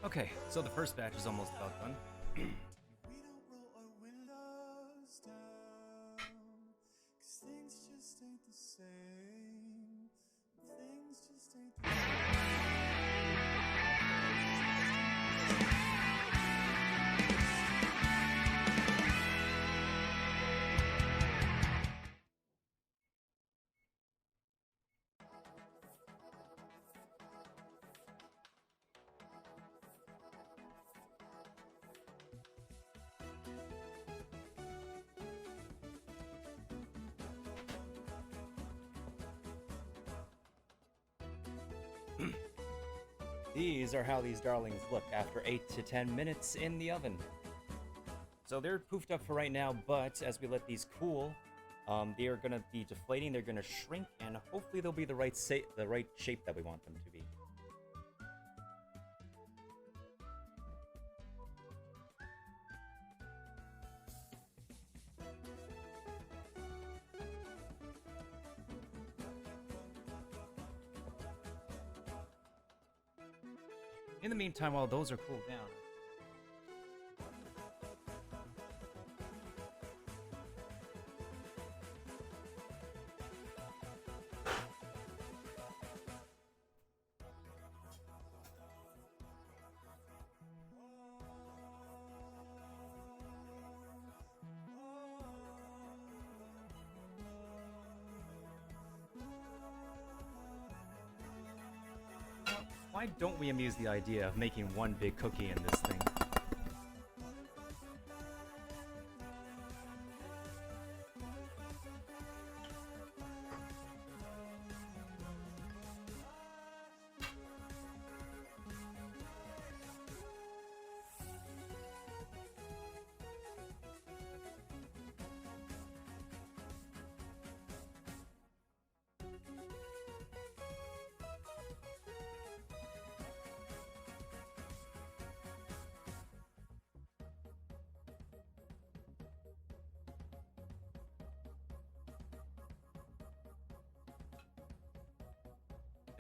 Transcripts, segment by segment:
Okay, so the first batch is almost about done. We don't roll our windows down, 'cause things just ain't the same. Things just ain't the same. These are how these darlings look after 8 to 10 minutes in the oven. So they're poofed up for right now, but as we let these cool, they are going to be deflating, they're going to shrink, and hopefully they'll be the right shape that we want them to be. In the meantime, while those are cooled down, why don't we amuse the idea of making one big cookie in this thing?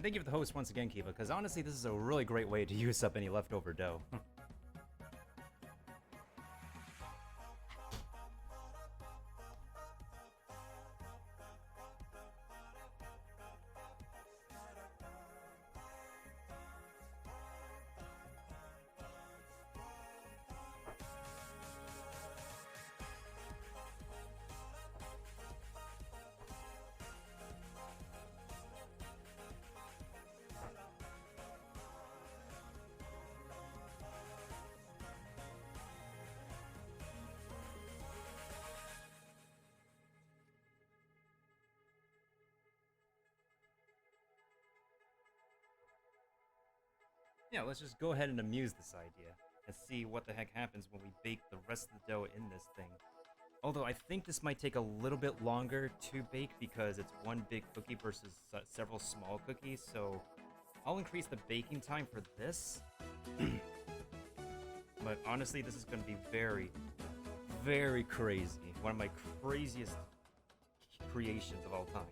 Thank you for the host once again, Kiva, because honestly, this is a really great way to use up any leftover dough. Yeah, let's just go ahead and amuse this idea and see what the heck happens when we bake the rest of the dough in this thing. Although I think this might take a little bit longer to bake because it's one big cookie versus several small cookies, so I'll increase the baking time for this. But honestly, this is going to be very, very crazy. One of my craziest creations of all time.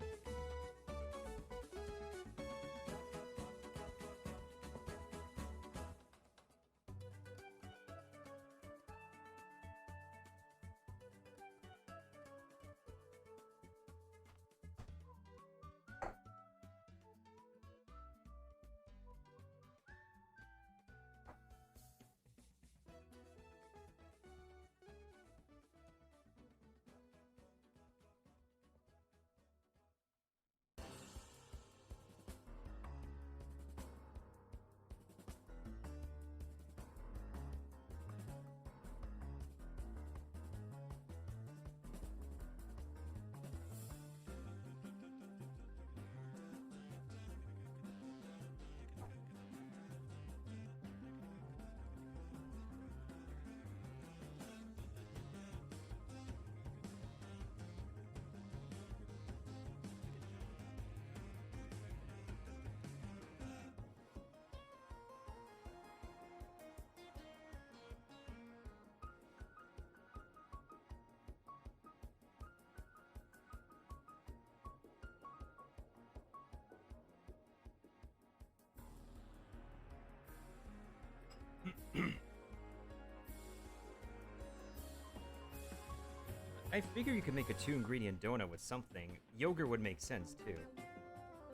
I figure you could make a 2-ingredient donut with something. Yogurt would make sense, too.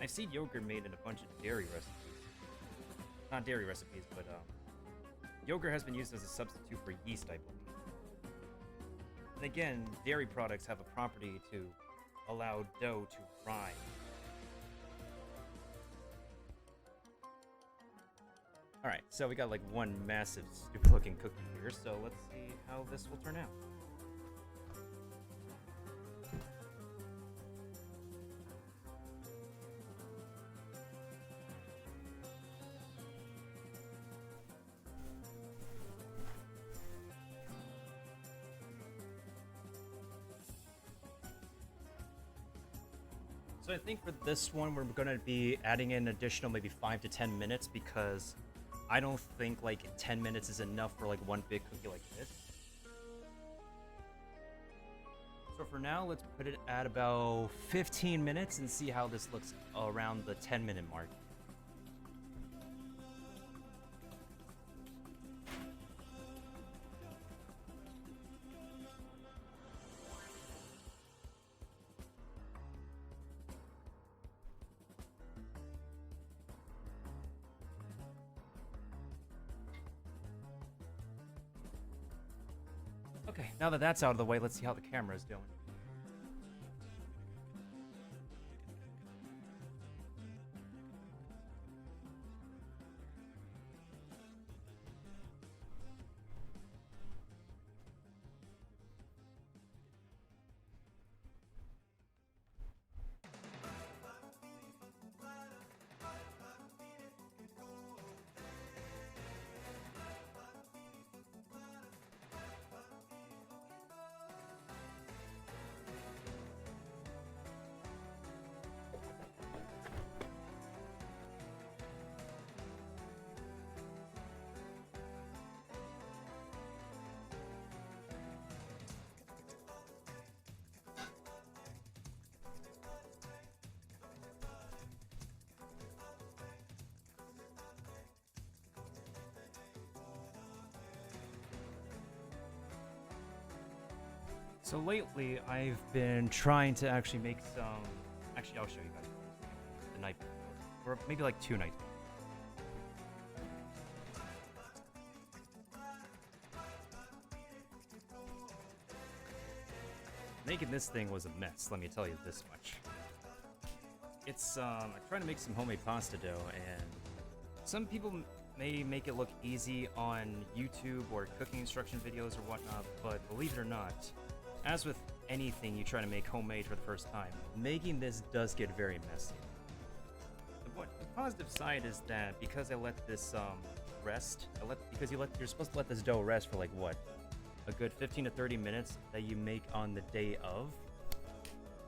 I've seen yogurt made in a bunch of dairy recipes. Not dairy recipes, but, yogurt has been used as a substitute for yeast, I believe. And again, dairy products have a property to allow dough to rise. Alright, so we got like one massive, stupid-looking cookie here, so let's see how this will turn out. So I think for this one, we're going to be adding in additional maybe 5 to 10 minutes because I don't think like 10 minutes is enough for like one big cookie like this. So for now, let's put it at about 15 minutes and see how this looks around the 10-minute mark. Okay, now that that's out of the way, let's see how the camera is doing. So lately, I've been trying to actually make some... Actually, I'll show you guys the night before. Or maybe like 2 nights before. Making this thing was a mess, let me tell you this much. It's, I'm trying to make some homemade pasta dough, and some people may make it look easy on YouTube or cooking instruction videos or whatnot, but believe it or not, as with anything you try to make homemade for the first time, making this does get very messy. The positive side is that because I let this rest, you're supposed to let this dough rest for like what, a good 15 to 30 minutes that you make on the day of.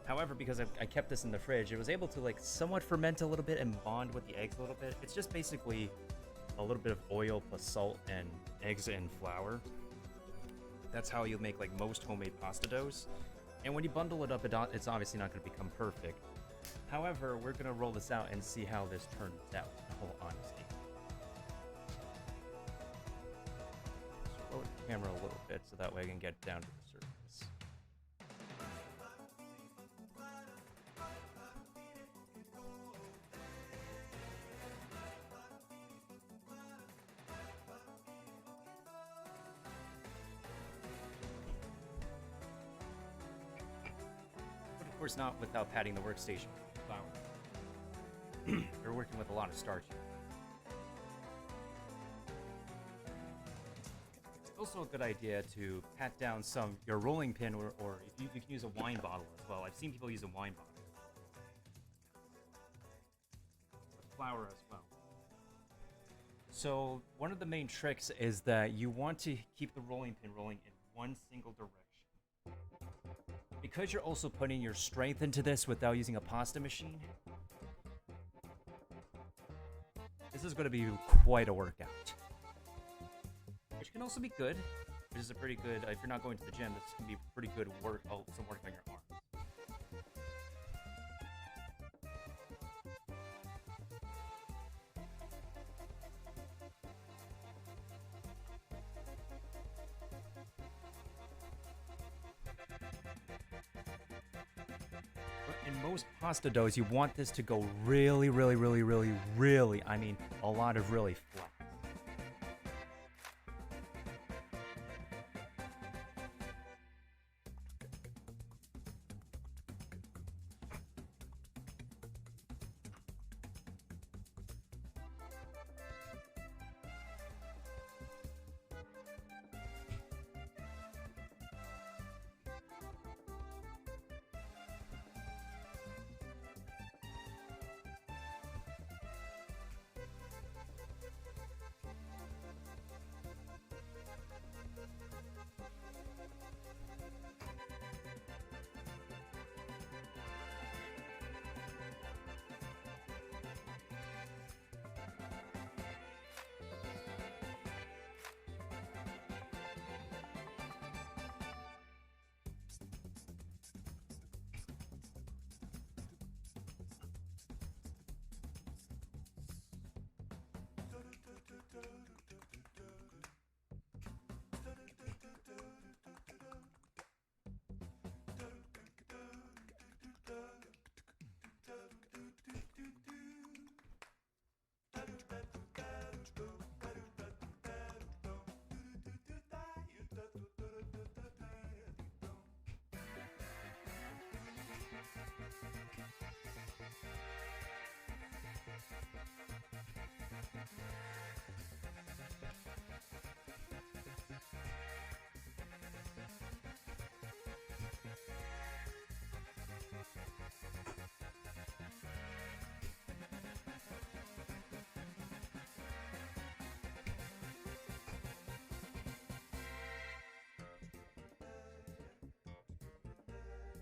However, because I kept this in the fridge, it was able to like somewhat ferment a little bit and bond with the eggs a little bit. It's just basically a little bit of oil plus salt and eggs and flour. That's how you'll make like most homemade pasta doughs. And when you bundle it up, it's obviously not going to become perfect. However, we're going to roll this out and see how this turns out, in all honesty. Just roll the camera a little bit so that way I can get down to the surface. Of course, not without patting the workstation with flour. We're working with a lot of starch here. It's also a good idea to pat down your rolling pin, or if you can use a wine bottle as well. I've seen people use a wine bottle. With flour as well. So one of the main tricks is that you want to keep the rolling pin rolling in one single direction. Because you're also putting your strength into this without using a pasta machine, this is going to be quite a workout. Which can also be good. This is a pretty good, if you're not going to the gym, this can be pretty good work, some work on your arms. most pasta doughs, you want this to go really, I mean, a lot of really flat.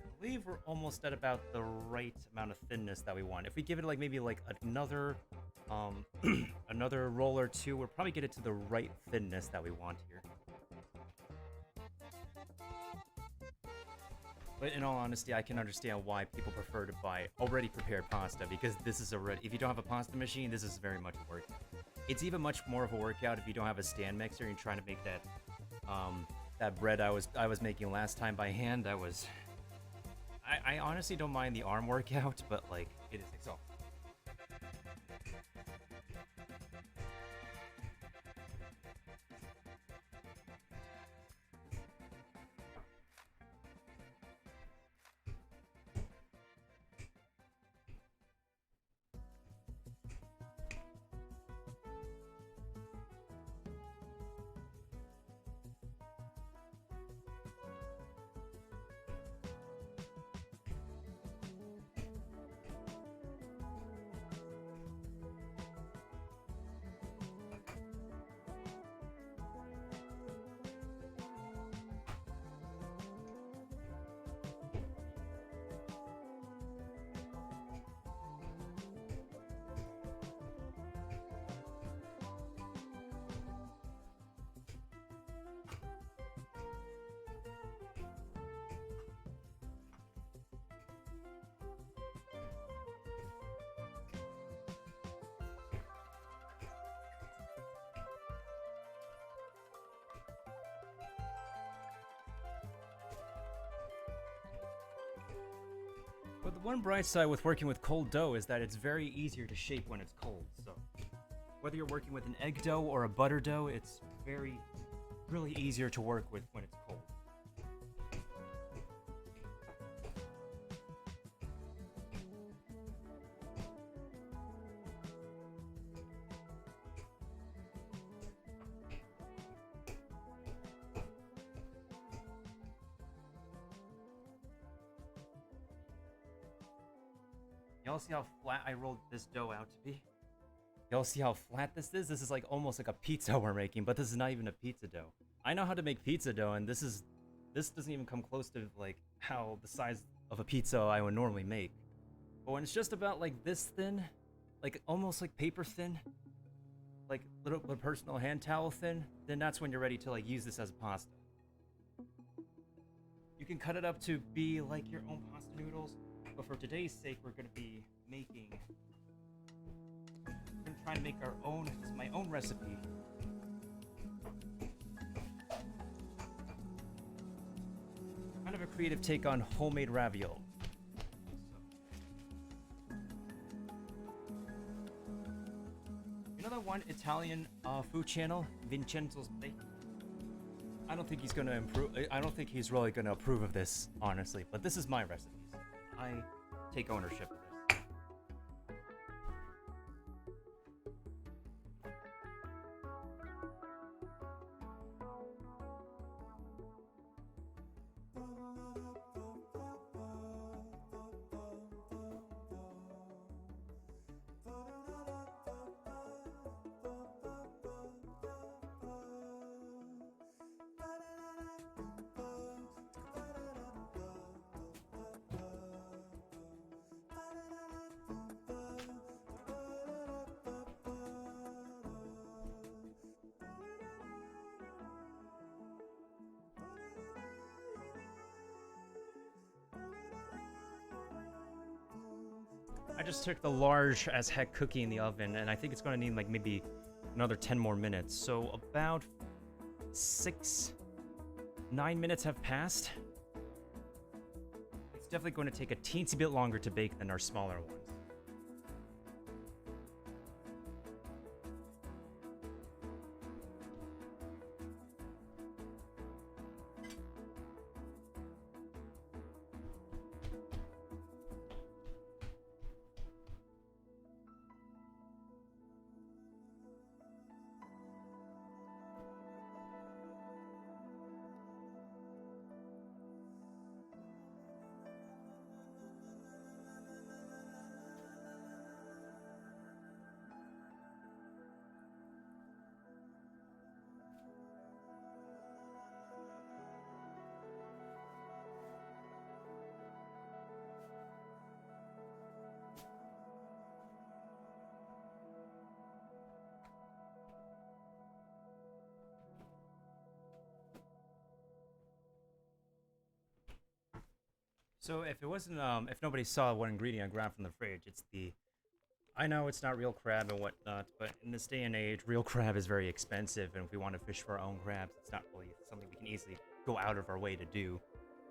I believe we're almost at about the right amount of thinness that we want. If we give it like maybe like another another roll or two, we'll probably get it to the right thinness that we want here. But in all honesty, I can understand why people prefer to buy already prepared pasta, because this is already, if you don't have a pasta machine, this is very much a workout. It's even much more of a workout if you don't have a stand mixer and you're trying to make that that bread I was making last time by hand. That was, I honestly don't mind the arm workout, but like, it is exhausting. But the one bright side with working with cold dough is that it's very easier to shape when it's cold. So whether you're working with an egg dough or a butter dough, it's really easier to work with when it's cold. Y'all see how flat I rolled this dough out to be? Y'all see how flat this is? This is like almost like a pizza we're making, but this is not even a pizza dough. I know how to make pizza dough, and this doesn't even come close to like how the size of a pizza I would normally make. But when it's just about like this thin, like almost like paper thin, like little personal hand towel thin, then that's when you're ready to like use this as a pasta. You can cut it up to be like your own pasta noodles. But for today's sake, we're going to be trying to make our own, this is my own recipe. Kind of a creative take on homemade ravioli. non-Italian food channel, Vincenzo's Bake. I don't think he's gonna improve. I don't think he's really gonna approve of this, honestly. But this is my recipe. I take ownership of this. I just took the large as heck cookie in the oven, and I think it's gonna need like maybe another 10 more minutes. So about 9 minutes have passed. It's definitely going to take a teensy bit longer to bake than our smaller ones. So if it wasn't, if nobody saw what ingredient I grabbed from the fridge, it's the. I know it's not real crab and whatnot, but in this day and age, real crab is very expensive, and if we want to fish for our own crabs, it's not really something we can easily go out of our way to do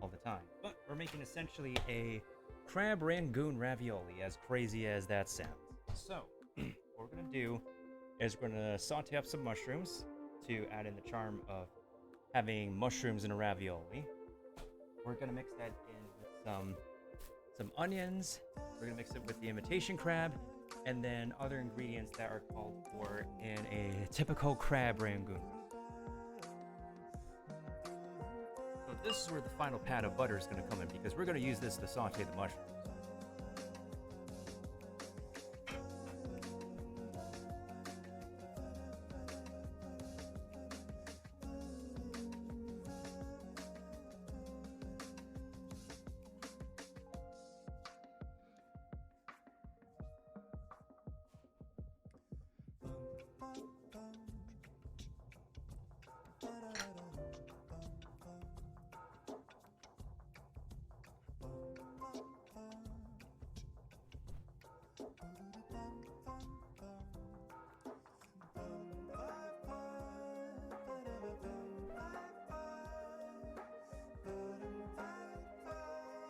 all the time. But we're making essentially a crab rangoon ravioli, as crazy as that sounds. So what we're gonna do is we're gonna saute up some mushrooms to add in the charm of having mushrooms in a ravioli. We're gonna mix that in with some onions. We're gonna mix it with the imitation crab, and then other ingredients that are called for in a typical crab rangoon. So this is where the final pat of butter is gonna come in, because we're gonna use this to saute the mushrooms.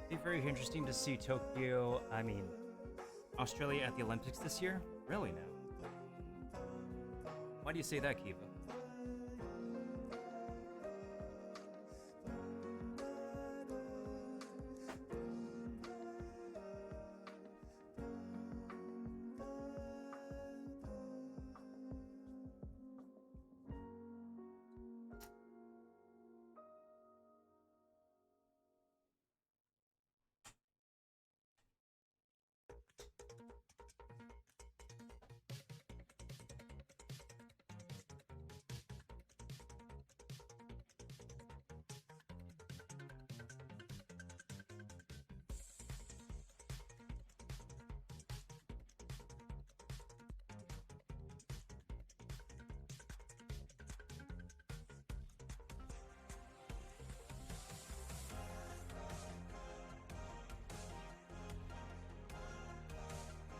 Be very interesting to see Australia at the Olympics this year? Really now? Why do you say that, Kiva?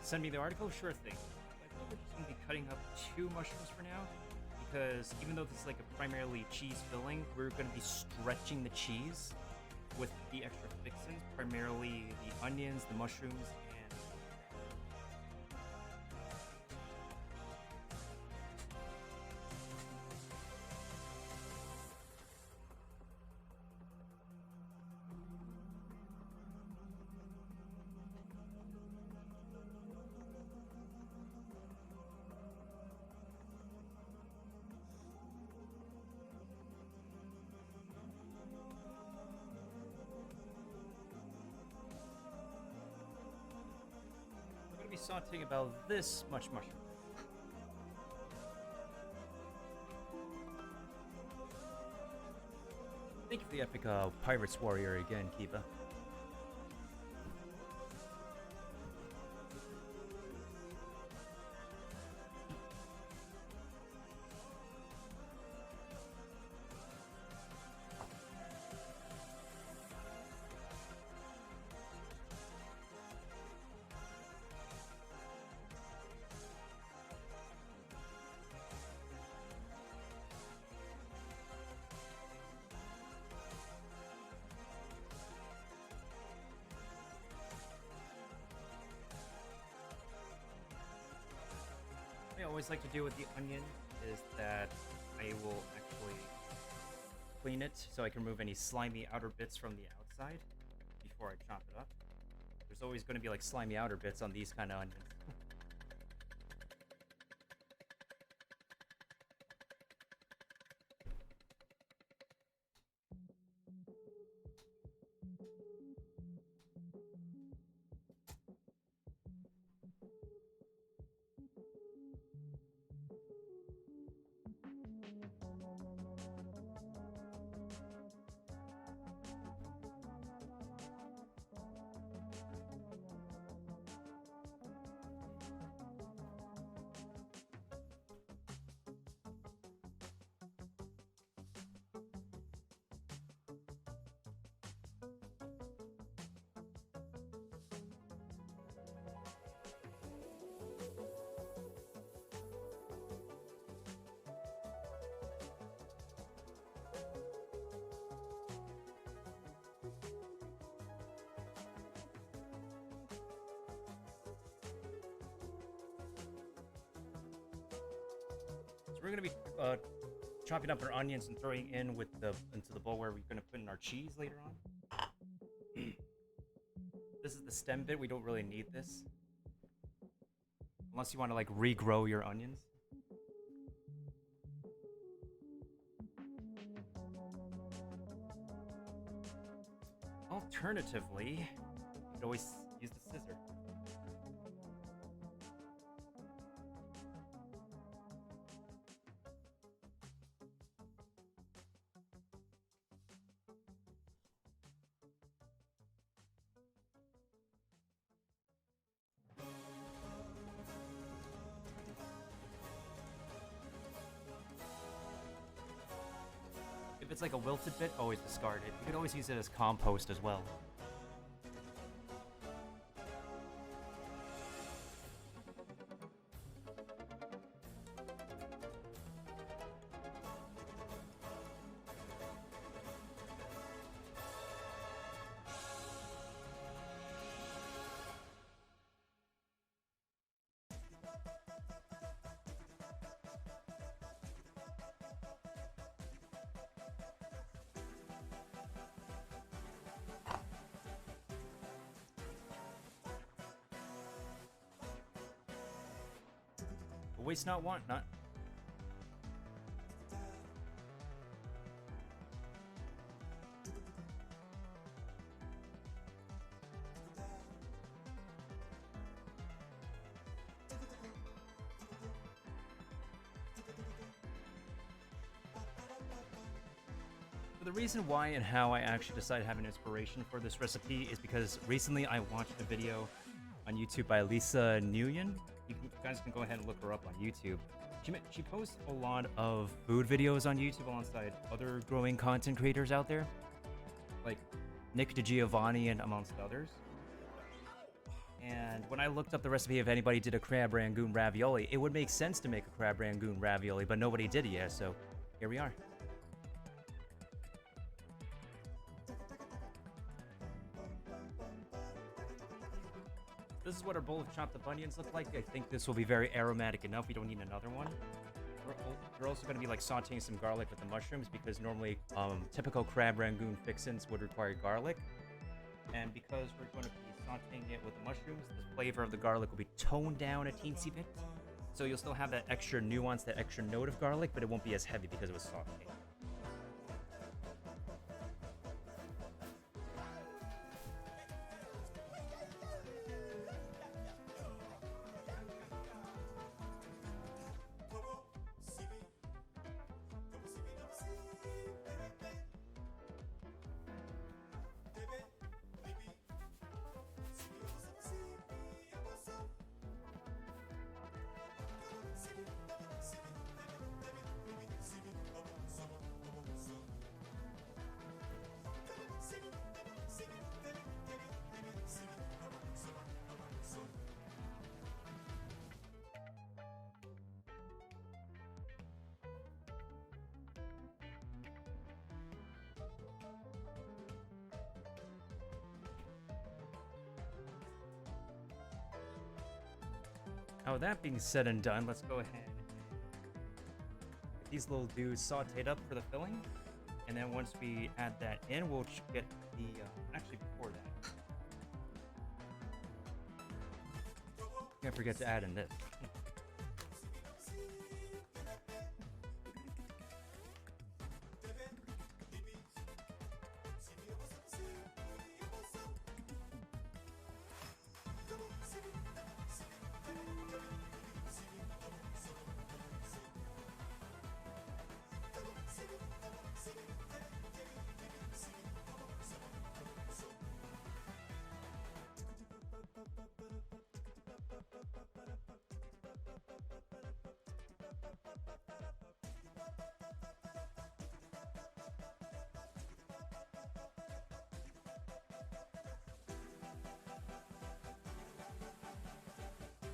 Send me the article? Sure thing. I think we're just going to be cutting up 2 mushrooms for now, because even though this is like a primarily cheese filling, we're going to be stretching the cheese with the extra fixins, primarily the onions, the mushrooms, and sauteing about this much mushroom. Thank you for the epic Pirates Warrior again, Kiva. I always like to do with the onion is that I will actually clean it so I can remove any slimy outer bits from the outside before I chop it up. There's always going to be like slimy outer bits on these kind of onions. So we're gonna be chopping up our onions and throwing in with into the bowl where we're gonna put in our cheese later on. This is the stem bit. We don't really need this unless you want to like regrow your onions. Alternatively, you could always use the scissor. If it's like a wilted bit, always discard it. You could always use it as compost as well. Waste not, want not. So the reason why and how I actually decided to have an inspiration for this recipe is because recently I watched a video on YouTube by Lisa Nguyen. You guys can go ahead and look her up on YouTube. She posts a lot of food videos on YouTube alongside other growing content creators out there, like Nick DiGiovanni and amongst others. And when I looked up the recipe, if anybody did a crab rangoon ravioli, it would make sense to make a crab rangoon ravioli, but nobody did it yet, so here we are. This is what our bowl of chopped up onions look like. I think this will be very aromatic enough. We don't need another one. We're also going to be like sauteing some garlic with the mushrooms because normally typical crab rangoon fixins would require garlic. And because we're going to be sauteing it with the mushrooms, the flavor of the garlic will be toned down a teensy bit. So you'll still have that extra nuance, that extra note of garlic, but it won't be as heavy because it was sauteed. Now, with that being said and done, let's go ahead and get these little dudes sauteed up for the filling. And then once we add that in, we'll get the, actually before that. Can't forget to add in this.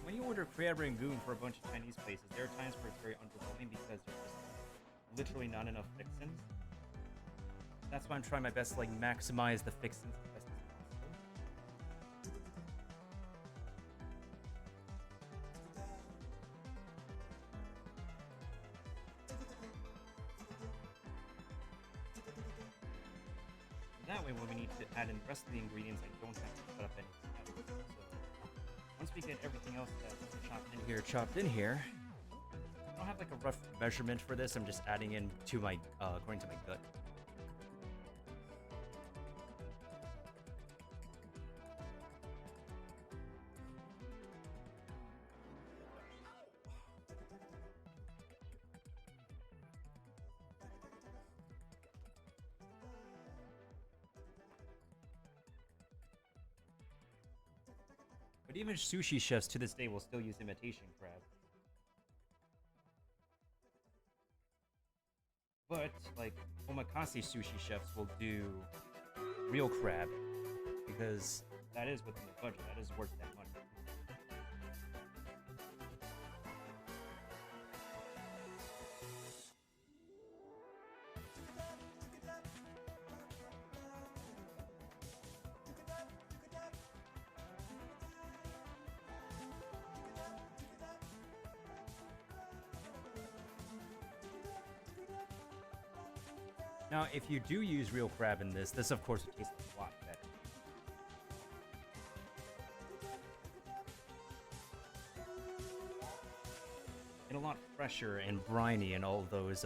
When you order crab rangoon for a bunch of Chinese places, there are times where it's very underwhelming because there's just literally not enough fixins. That's why I'm trying my best to like maximize the fixins as best as possible. That way, when we need to add in the rest of the ingredients, I don't have to cut up anything else. So once we get everything else that's chopped in here, I don't have like a rough measurement for this. I'm just adding in to my, according to my gut. But even sushi chefs to this day will still use imitation crab. But, like, omakase sushi chefs will do real crab because that is within the budget. That is worth that money. Now, if you do use real crab in this of course would taste a lot better. And a lot fresher and briny and all those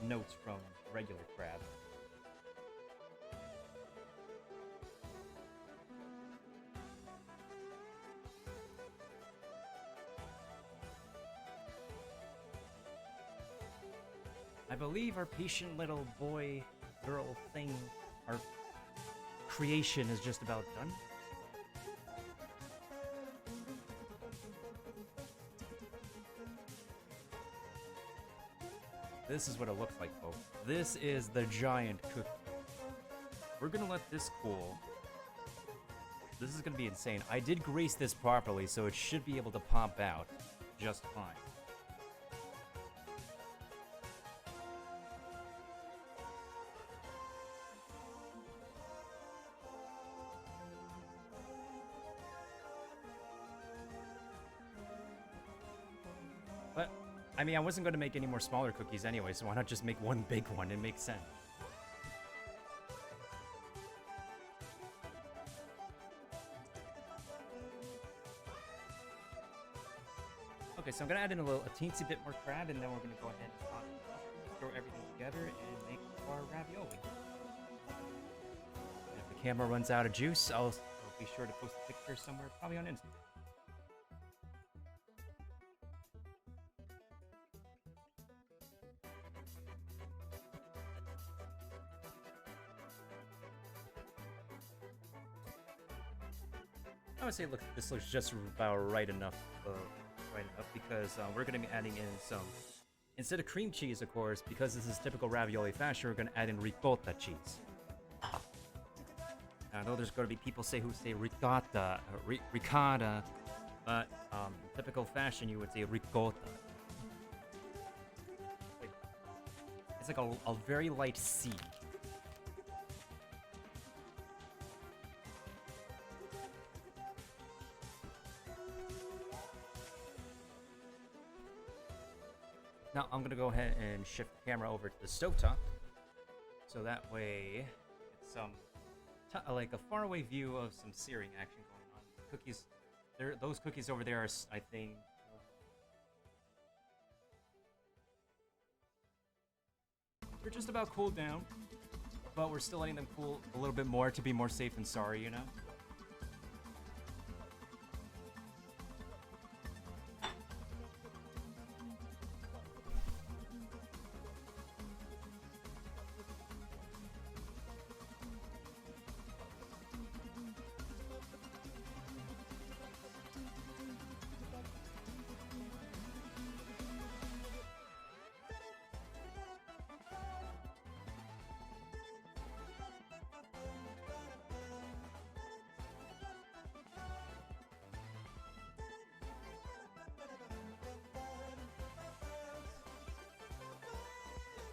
notes from regular crab. I believe our patient little boy, girl thing, our creation is just about done. This is what it looks like, folks. This is the giant cookie. We're gonna let this cool. This is gonna be insane. I did grease this properly, so it should be able to pop out just fine. But, I mean, I wasn't going to make any more smaller cookies anyway, so why not just make one big one? It makes sense. Okay, so I'm going to add in a teensy bit more crab, and then we're going to go ahead and throw everything together and make our ravioli. And if the camera runs out of juice, I'll be sure to post a picture somewhere, probably on Instagram. I would say, look, this looks just about right enough, because we're going to be adding in some, instead of cream cheese, of course, because this is typical ravioli fashion, we're going to add in ricotta cheese. I know there's going to be people who say ricotta, ricotta, but in typical fashion, you would say ricotta. It's like a very light C. gonna go ahead and shift the camera over to the stovetop, so that way it's some like a faraway view of some searing action going on. The cookies, those cookies over there are, I think, they're just about cooled down, but we're still letting them cool a little bit more to be more safe than sorry, you know?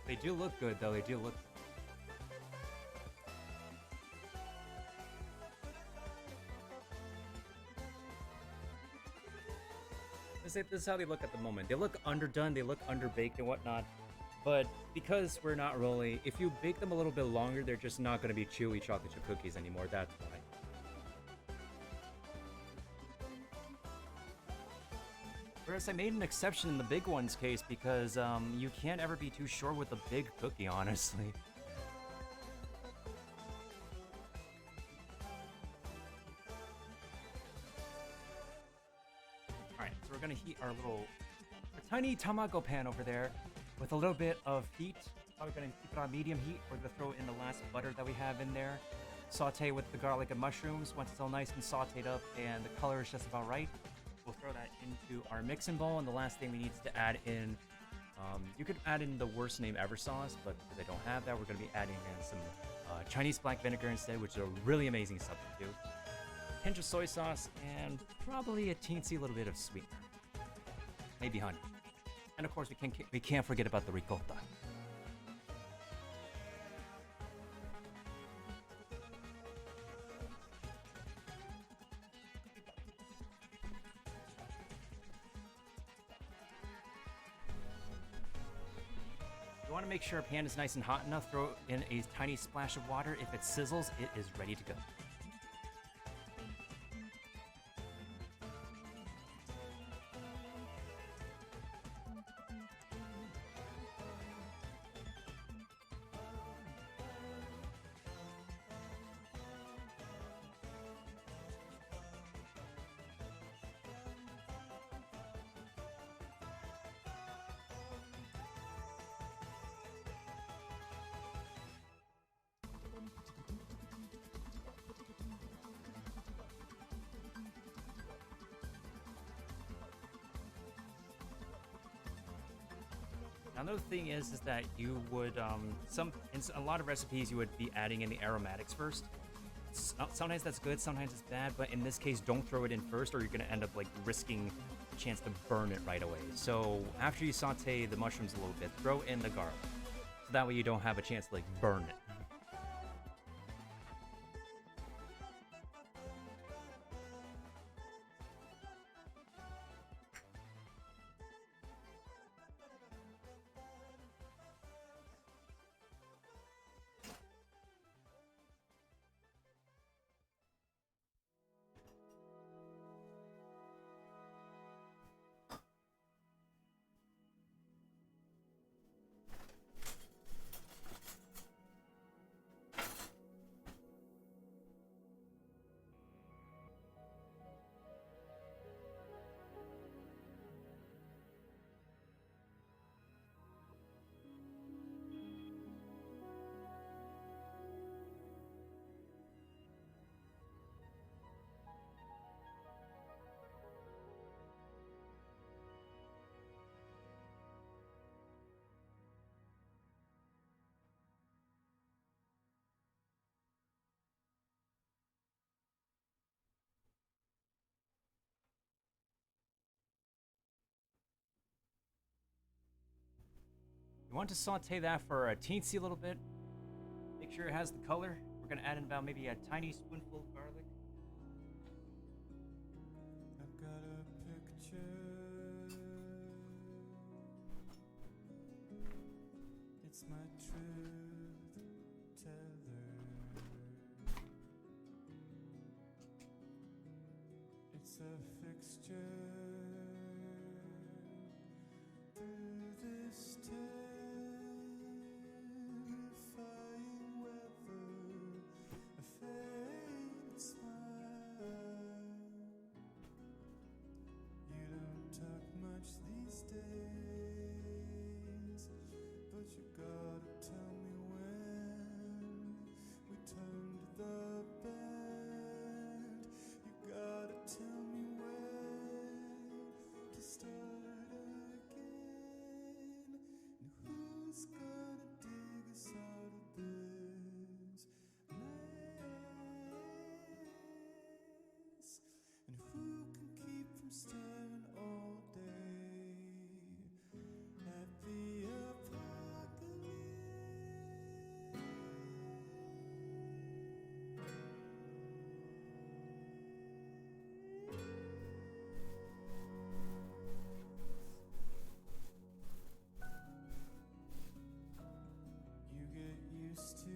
They do look good, though. They do look. This is how they look at the moment. They look underdone, they look underbaked and whatnot. But because we're not really, if you bake them a little bit longer, they're just not going to be chewy chocolate chip cookies anymore. That's why. Whereas I made an exception in the big one's case because you can't ever be too sure with a big cookie, honestly. Alright, so we're gonna heat our tiny tamago pan over there with a little bit of heat. Probably gonna keep it on medium heat. We're gonna throw in the last butter that we have in there. Saute with the garlic and mushrooms. Once it's all nice and sauteed up and the color is just about right, we'll throw that into our mixing bowl, and the last thing we need is to add in, you could add in the worst name ever sauce, but because I don't have that, we're going to be adding in some Chinese black vinegar instead, which is a really amazing substitute. Pinch of soy sauce, and probably a teensy little bit of sweetener. Maybe honey. And of course, we can't forget about the ricotta. You want to make sure a pan is nice and hot enough. Throw in a tiny splash of water. If it sizzles, it is ready to go. Another thing is that you would in a lot of recipes you would be adding in the aromatics first. Sometimes that's good, sometimes it's bad, but in this case, don't throw it in first, or you're gonna end up like risking a chance to burn it right away. So after you saute the mushrooms a little bit, throw in the garlic, so that way you don't have a chance to like burn it. You want to saute that for a teensy little bit. Make sure it has the color. We're gonna add in about maybe a tiny spoonful of garlic. I've got a picture It's my truth teller. It's a fixture through this terrifying weather. A faint smile. You don't talk much these days, but you gotta tell me when we turned the bend. You gotta tell me when to start again. And who's gonna dig us out of this mess? And who can keep from staring all day at the you get used to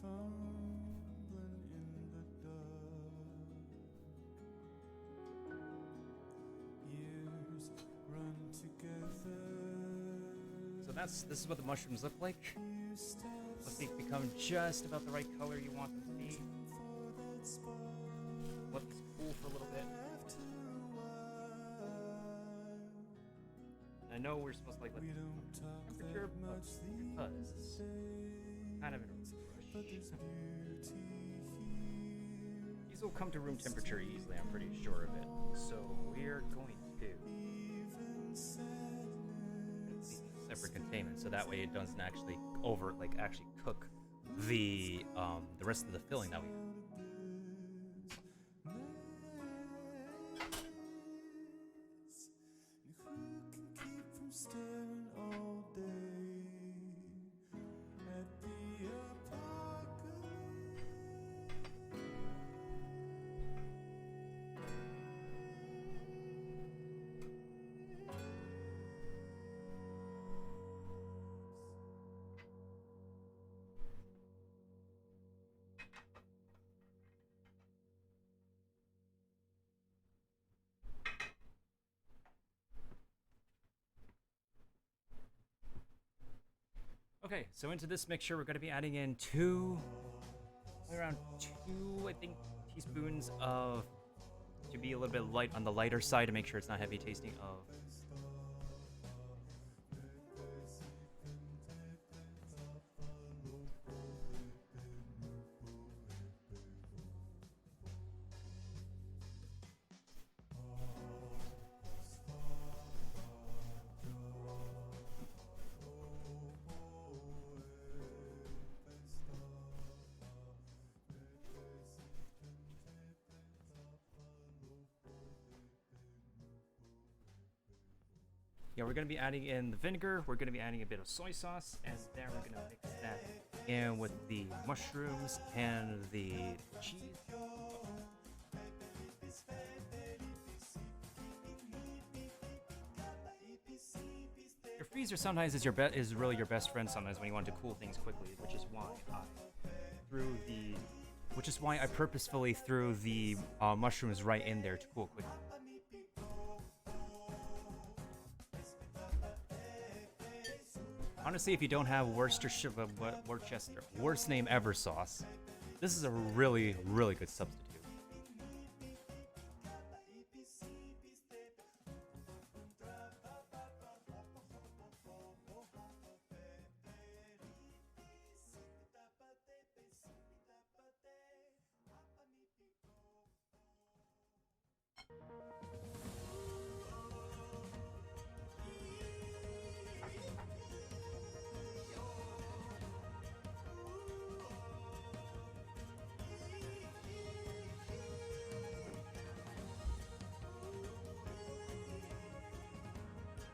fumbling in the dark. Years run together. So this is what the mushrooms look like. Once they become just about the right color you want them to be. Let this cool for a little bit. I know we're supposed to like let We this don't talk temperature, that but much because these days, kind of in a but rush. there's beauty These will come to room temperature easily, I'm pretty sure of it. So we're going to here. Even sadness. separate containment, so that way it doesn't actually actually cook the rest of the filling that we have. Who can keep from staring all day at the apocalypse? Okay, so into this mixture, we're going to be adding in around two, I think, teaspoons of, to be a little bit light on the lighter side to make sure it's not heavy tasting, of yeah, we're going to be adding in the vinegar, we're going to be adding a bit of soy sauce, and then we're going to mix that in with the mushrooms and the cheese. Your freezer sometimes is really your best friend sometimes when you want to cool things quickly, which is why I purposefully threw the mushrooms right in there to cool quickly. Honestly, if you don't have worst name ever sauce, this is a really, really good substitute.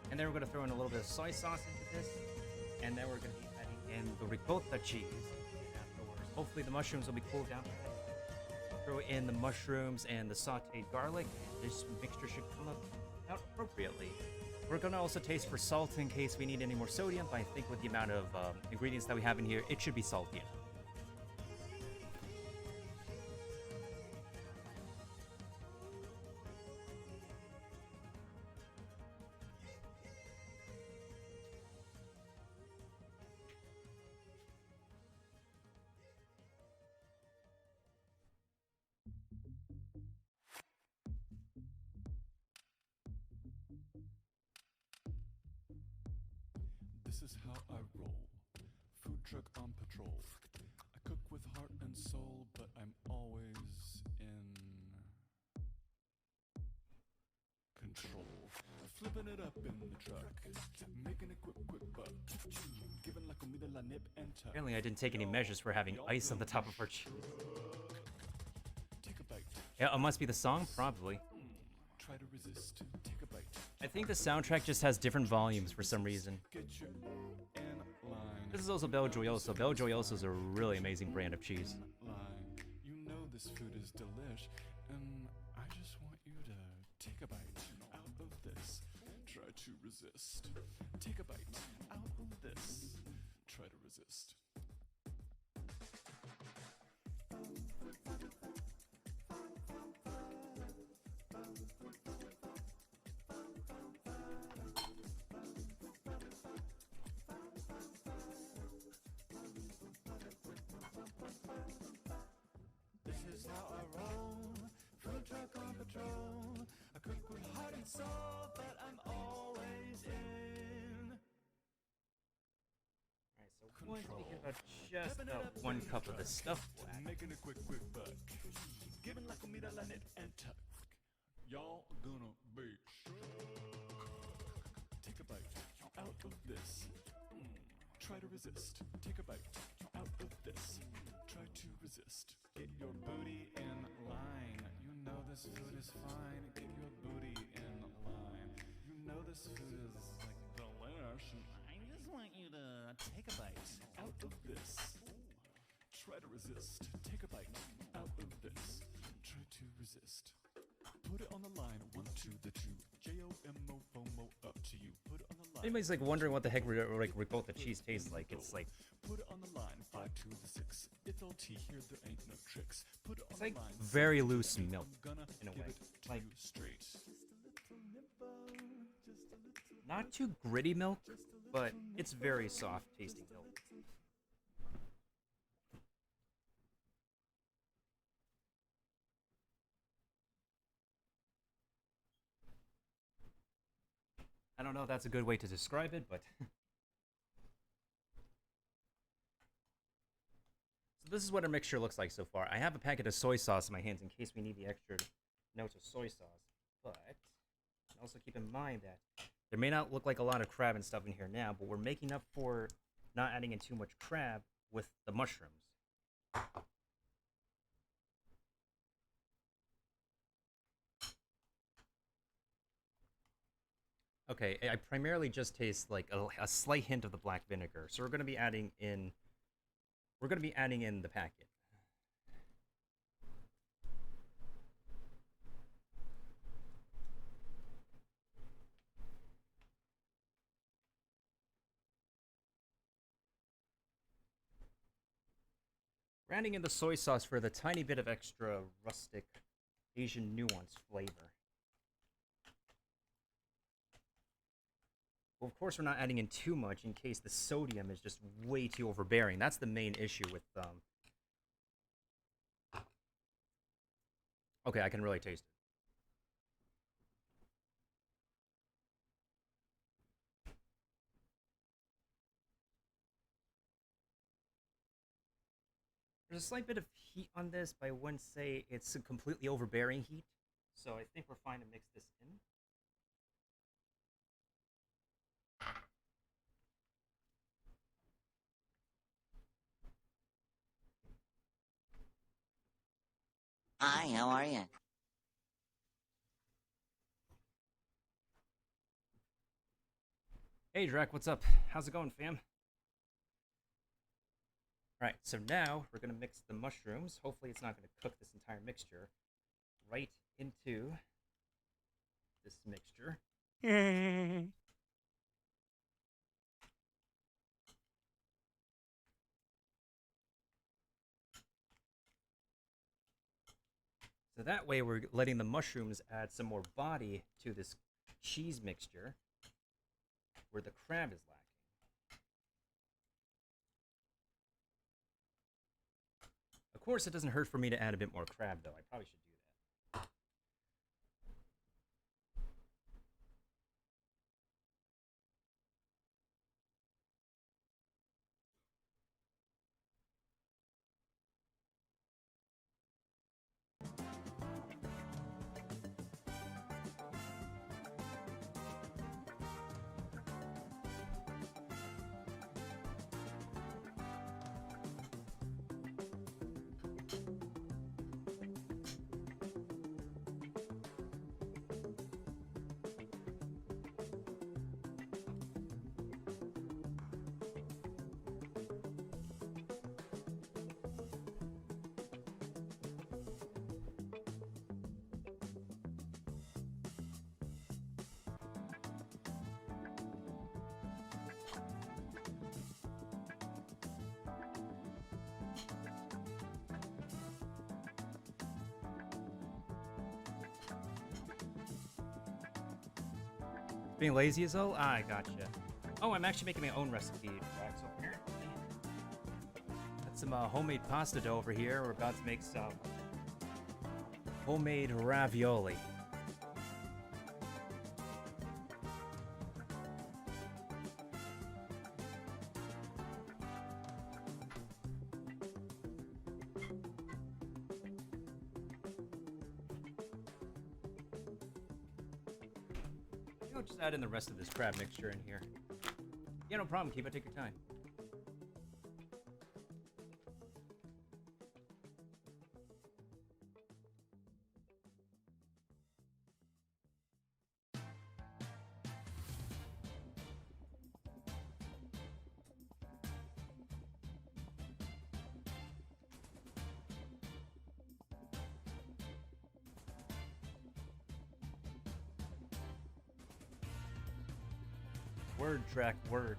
And then we're going to throw in a little bit of soy sauce into this. And then we're going to be adding in the ricotta cheese afterwards. Hopefully the mushrooms will be cooled down. Throw in the mushrooms and the sauteed garlic. And this mixture should come out appropriately. We're gonna also taste for salt in case we need any more sodium, but I think with the amount of ingredients that we have in here, it should be salty enough. This is how I roll. Food truck on patrol. I cook with heart and soul, but I'm always in control. Flipping it up in the truck, making a quick buck. Giving la comida la nip and tuck. Apparently, I didn't take any measures for having ice on the top of our cheese. Take a bite. Yeah, it must be the song, probably. Try to resist. Take a bite. I think the soundtrack just has different volumes for some reason. Get you in line. This is also Bel Gioioso. Bel Gioioso is a really amazing brand of cheese. Line. You know this food is delish, and I just want you to take a bite out of this. Try to resist. Take a bite out of this. Try to resist. This is how I roll. Food truck on patrol. I cook with heart and soul, but I'm always in. Alright, so once we get about just about 1 cup of the stuff black. Making a quick buck. Giving la comida la net and tuck. Y'all gonna be take a bite out of this. Try to resist. Take a bite out of this. Try to resist. Get your booty in line. You know this food is fine. Get your booty in line. You know this food is like delish. I just want you to take a bite out of this. Try to resist. Take a bite out of this. Try to resist. Put it on the line. 1, 2, the 2. J-O-M-O, FOMO, up to you. Put it on the line. Anybody's like wondering what the heck like ricotta cheese tastes like. It's like Put it on the line. 5 to the 6. It's LT here. There ain't no tricks. Put it on it's the like line. very loose milk I'm gonna in a give way. it to Like you straight. not too gritty milk, but it's very soft tasting milk. I don't know if that's a good way to describe it, but so this is what our mixture looks like so far. I have a packet of soy sauce in my hands in case we need the extra notes of soy sauce, but also keep in mind that there may not look like a lot of crab and stuff in here now, but we're making up for not adding in too much crab with the mushrooms. Okay, I primarily just taste like a slight hint of the black vinegar, so we're gonna be adding in the packet. We're adding in the soy sauce for the tiny bit of extra rustic Asian nuance flavor. Well, of course, we're not adding in too much in case the sodium is just way too overbearing. That's the main issue with Okay, I can really taste it. There's a slight bit of heat on this, but I wouldn't say it's a completely overbearing heat. So I think we're fine to mix this in. Hi, how are you? Hey, Drac, what's up? How's it going, fam? Alright, so now we're going to mix the mushrooms. Hopefully it's not going to cook this entire mixture right into this mixture. So that way we're letting the mushrooms add some more body to this cheese mixture where the crab is lacking. Of course, it doesn't hurt for me to add a bit more crab, though. I probably should do that. Being lazy as all? Ah, I gotcha. Oh, I'm actually making my own recipe, Jack, so apparently got some homemade pasta dough over here. We're about to make some homemade ravioli. I'll just add in the rest of this crab mixture in here. Yeah, no problem, Kiva. Take your time. Word track, word.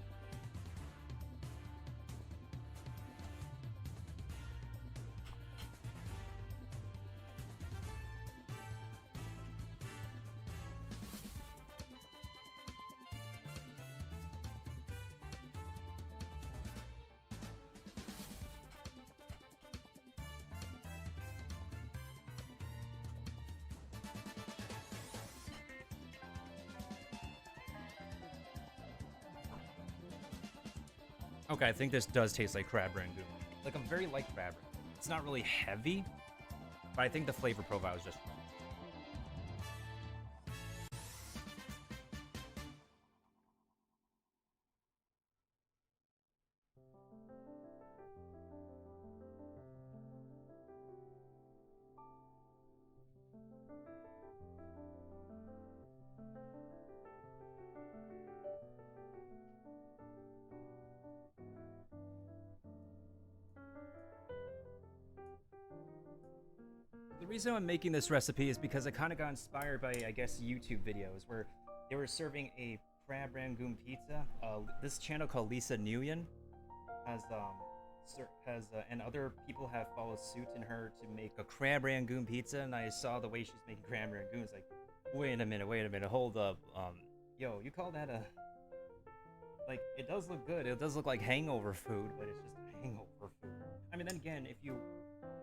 Okay, I think this does taste like crab rangoon. Like a very light crab rangoon. It's not really heavy, but I think the flavor profile is just wrong. The reason I'm making this recipe is because I kind of got inspired by, I guess, YouTube videos where they were serving a crab rangoon pizza. This channel called Lisa Nguyen and other people have followed suit in her to make a crab rangoon pizza, and I saw the way she's making crab rangoon. It's like, wait a minute, hold up. Yo, you call that a... Like, it does look good. It does look like hangover food, but it's just hangover food. I mean, then again, it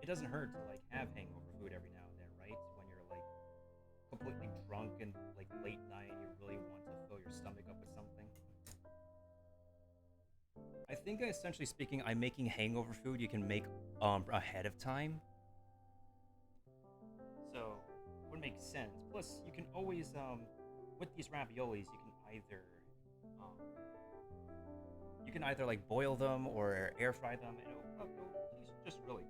doesn't hurt to, like, have hangover food every now and then, right? When you're, like, completely drunk and, like, late night, you really want to fill your stomach up with something. I think, essentially speaking, I'm making hangover food you can make, ahead of time. So, it would make sense. Plus, you can always, with these raviolis, you can either like boil them or air fry them, and it'll taste just really good.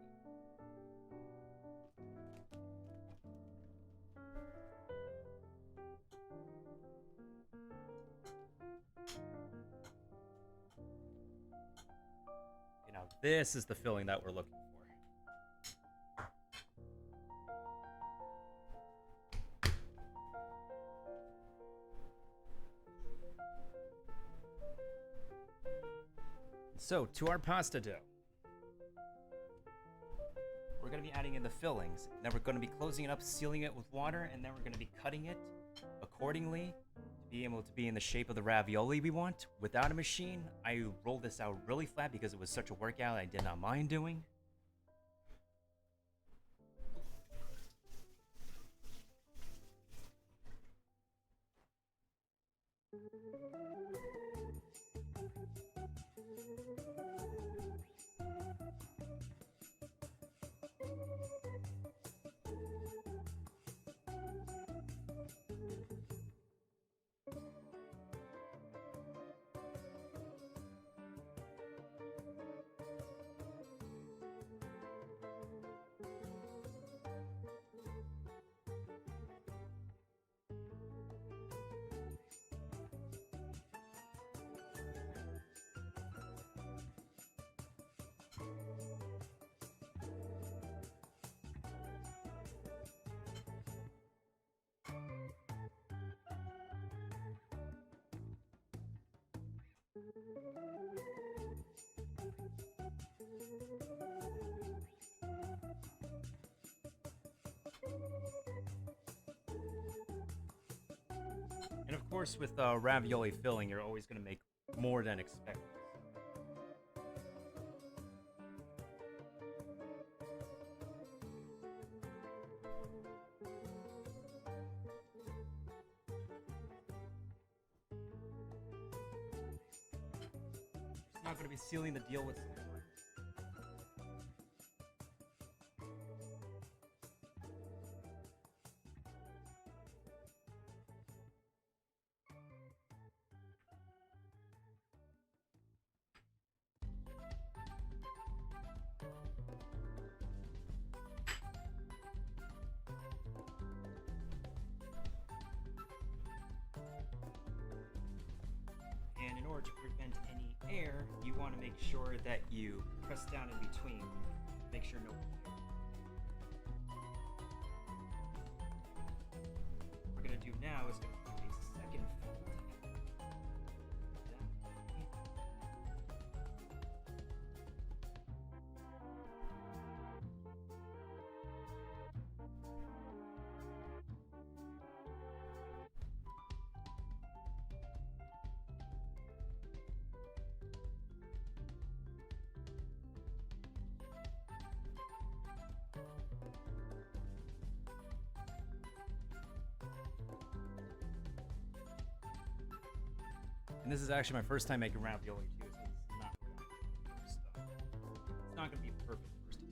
Okay, now this is the filling that we're looking for. So, to our pasta dough, we're going to be adding in the fillings. Then we're going to be closing it up, sealing it with water, and then we're going to be cutting it accordingly to be able to be in the shape of the ravioli we want. Without a machine, I rolled this out really flat because it was such a workout I did not mind doing. And of course, with ravioli filling, you're always going to make more than expected. Just not going to be sealing the deal with. And in order to prevent any air, you want to make sure that you press down in between. Make sure no air. What we're going to do now is going to do a second fold. And this is actually my first time making ravioli too, so it's not first, it's not gonna be perfect first time.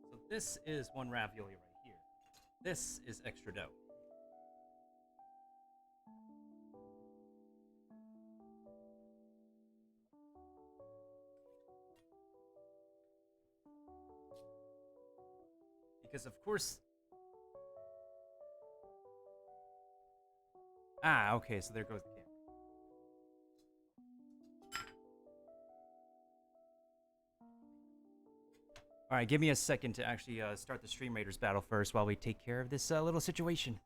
So this is one ravioli right here. This is extra dough. Because of course... Ah, okay, so there goes the camera. Alright, give me a second to actually start the Stream Raiders battle first while we take care of this little situation.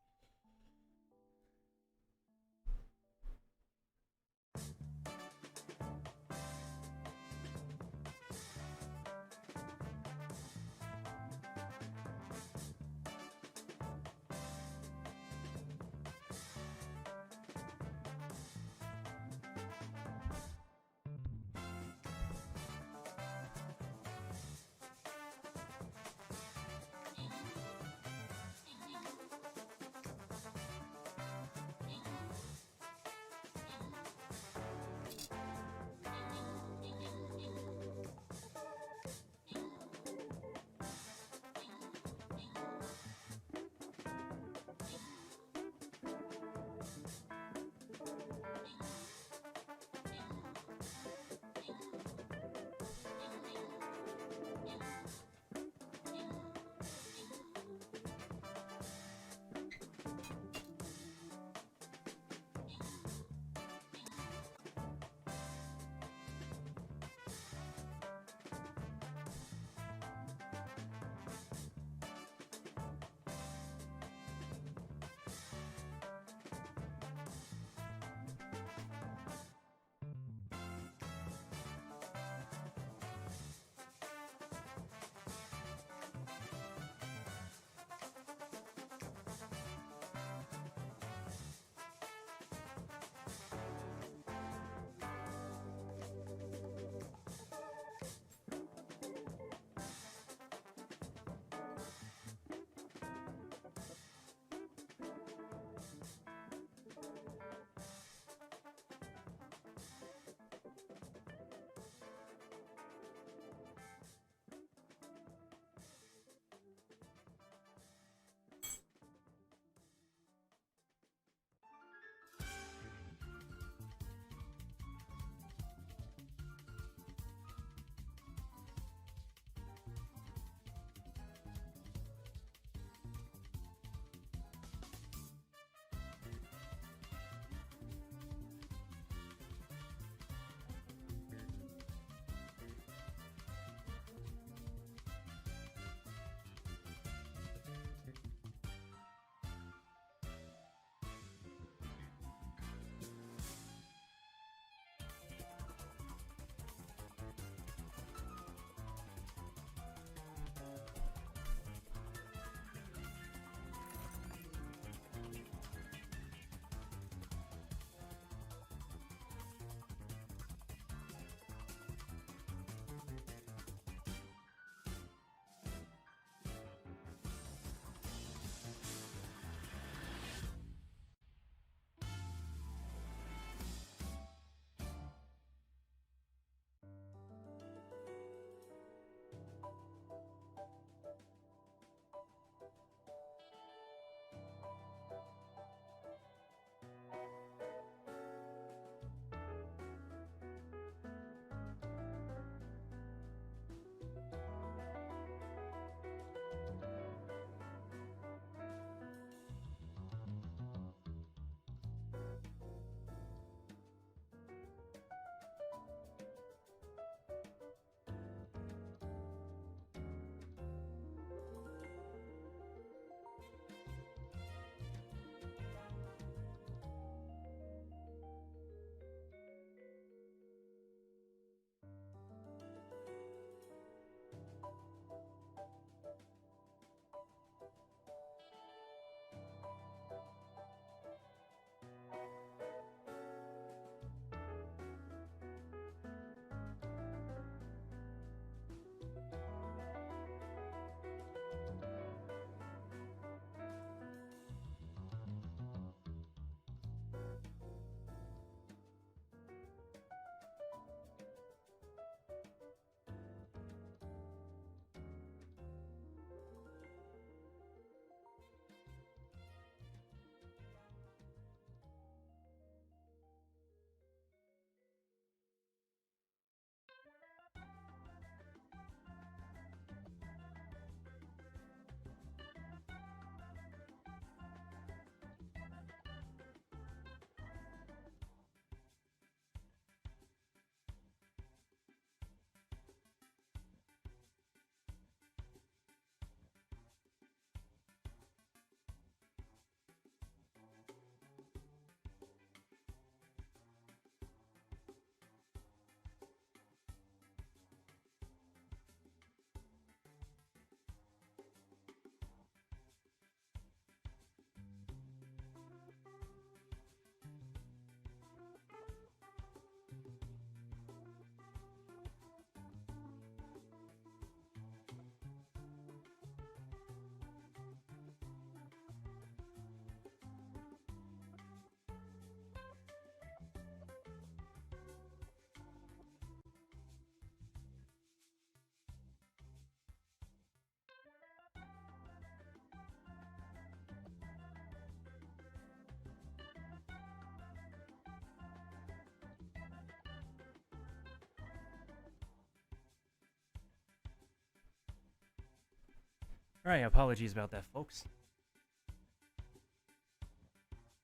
Alright, apologies about that, folks.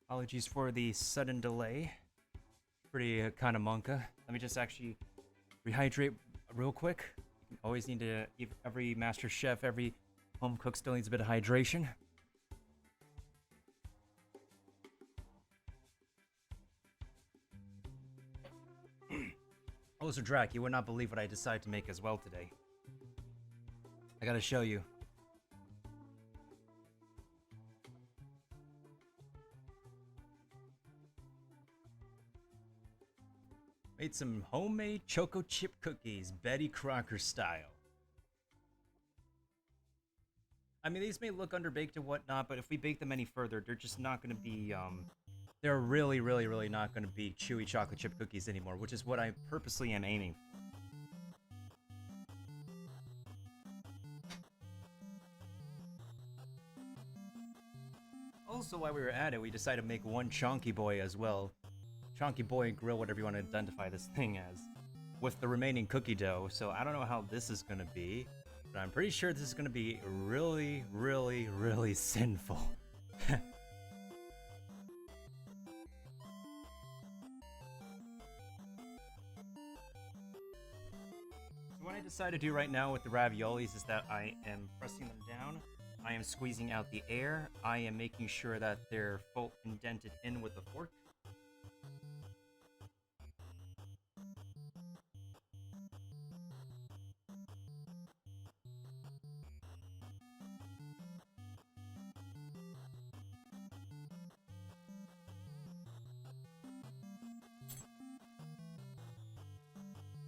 Apologies for the sudden delay. Pretty kind of monka. Let me just actually rehydrate real quick. You always need to, every master chef, every home cook still needs a bit of hydration. Also, Drac, you would not believe what I decided to make as well today. I gotta show you. Made some homemade choco chip cookies, Betty Crocker style. I mean, these may look underbaked and whatnot, but if we bake them any further, they're just not going to be, they're really, really, really not going to be chewy chocolate chip cookies anymore, which is what I purposely am aiming for. Also, while we were at it, we decided to make one Chonky Boy as well. Chonky Boy Grill, whatever you want to identify this thing as, with the remaining cookie dough. So I don't know how this is going to be, but I'm pretty sure this is going to be really, really, really sinful. So what I decided to do right now with the raviolis is that I am pressing them down. I am squeezing out the air. I am making sure that they're full indented in with the fork.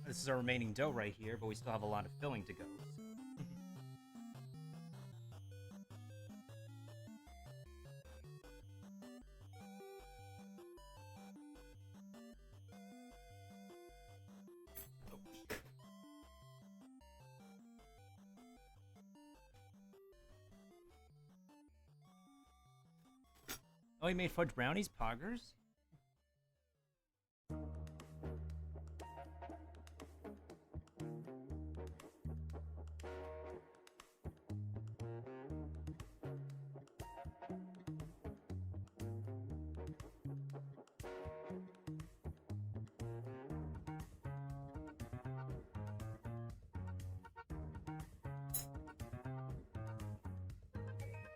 This is our remaining dough right here, but we still have a lot of filling to go. Oh, he made fudge brownies, poggers?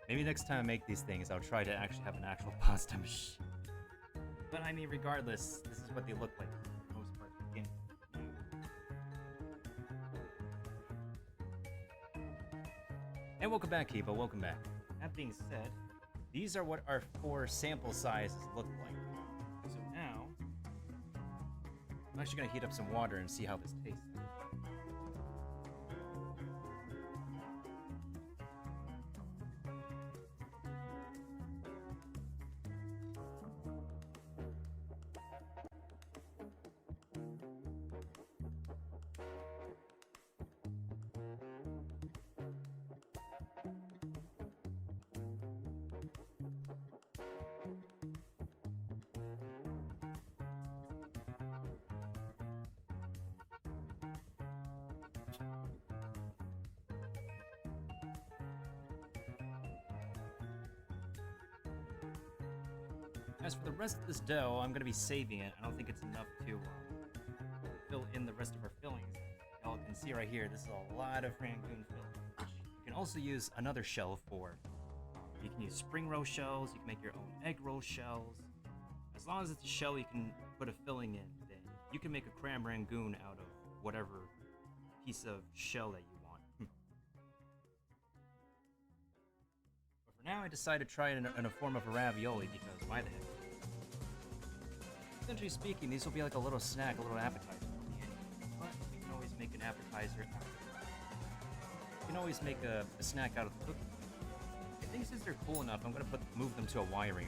Maybe next time I make these things, I'll try to actually have an actual pasta machine. But I mean, regardless, this is what they look like for the most part. Again. And welcome back, Kiba. Welcome back. That being said, these are what our 4 sample sizes look like. So now, I'm actually going to heat up some water and see how this tastes. As for the rest of this dough, I'm going to be saving it. I don't think it's enough to fill in the rest of our fillings. Y'all can see right here, this is a lot of Rangoon filling. You can also use another shell for, you can use spring roll shells, you can make your own egg roll shells. As long as it's a shell you can put a filling in, then you can make a cram Rangoon out of whatever piece of shell that you want. But for now, I decided to try it in a form of a ravioli because why the heck? Essentially speaking, these will be like a little snack, a little appetizer. But you can always make an appetizer. You can always make a snack out of the cookie. I think since they're cool enough, I'm gonna move them to a wire rack.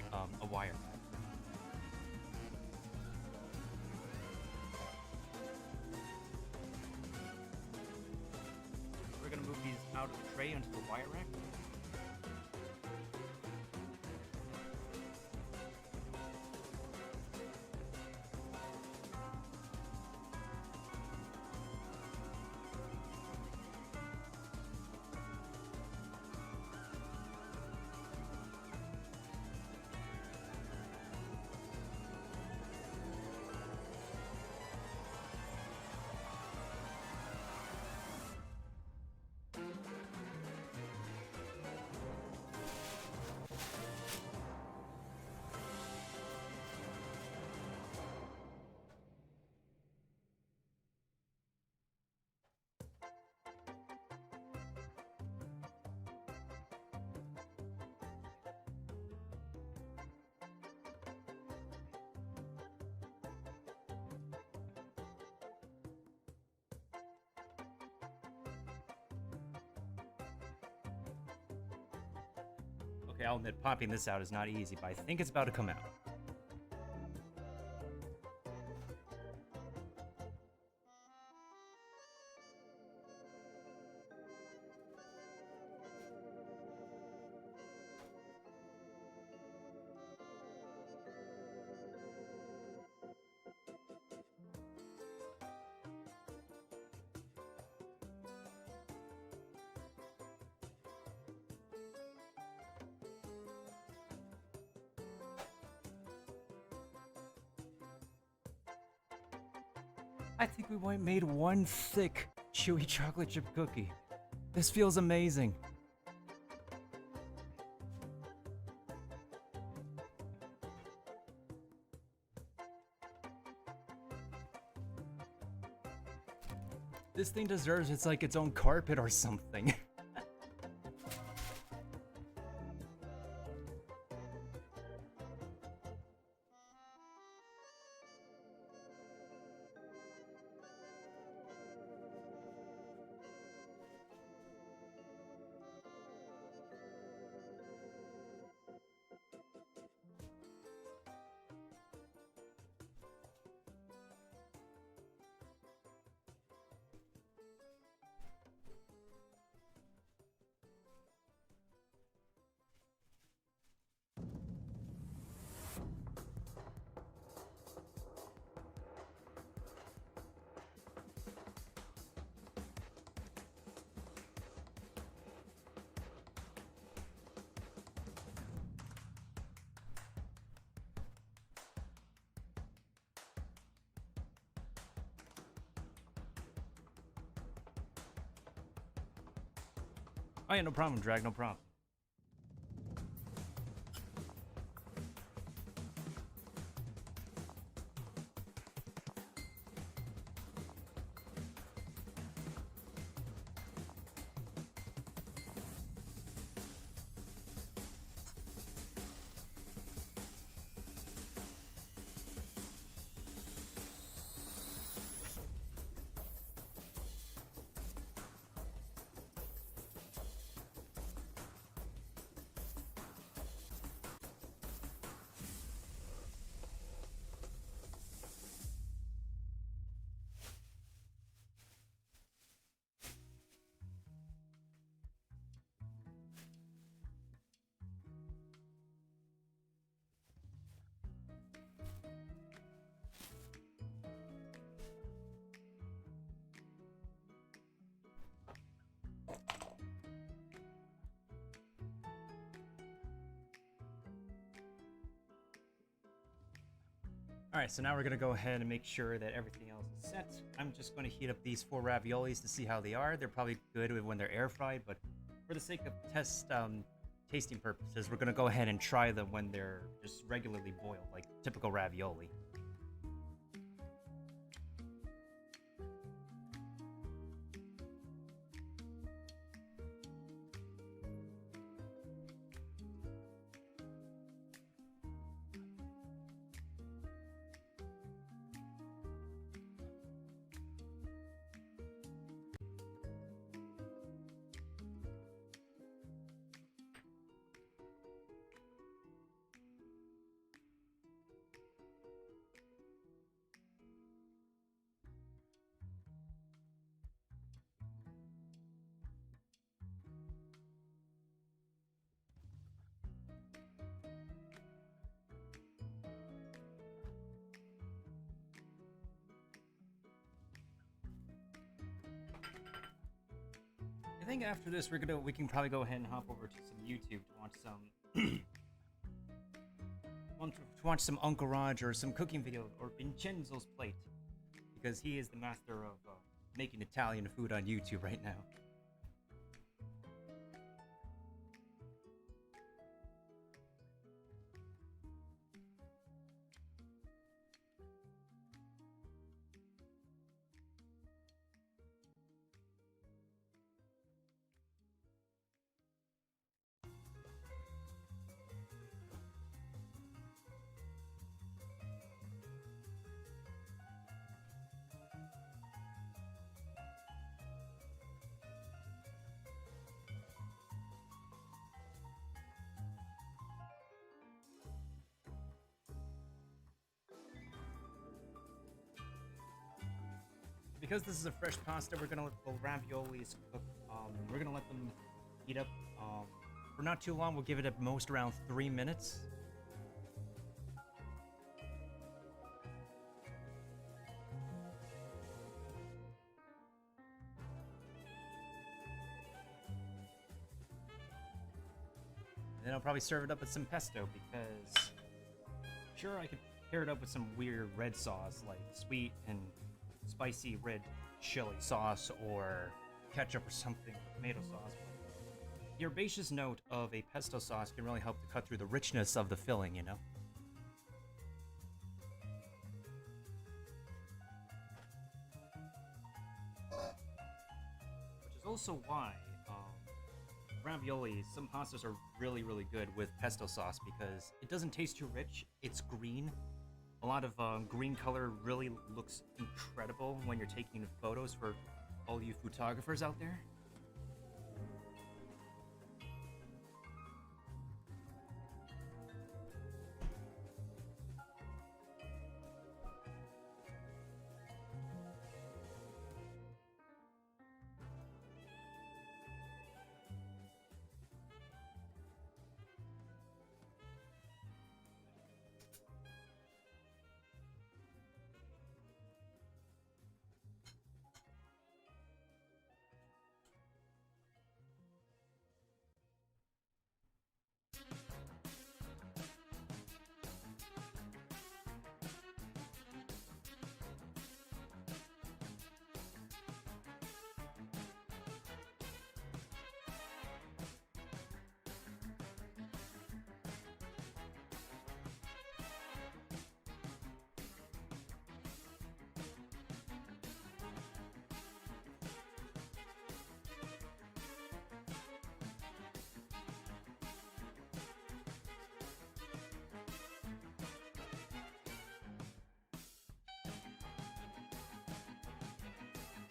We're gonna move these out of the tray onto the wire rack. Okay, I'll admit popping this out is not easy, but I think it's about to come out. I think we made one thick, chewy chocolate chip cookie. This feels amazing. This thing deserves its own carpet or something. Oh yeah, no problem, Drag, no problem. Alright, so now we're gonna go ahead and make sure that everything else is set. I'm just gonna heat up these 4 raviolis to see how they are. They're probably good when they're air fried, but for the sake of tasting purposes, we're gonna go ahead and try them when they're just regularly boiled, like typical ravioli. I think after this we can probably go ahead and hop over to some YouTube to watch some to watch some Uncle Raj or some cooking video or Vincenzo's plate, because he is the master of making Italian food on YouTube right now. Because this is a fresh pasta, we're gonna let the raviolis cook. We're gonna let them heat up for not too long. We'll give it at most around 3 minutes. And then I'll probably serve it up with some pesto because sure, I could pair it up with some weird red sauce like sweet and spicy red chili sauce or ketchup or something, tomato sauce. The herbaceous note of a pesto sauce can really help to cut through the richness of the filling, you know? Which is also why ravioli, some pastas are really, really good with pesto sauce because it doesn't taste too rich. It's green. A lot of green color really looks incredible when you're taking photos for all you photographers out there.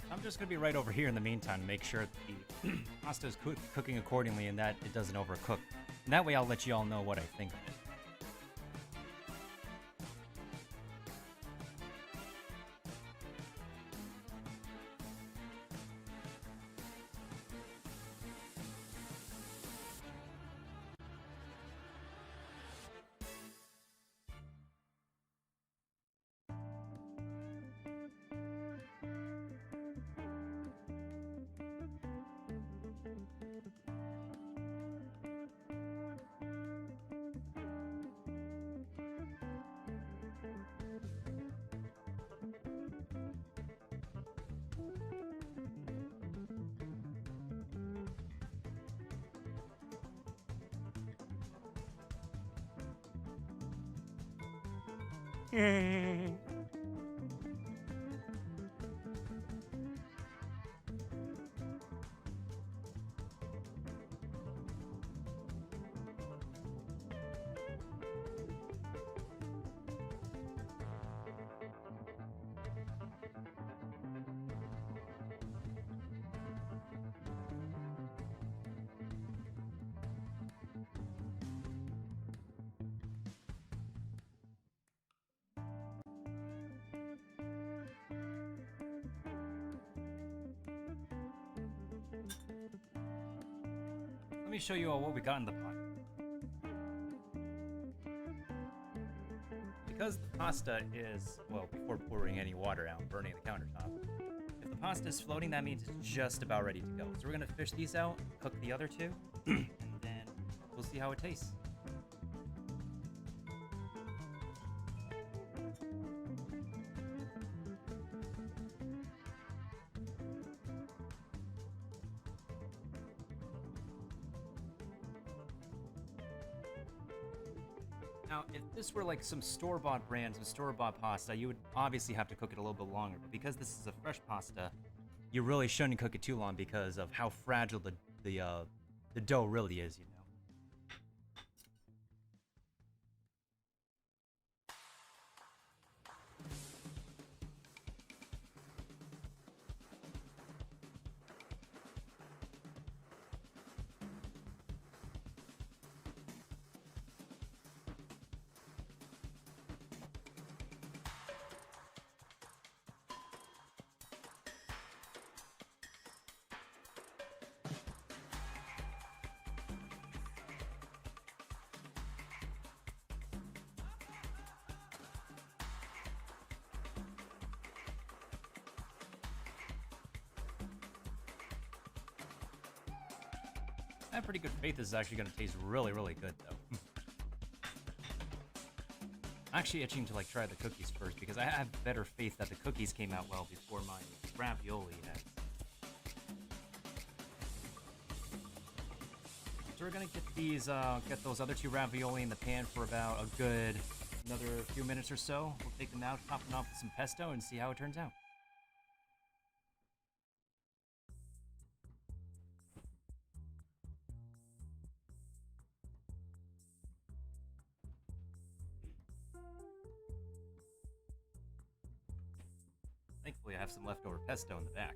I'm just gonna be right over here in the meantime to make sure the pasta is cooking accordingly and that it doesn't overcook. And that way I'll let you all know what I think of it. Let me show you all what we got in the pot. Because the pasta is, well, before pouring any water out and burning the countertop, if the pasta is floating, that means it's just about ready to go. So we're gonna fish these out, cook the other two, and then we'll see how it tastes. Now, if this were like some store-bought brands and store-bought pasta, you would obviously have to cook it a little bit longer. But because this is a fresh pasta, you really shouldn't cook it too long because of how fragile the dough really is, you know. I have pretty good faith this is actually going to taste really, really good, though. I'm actually itching to like try the cookies first because I have better faith that the cookies came out well before my ravioli has. So we're gonna get those other 2 ravioli in the pan for about a good another few minutes or so. We'll take them out, top them off with some pesto, and see how it turns out. Thankfully, I have some leftover pesto in the back.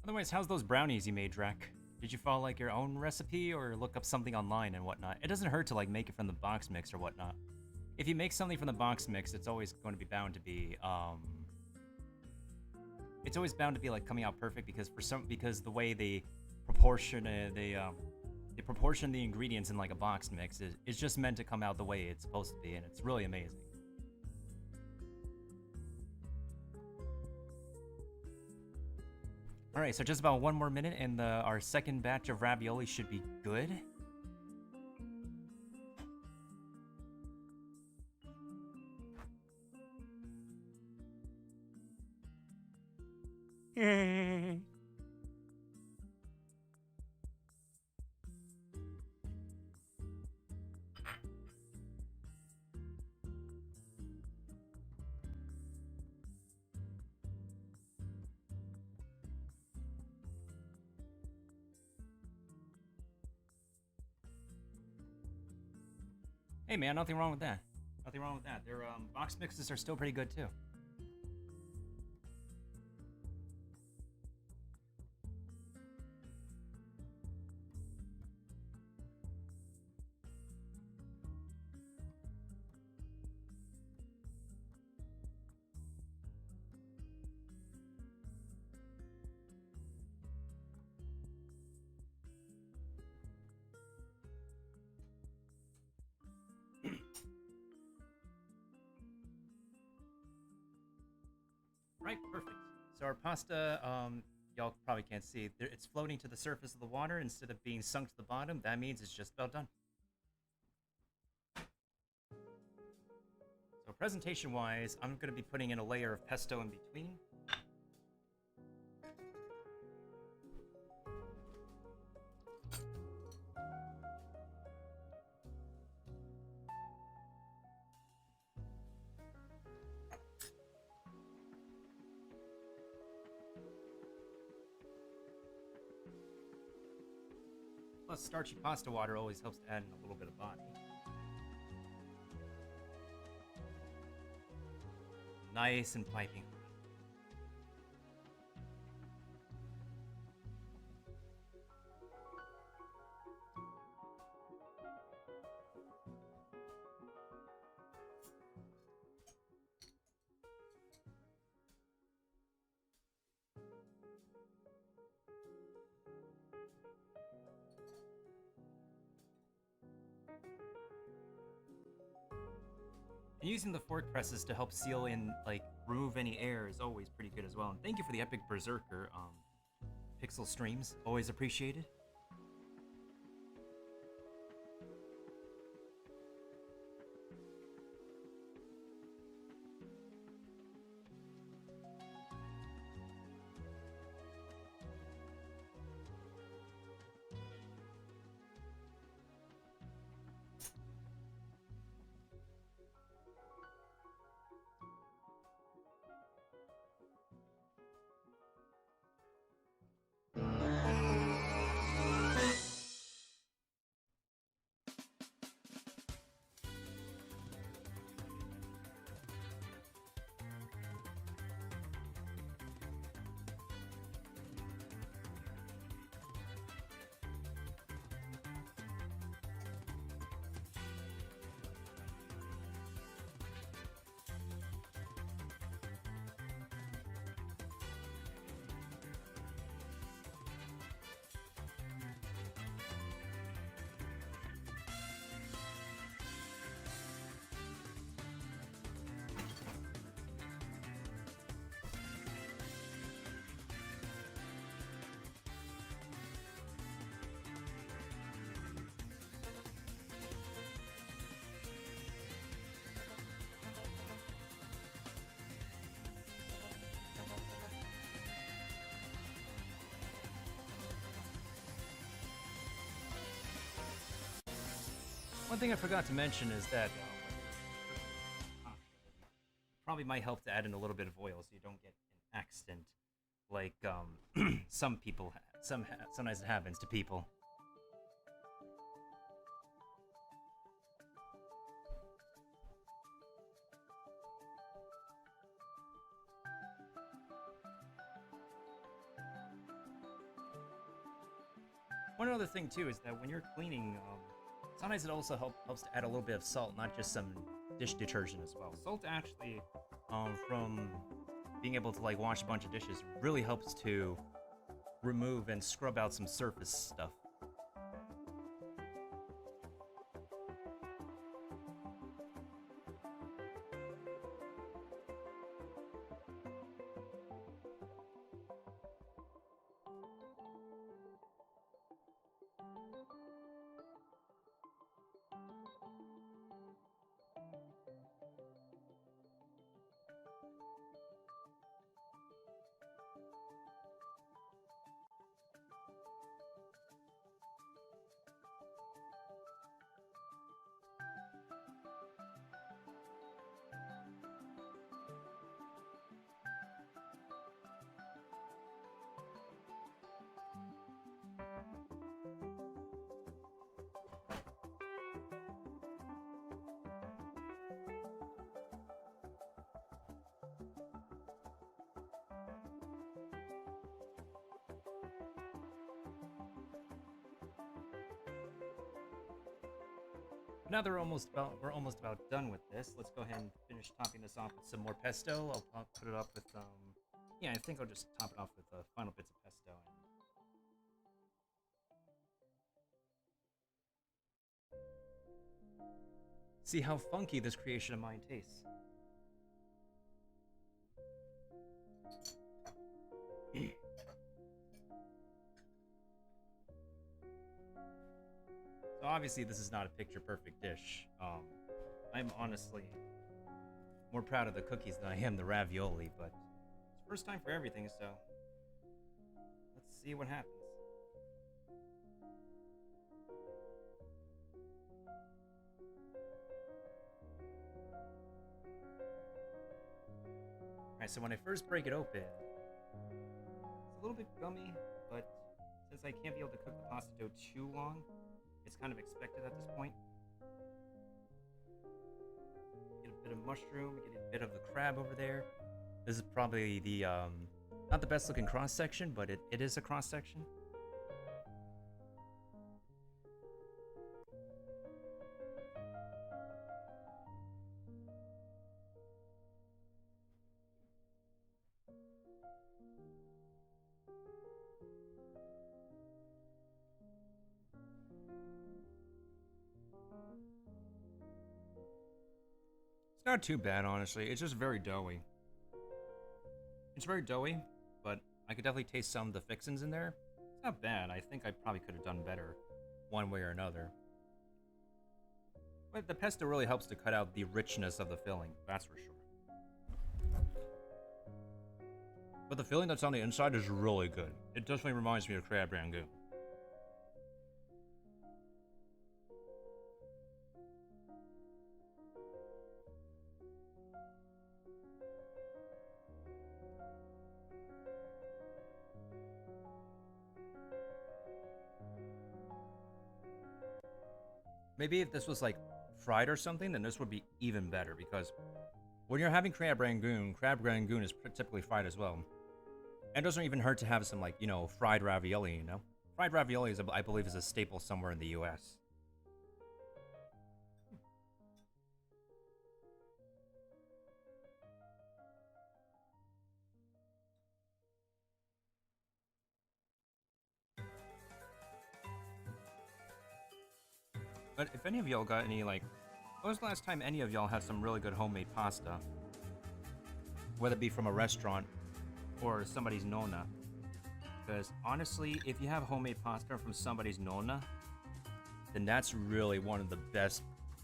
Otherwise, how's those brownies you made, Drac? Did you follow like your own recipe or look up something online and whatnot? It doesn't hurt to like make it from the box mix or whatnot. If you make something from the box mix, it's always going to be bound to be it's always bound to be like coming out perfect because the way they proportion they proportion the ingredients in like a box mix is just meant to come out the way it's supposed to be, and it's really amazing. All right, so just about 1 more minute, and our second batch of ravioli should be good. Hey man, nothing wrong with that. Nothing wrong with that. Their box mixes are still pretty good too. Right, perfect. So our pasta, y'all probably can't see, it's floating to the surface of the water instead of being sunk to the bottom. That means it's just about done. So presentation-wise, I'm going to be putting in a layer of pesto in between. Plus, starchy pasta water always helps to add in a little bit of body. Nice and piping. And using the fork presses to help seal in, like, remove any air is always pretty good as well. And thank you for the Epic Berserker pixel streams. Always appreciated. One thing I forgot to mention is that probably might help to add in a little bit of oil so you don't get an accident like some people sometimes it happens to people. One other thing too is that when you're cleaning, sometimes it also helps to add a little bit of salt, not just some dish detergent as well. Salt actually, from being able to like wash a bunch of dishes, really helps to remove and scrub out some surface stuff. Now that we're almost about done with this, let's go ahead and finish topping this off with some more pesto. I'll put it up with yeah, I think I'll just top it off with the final bits of pesto. See how funky this creation of mine tastes. So obviously this is not a picture-perfect dish. I'm honestly more proud of the cookies than I am the ravioli, but it's first time for everything, so let's see what happens. Alright, so when I first break it open, it's a little bit gummy, but since I can't be able to cook the pasta dough too long, it's kind of expected at this point. Get a bit of mushroom, get a bit of the crab over there. This is probably the, not the best looking cross section, but it is a cross section. It's not too bad, honestly. It's just very doughy. It's very doughy, but I could definitely taste some of the fixins in there. It's not bad. I think I probably could have done better one way or another. But the pesto really helps to cut out the richness of the filling, that's for sure. But the filling that's on the inside is really good. It definitely reminds me of crab rangoon. Maybe if this was like fried or something, then this would be even better, because when you're having crab rangoon is typically fried as well. And it doesn't even hurt to have some, like, you know, fried ravioli, you know? Fried ravioli, I believe, is a staple somewhere in the US. But if any of y'all got any, like, when was the last time any of y'all had some really good homemade pasta? Whether it be from a restaurant or somebody's nonna. Because honestly, if you have homemade pasta from somebody's nonna, then that's really one of the best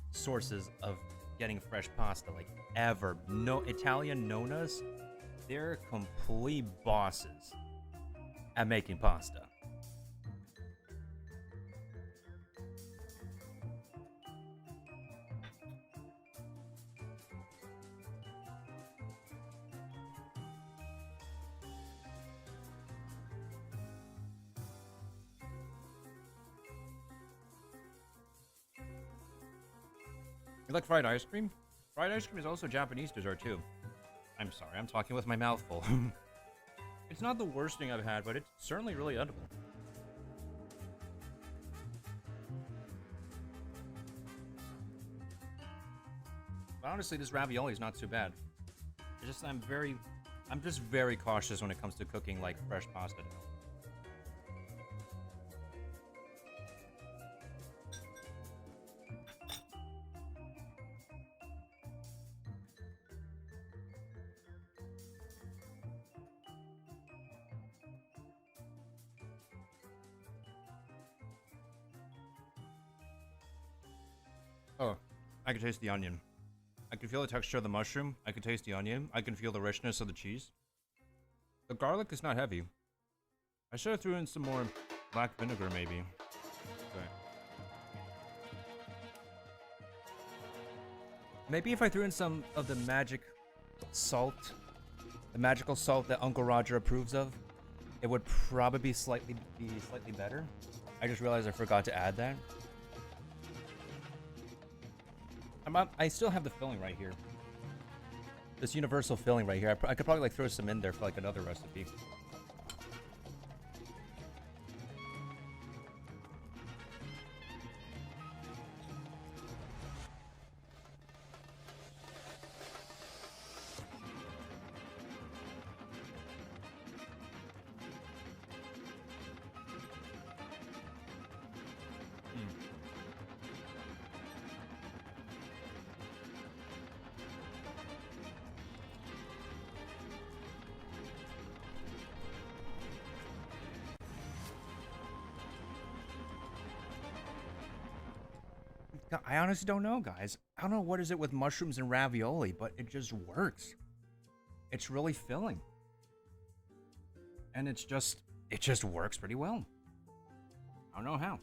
sources of getting fresh pasta, like, ever. No, Italian nonnas, they're complete bosses at making pasta. You like fried ice cream? Fried ice cream is also Japanese dessert too. I'm sorry, I'm talking with my mouth full. It's not the worst thing I've had, but it's certainly really edible. But honestly, this ravioli is not too bad. It's just I'm just very cautious when it comes to cooking like fresh pasta dough. Oh, I can taste the onion. I can feel the texture of the mushroom. I can taste the onion. I can feel the richness of the cheese. The garlic is not heavy. I should have threw in some more black vinegar, maybe. Okay. Maybe if I threw in some of the magic salt, the magical salt that Uncle Roger approves of, it would probably be slightly better. I just realized I forgot to add that. I still have the filling right here. This universal filling right here. I could probably like throw some in there for like another recipe. I honestly don't know, guys. I don't know what is it with mushrooms and ravioli, but it just works. It's really filling. And it just works pretty well. I don't know how.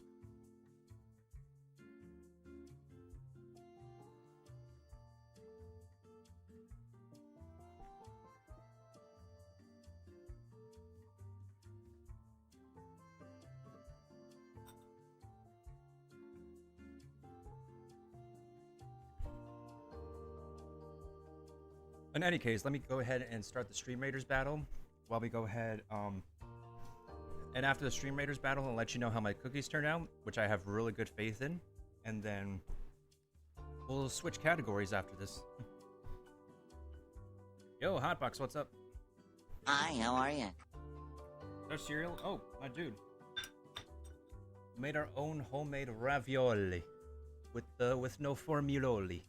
In any case, let me go ahead and start the Stream Raiders battle while we go ahead, and after the Stream Raiders battle, I'll let you know how my cookies turn out, which I have really good faith in, and then we'll switch categories after this. Yo, Hotbox, what's up? Hi, how are you? There's cereal? Oh, my dude. Made our own homemade ravioli with no formuloli.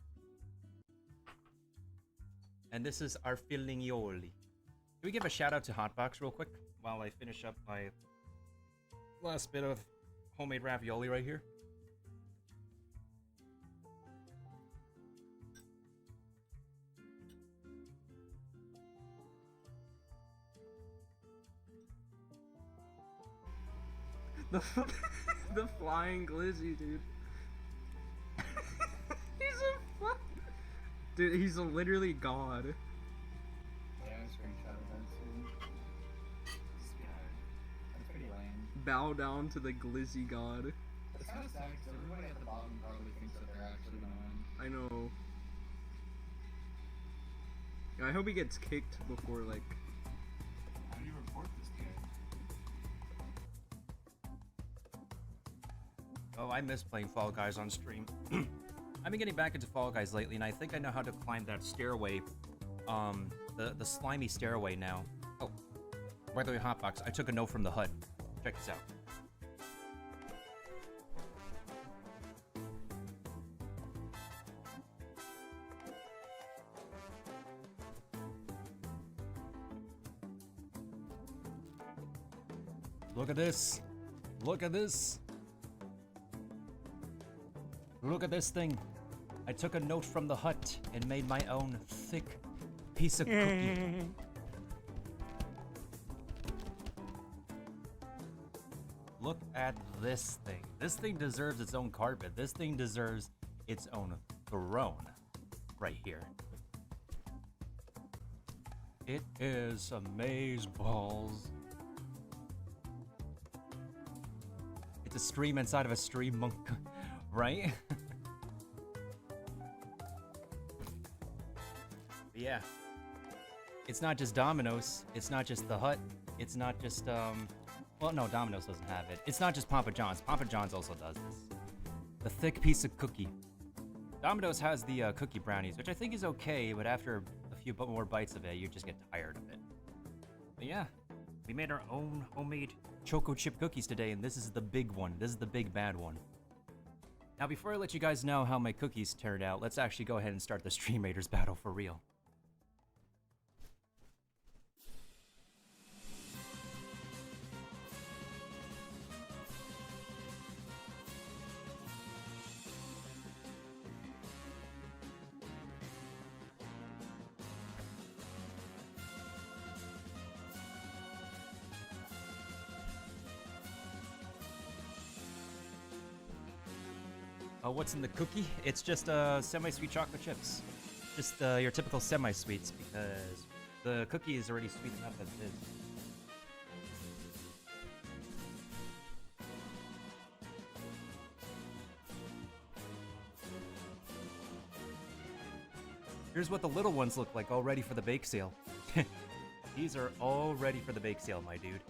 And this is our fillingioli. Can we give a shout out to Hotbox real quick while I finish up my last bit of homemade ravioli right here? The flying glizzy, dude. Dude, he's literally God. Yeah, I screenshot of that too. That's pretty lame. Bow down to the glizzy God. It's kind of sad because everybody at the bottom probably thinks that they're actually gonna win. I know. I hope he gets kicked before, like... How do you report this game? Oh, I miss playing Fall Guys on stream. I've been getting back into Fall Guys lately, and I think I know how to climb that stairway. The slimy stairway now. Oh, by the way, Hotbox, I took a note from the HUD. Check this out. Look at this. Look at this. Look at this thing. I took a note from the hut and made my own thick piece of cookie. Look at this thing. This thing deserves its own carpet. This thing deserves its own throne right here. It is amazeballs. It's a stream inside of a stream, monk, right? yeah. It's not just Domino's. It's not just the Hut. It's not just, well, no, Domino's doesn't have it. It's not just Papa John's. Papa John's also does this. The thick piece of cookie. Domino's has the cookie brownies, which I think is okay, but after a few more bites of it, you just get tired of it. But yeah, we made our own homemade choco chip cookies today, and this is the big one. This is the big bad one. Now, before I let you guys know how my cookies turned out, let's actually go ahead and start the Stream Raiders battle for real. What's in the cookie? It's just semi-sweet chocolate chips. Just your typical semi-sweets, because the cookie is already sweet enough as it is. Here's what the little ones look like, all ready for the bake sale. These are all ready for the bake sale, my dude.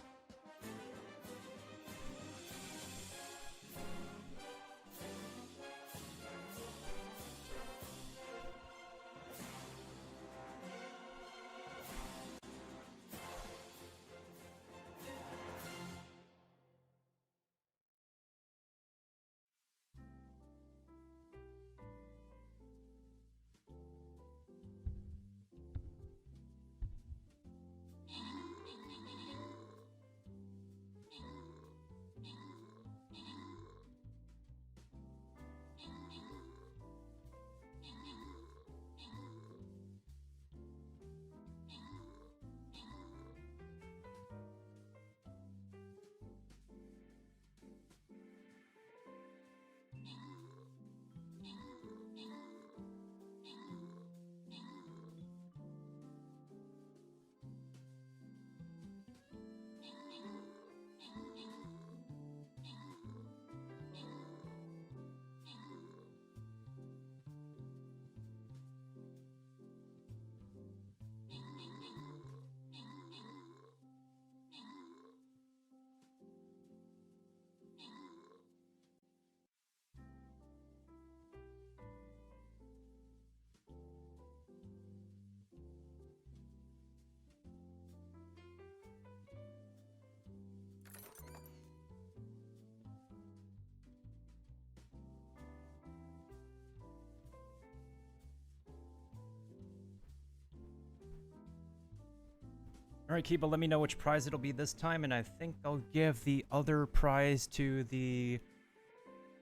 Alright, Kiba, let me know which prize it'll be this time, and I think I'll give the other prize to the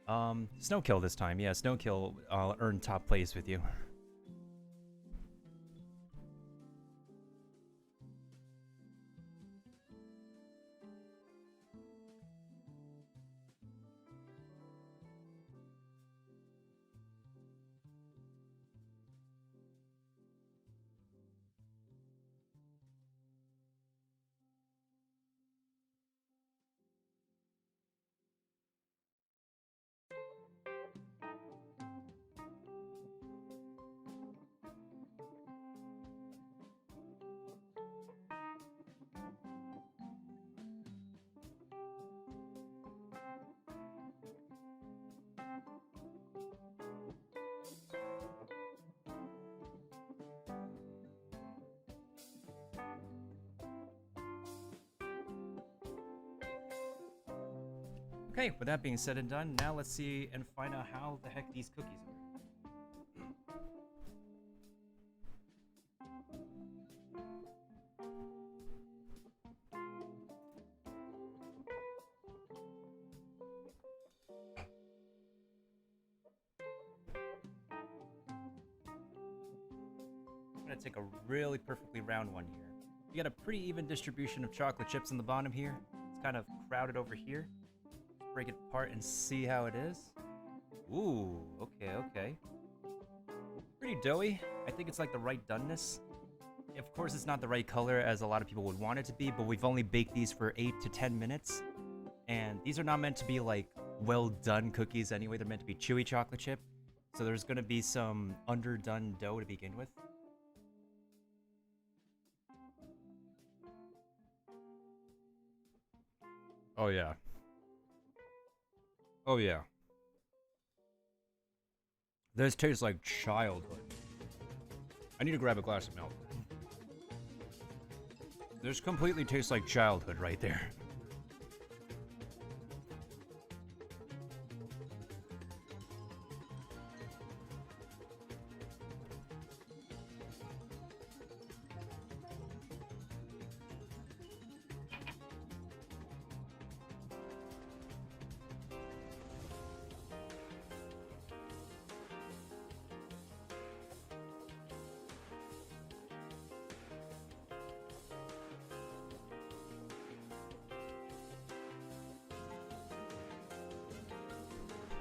Snowkill this time. Yeah, Snowkill, I'll earn top place with you. Okay, with that being said and done, now let's see and find out how the heck these cookies are. I'm gonna take a really perfectly round one here. You got a pretty even distribution of chocolate chips on the bottom here. It's kind of crowded over here. Break it apart and see how it is. Ooh, okay. Pretty doughy. I think it's like the right doneness. Of course, it's not the right color as a lot of people would want it to be, but we've only baked these for 8 to 10 minutes. And these are not meant to be like well done cookies anyway. They're meant to be chewy chocolate chip. So there's going to be some underdone dough to begin with. Oh yeah. Oh yeah. This tastes like childhood. I need to grab a glass of milk. This completely tastes like childhood right there.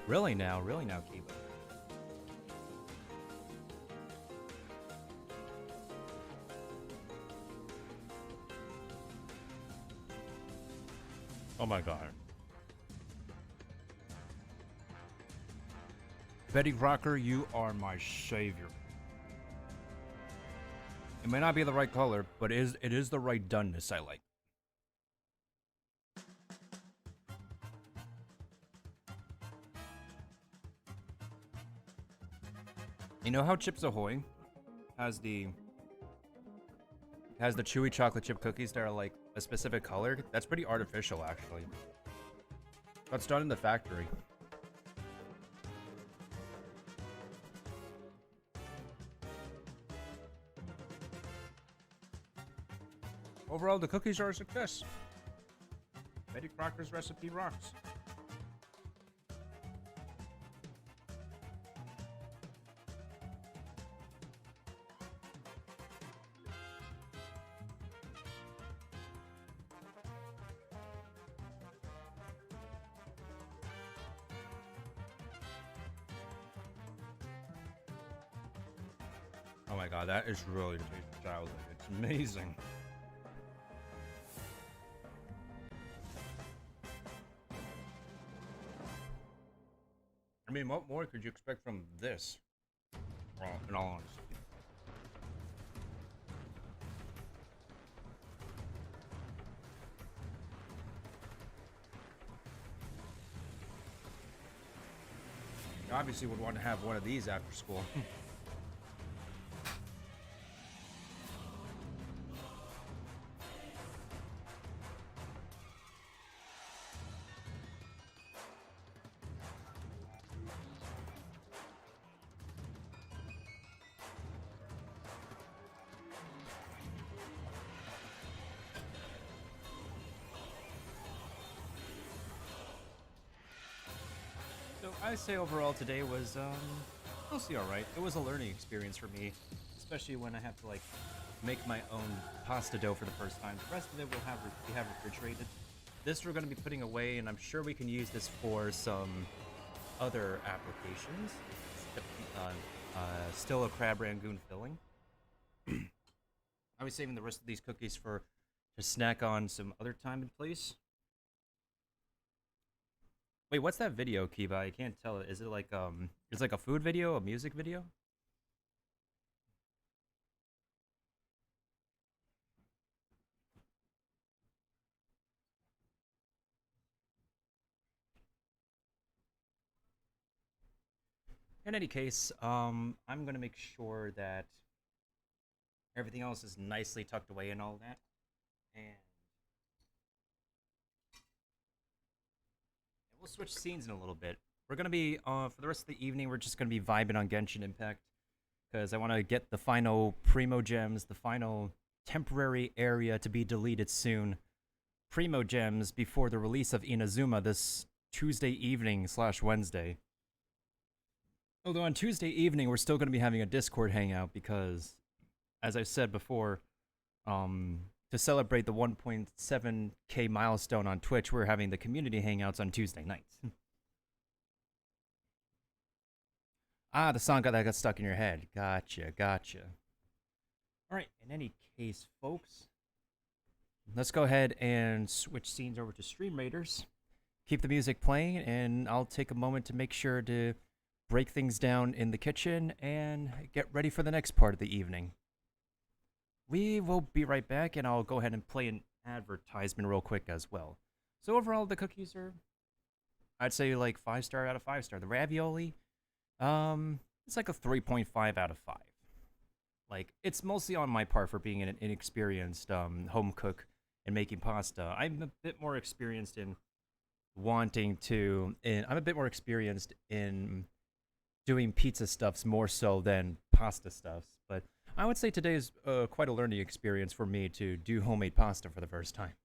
Really now, Kiba. Oh my god. Betty Crocker, you are my savior. It may not be the right color, but it is the right doneness I like. You know how Chips Ahoy has the chewy chocolate chip cookies that are like a specific color? That's pretty artificial, actually. That's done in the factory. Overall, the cookies are a success. Betty Crocker's recipe rocks. Oh my god, that is really the taste of childhood. It's amazing. I mean, what more could you expect from this? Well, in all honesty. You obviously would want to have one of these after school. So I say overall today was mostly alright. It was a learning experience for me, especially when I have to like make my own pasta dough for the first time. The rest of it we have refrigerated. This we're going to be putting away, and I'm sure we can use this for some other applications. Still a crab rangoon filling. I was saving the rest of these cookies for to snack on some other time and place. Wait, what's that video, Kiba? I can't tell. Is it like it's like a food video, a music video? In any case, I'm gonna make sure that everything else is nicely tucked away and all that. And we'll switch scenes in a little bit. We're gonna be for the rest of the evening. We're just gonna be vibing on Genshin Impact because I want to get the final Primo Gems, the final temporary area to be deleted soon. Primo Gems before the release of Inazuma this Tuesday evening / Wednesday. Although on Tuesday evening we're still gonna be having a Discord hangout because, as I said before, to celebrate the 1.7k milestone on Twitch, we're having the community hangouts on Tuesday nights. Ah, the song that got stuck in your head. Gotcha. Alright, in any case, folks, let's go ahead and switch scenes over to Stream Raiders. Keep the music playing, and I'll take a moment to make sure to break things down in the kitchen and get ready for the next part of the evening. We will be right back, and I'll go ahead and play an advertisement real quick as well. So overall, the cookies are, I'd say like 5 star out of 5 star. The ravioli, it's like a 3.5 out of 5. Like it's mostly on my part for being an inexperienced home cook and making pasta. I'm a bit more experienced in I'm a bit more experienced in doing pizza stuffs more so than pasta stuffs. But I would say today is quite a learning experience for me to do homemade pasta for the first time.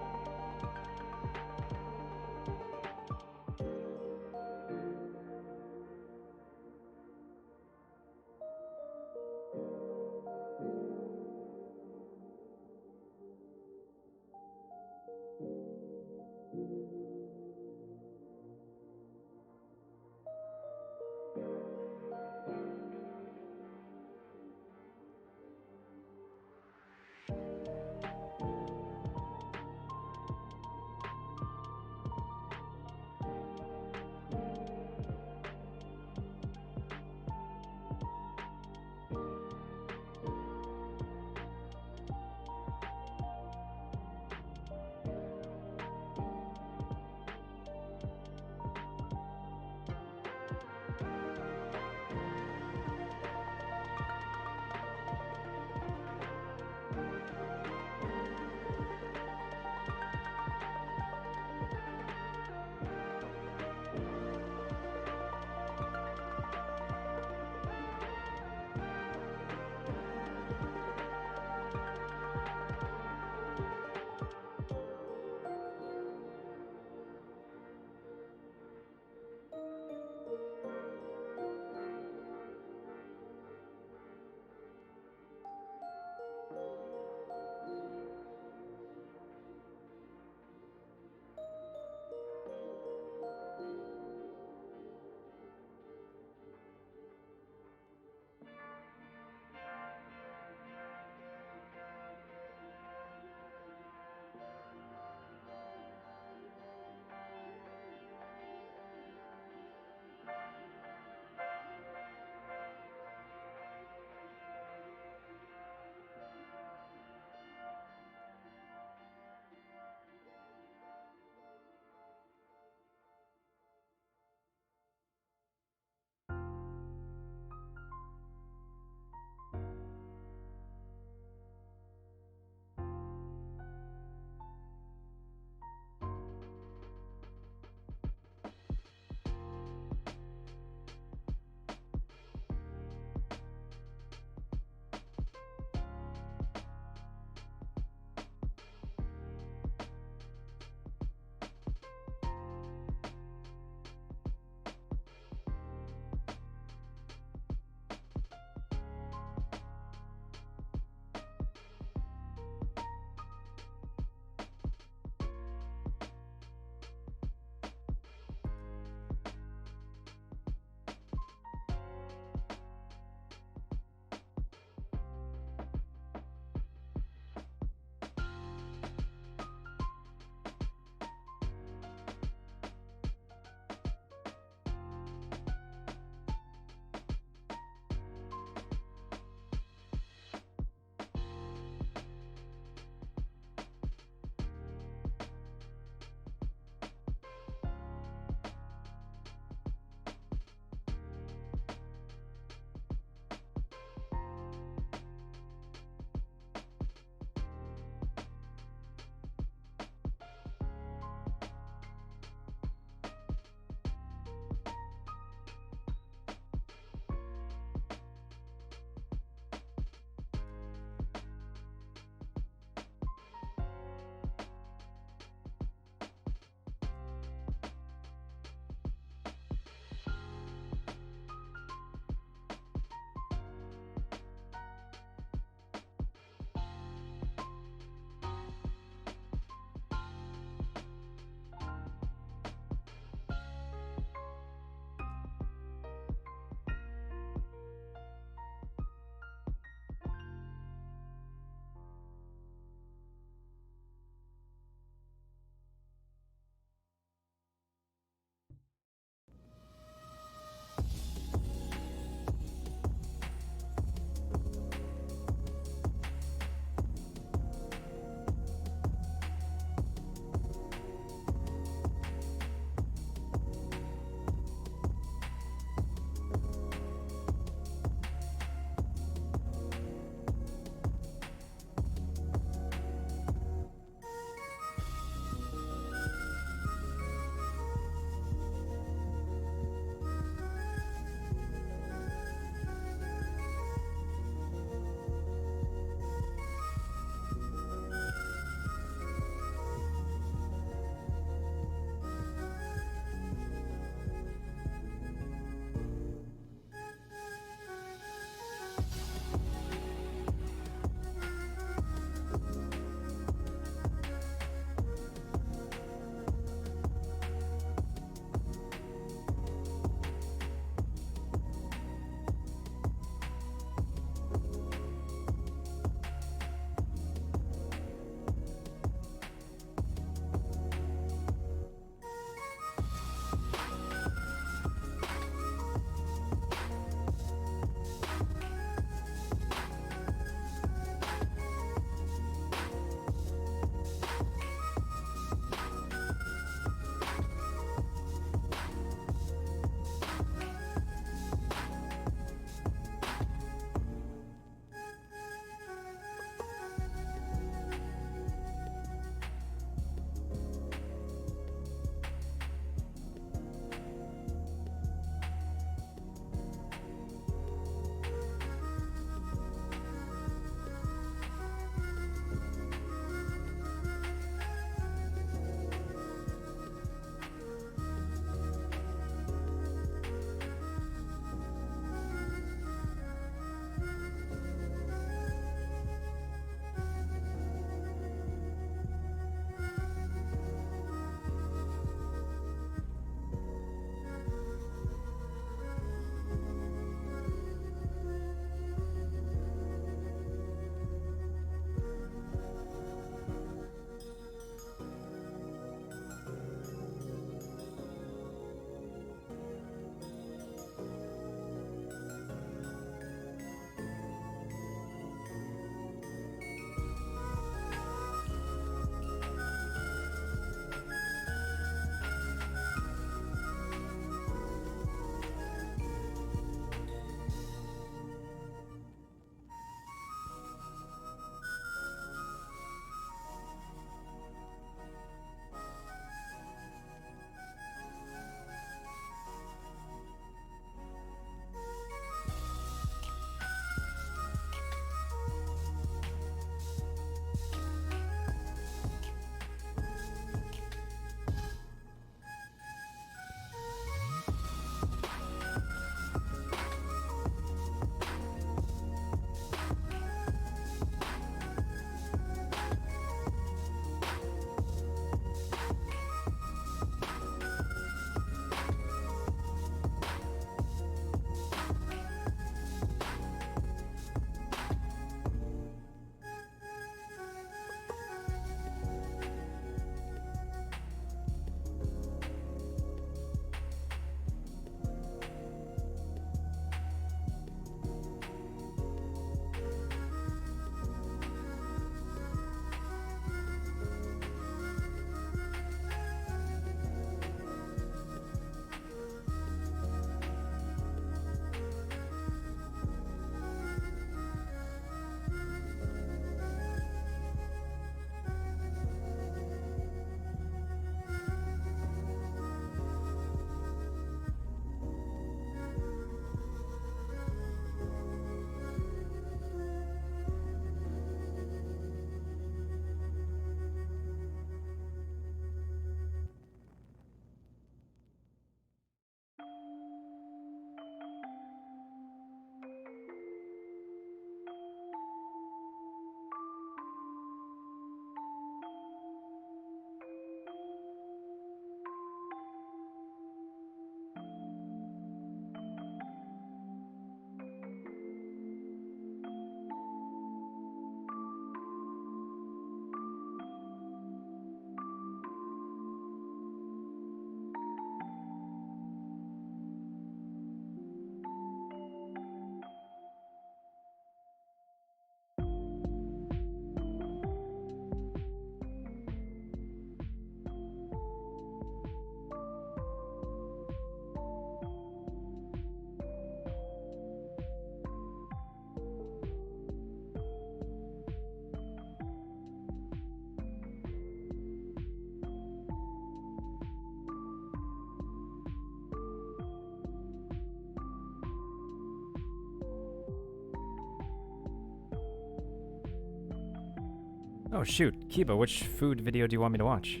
Oh shoot, Kiba, which food video do you want me to watch?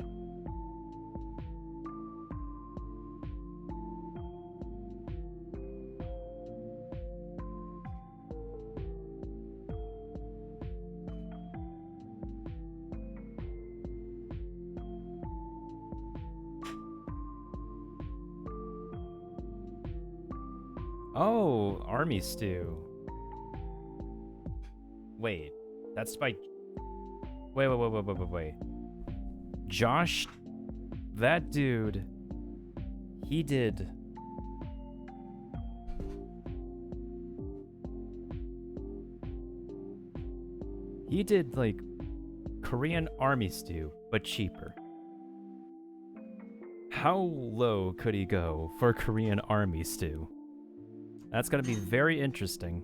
Oh, army stew. Wait, that's by... Wait. Josh, that dude, he did... He did, like, Korean army stew, but cheaper. How low could he go for Korean army stew? That's gonna be very interesting.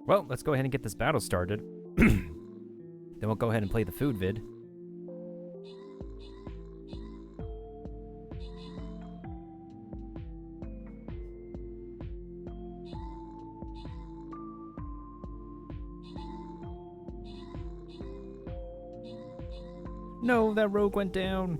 Well, let's go ahead and get this battle started. Then we'll go ahead and play the food vid. No, that rogue went down.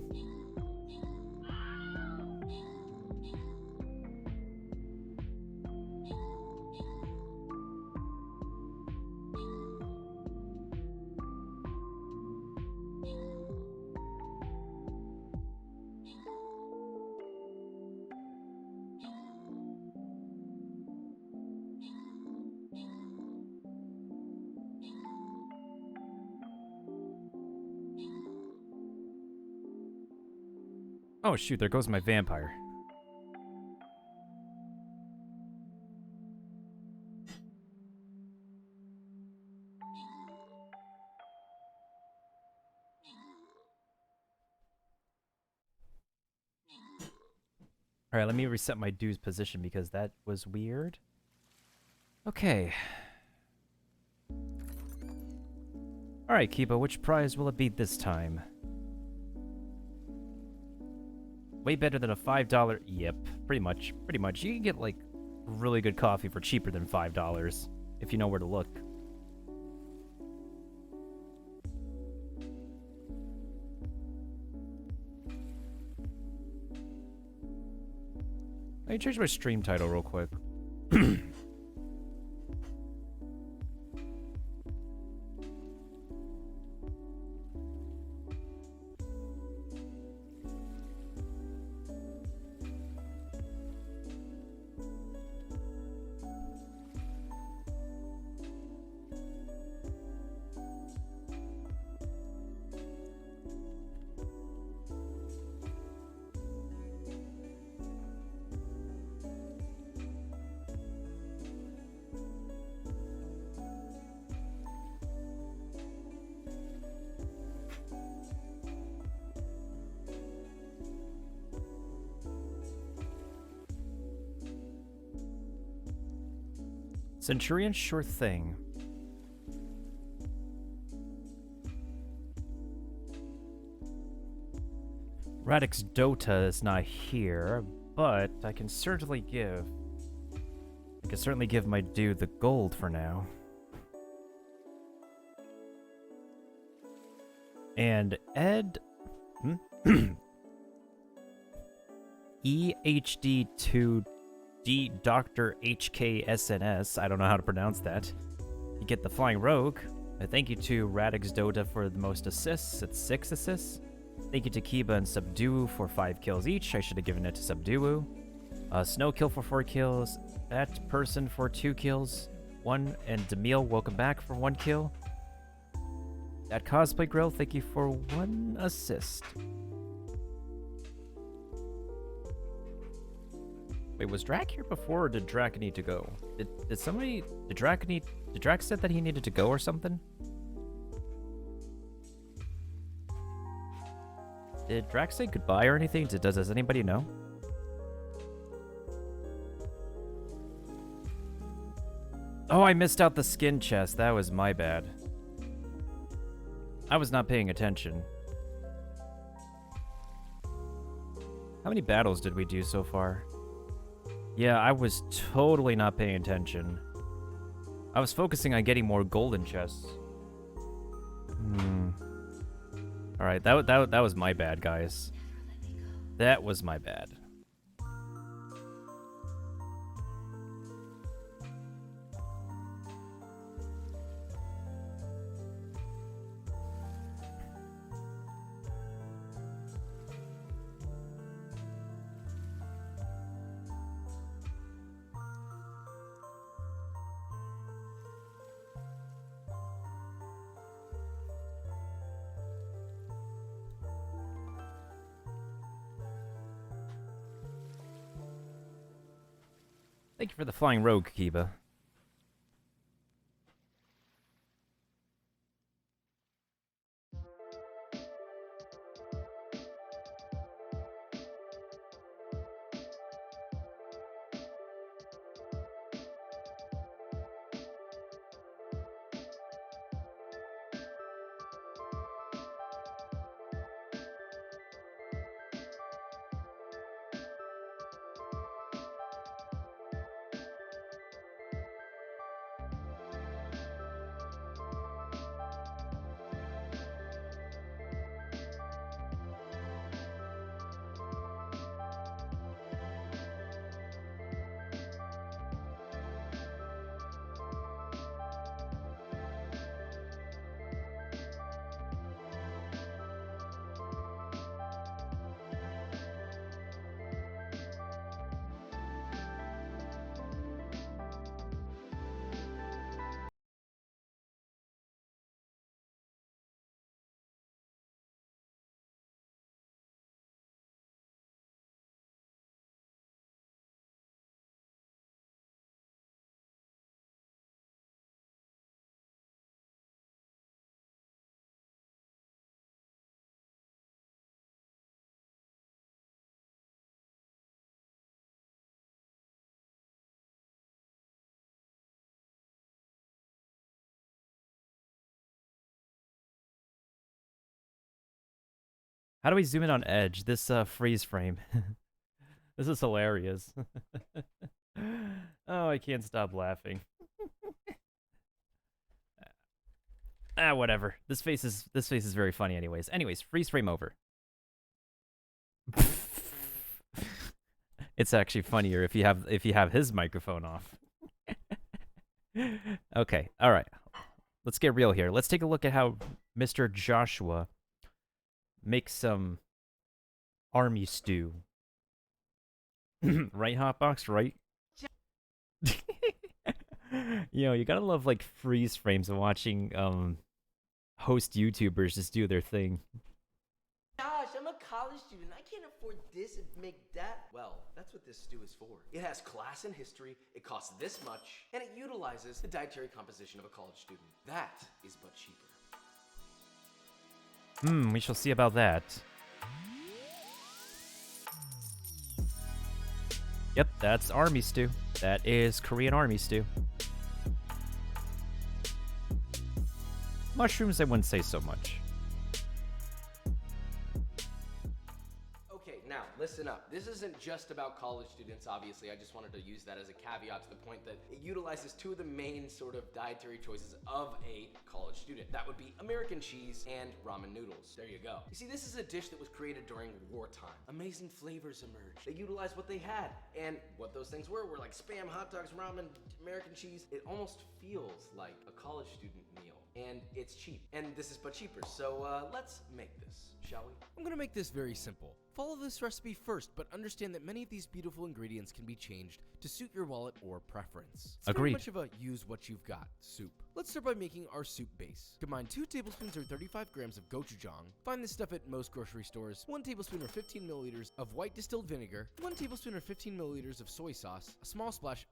Oh shoot, there goes my vampire. Alright, let me reset my dude's position because that was weird. Okay. Alright, Kiba, which prize will it be this time? Way better than a $5. Yep, pretty much. You can get, like, really good coffee for cheaper than $5 if you know where to look. Let me change my stream title real quick. Centurion, sure thing. Radix Dota is not here, but I can certainly give my dude the gold for now. And Ed EHD2D Dr. HKSNS, I don't know how to pronounce that. You get the Flying Rogue. Thank you to Radix Dota for the most assists. It's 6 assists. Thank you to Kiba and Subduo for 5 kills each. I should have given it to Subduo. Snowkill for 4 kills. That person for 2 kills. 1. And Demille, welcome back for 1 kill. That Cosplay Grill, thank you for 1 assist. Wait, was Drac here before, or did Drac need to go? Did Drac said that he needed to go or something? Did Drac say goodbye or anything? Does anybody know? Oh, I missed out the skin chest. That was my bad. I was not paying attention. How many battles did we do so far? Yeah, I was totally not paying attention. I was focusing on getting more golden chests. Alright, that was my bad, guys. That was my bad. Thank you for the flying rogue, Kiba. How do we zoom in on Edge? This freeze frame. This is hilarious. Oh, I can't stop laughing. Whatever. This face is very funny anyways. Anyways, freeze frame over. It's actually funnier if you have his microphone off. Okay, all right. Let's get real here. Let's take a look at how Mr. Joshua makes some army stew. Right, Hotbox, right? Yo, you gotta love like freeze frames of watching host YouTubers just do their thing. Gosh, I'm a college student. I can't afford this and make that. Well, that's what this stew is for. It has class and history, it costs this much, and it utilizes the dietary composition of a college student. That is but cheaper. We shall see about that. Yep, that's army stew. That is Korean army stew. Mushrooms, I wouldn't say so much. Okay, now listen up. This isn't just about college students, obviously. I just wanted to use that as a caveat to the point that it utilizes two of the main sort of dietary choices of a college student. That would be American cheese and ramen noodles. There you go. You see, this is a dish that was created during wartime. Amazing flavors emerged. They utilized what they had, and what those things were like Spam, hot dogs, ramen, American cheese. It almost feels like a college student meal. And it's cheap. And this is but cheaper. So let's make this, shall we? I'm gonna make this very simple. Follow this recipe first, but understand that many of these beautiful ingredients can be changed to suit your wallet or preference. It's Agreed. very much of a use what you've got soup. Let's start by making our soup base. Combine 2 tablespoons or 35 grams of gochujang. Find this stuff at most grocery stores. 1 tablespoon or 15 milliliters of white distilled vinegar. 1 tablespoon or 15 milliliters of soy sauce. A small splash,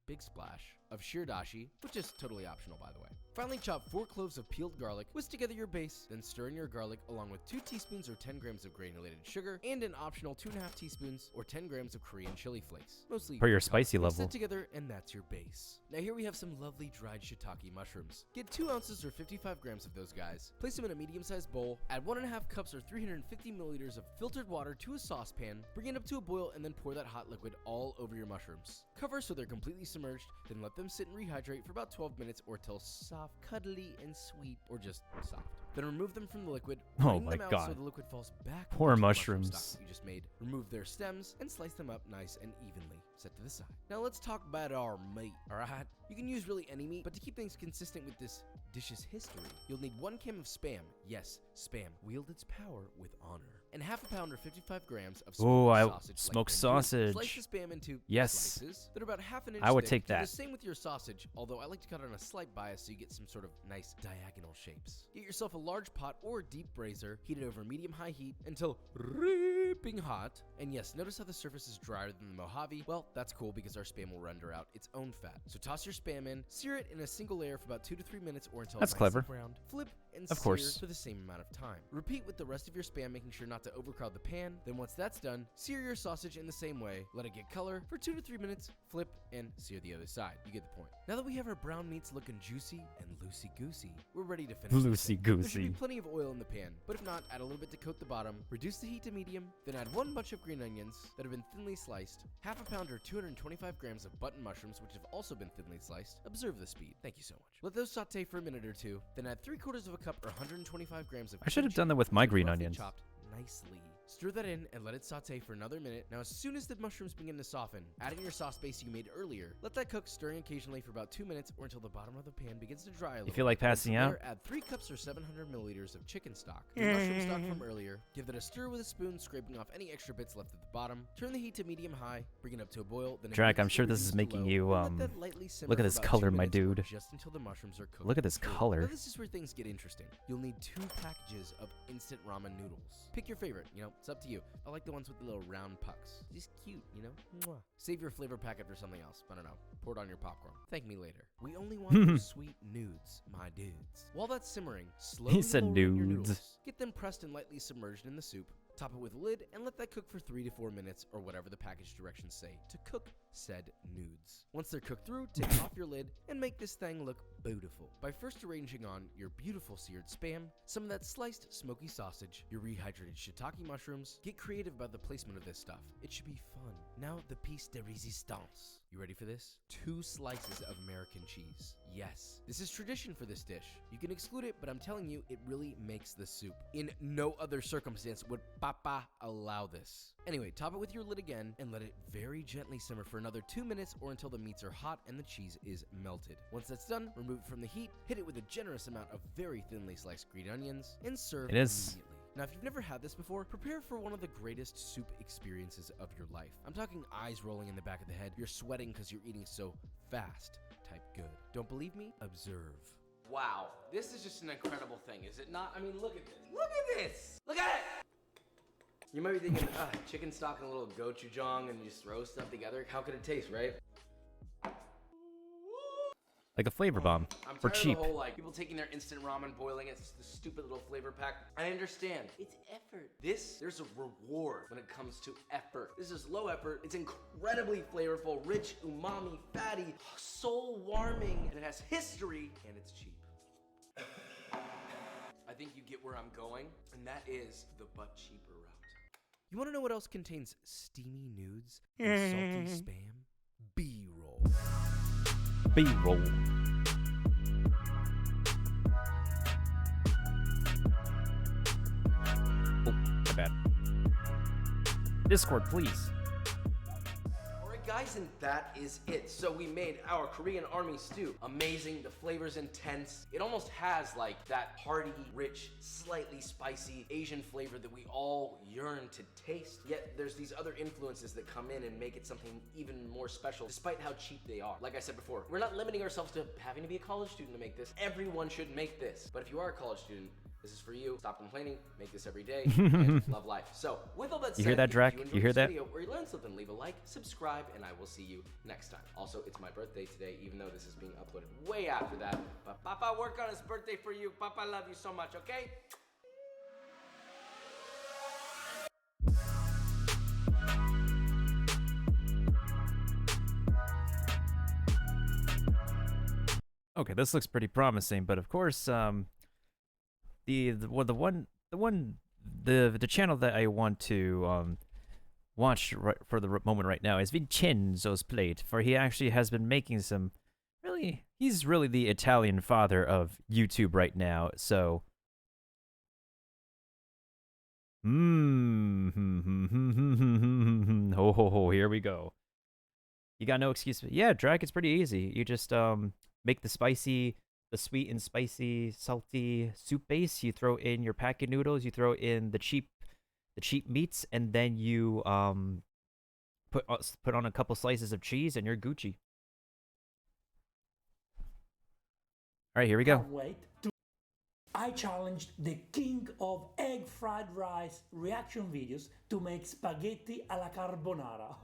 big splash, of shirdashi, which is totally optional by the way. Finally, chop 4 cloves of peeled garlic, whisk together your base, then stir in your garlic along with 2 teaspoons or 10 grams of granulated sugar, and an optional 2.5 teaspoons or 10 grams of Korean chili flakes, mostly For your pickle. spicy Mix level. it together, and that's your base. Now here we have some lovely dried shiitake mushrooms. Get 2 ounces or 55 grams of those guys, place them in a medium-sized bowl, add 1.5 cups or 350 milliliters of filtered water to a saucepan, bring it up to a boil, and then pour that hot liquid all over your mushrooms. Cover so they're completely submerged, then let them sit and rehydrate for about 12 minutes or till soft, cuddly, and sweet, or just soft. Then remove them from the liquid, Oh wring my them out so God. the liquid falls back Poor into the mushroom mushrooms. stock you just made. Remove their stems and slice them up nice and evenly. Set to the side. Now let's talk about our meat, alright? You can use really any meat, but to keep things consistent with this dish's history, you'll need 1 can of Spam. Yes, Spam. Wield its power with honor. And half a pound or 55 grams of Ooh, smoked sausage. smoked like bamboo. sausage. Slice the Spam into Yes. slices that are about half an inch I would thick. take Do that. the same with your sausage, although I like to cut on a slight bias so you get some sort of nice diagonal shapes. Get yourself a large pot or deep brazier, heat it over medium-high heat until ripping hot. And yes, notice how the surface is drier than the Mojave? Well, that's cool because our Spam will render out its own fat. So toss your Spam in, sear it in a single layer for about 2 to 3 minutes or until That's it's nice clever. and browned. Flip and Of sear course. for the same amount of time. Repeat with the rest of your Spam, making sure not to overcrowd the pan. Then once that's done, sear your sausage in the same way. Let it get color for 2 to 3 minutes, flip, and sear the other side. You get the point. Now that we have our brown meats looking juicy and loosey-goosey, we're ready to finish this thing. There should be Loosey-goosey. plenty of oil in the pan, but if not, add a little bit to coat the bottom, reduce the heat to medium, then add 1 bunch of green onions that have been thinly sliced, half a pound or 225 grams of button mushrooms which have also been thinly sliced. Observe the speed. Thank you so much. Let those saute for a minute or two, then add 3/4 of a cup or 125 grams of I should have kimchi, done that with which my is green roughly onions. chopped nicely. Stir that in and let it saute for another minute. Now as soon as the mushrooms begin to soften, add in your sauce base you made earlier. Let that cook, stirring occasionally for about 2 minutes or until the bottom of the pan begins to dry a little. You feel like Then passing from out? there, add 3 cups or 700 milliliters of chicken stock. Your mushroom stock from earlier. Give that a stir with a spoon, scraping off any extra bits left at the bottom. Turn the heat to medium-high. Bring it up to a boil. Then Drac, I'm immediately sure this is reduce to making low, you, and let that lightly simmer look at for this about 2 color, my minutes or dude. just until the mushrooms are cooked. Look at this through. color. Now this is where things get interesting. You'll need 2 packages of instant ramen noodles. Pick your favorite. It's up to you. I like the ones with the little round pucks. Just cute, Mwah. Save your flavor packet for something else. I don't know. Pour it on your popcorn. Thank me later. We only want those sweet nudes, my dudes. While that's simmering, slowly said lower in your nudes. noodles. Get them pressed and lightly submerged in the soup. Top it with a lid and let that cook for 3 to 4 minutes or whatever the package directions say to cook said nudes. Once they're cooked through, take off your lid and make this thing look beautiful by first arranging on your beautiful seared Spam, some of that sliced smoky sausage, your rehydrated shiitake mushrooms. Get creative about the placement of this stuff. It should be fun. Now the piece de resistance. You ready for this? 2 slices of American cheese. Yes, this is tradition for this dish. You can exclude it, but I'm telling you, it really makes the soup. In no other circumstance would Papa allow this. Anyway, top it with your lid again and let it very gently simmer for another 2 minutes or until the meats are hot and the cheese is melted. Once that's done, remove it from the heat, hit it with a generous amount of very thinly sliced green onions, and serve It is- immediately. Now, if you've never had this before, prepare for one of the greatest soup experiences of your life. I'm talking eyes rolling in the back of the head, you're sweating because you're eating so fast type good. Don't believe me? Observe. Wow, this is just an incredible thing, is it not? I mean, look at this. Look at this! Look at it! You might be thinking, chicken stock and a little gochujang and you just throw stuff together. How could it taste, right? Like a flavor bomb. I'm For tired cheap. of the whole, people taking their instant ramen, boiling it, the stupid little flavor pack. I understand. It's effort. There's a reward when it comes to effort. This is low effort. It's incredibly flavorful, rich, umami, fatty, soul warming, and it has history, and it's cheap. I think you get where I'm going, and that is the but cheaper route. You want to know what else contains steamy nudes and salty Spam? B-roll. B-roll. Oh, my bad. Discord, please. Alright guys, and that is it. So we made our Korean army stew. Amazing, the flavor's intense. It almost has like that hearty, rich, slightly spicy Asian flavor that we all yearn to taste. Yet there's these other influences that come in and make it something even more special, despite how cheap they are. Like I said before, we're not limiting ourselves to having to be a college student to make this. Everyone should make this. But if you are a college student, This is for you. Stop complaining. Make this every day. And love life. So, with all that said, You hear that, if Drac? you You enjoyed hear this that? video or you learned something, leave a like, subscribe, and I will see you next time. Also, it's my birthday today, even though this is being uploaded way after that. But Papa worked on his birthday for you. Papa, love you so much, okay? Okay, this looks pretty promising, but of course, the channel that I want to watch for the moment right now is Vincenzo's Plate, for he actually has been making some he's really the Italian father of YouTube right now. So, ho, here we go. You got no excuse. Yeah, Drac, it's pretty easy. You just make the sweet and spicy, salty soup base. You throw in your packet noodles. You throw in the cheap meats, and then you put on a couple slices of cheese, and you're Gucci. All right, here we go. I challenged the king of egg fried rice reaction videos to make spaghetti alla carbonara.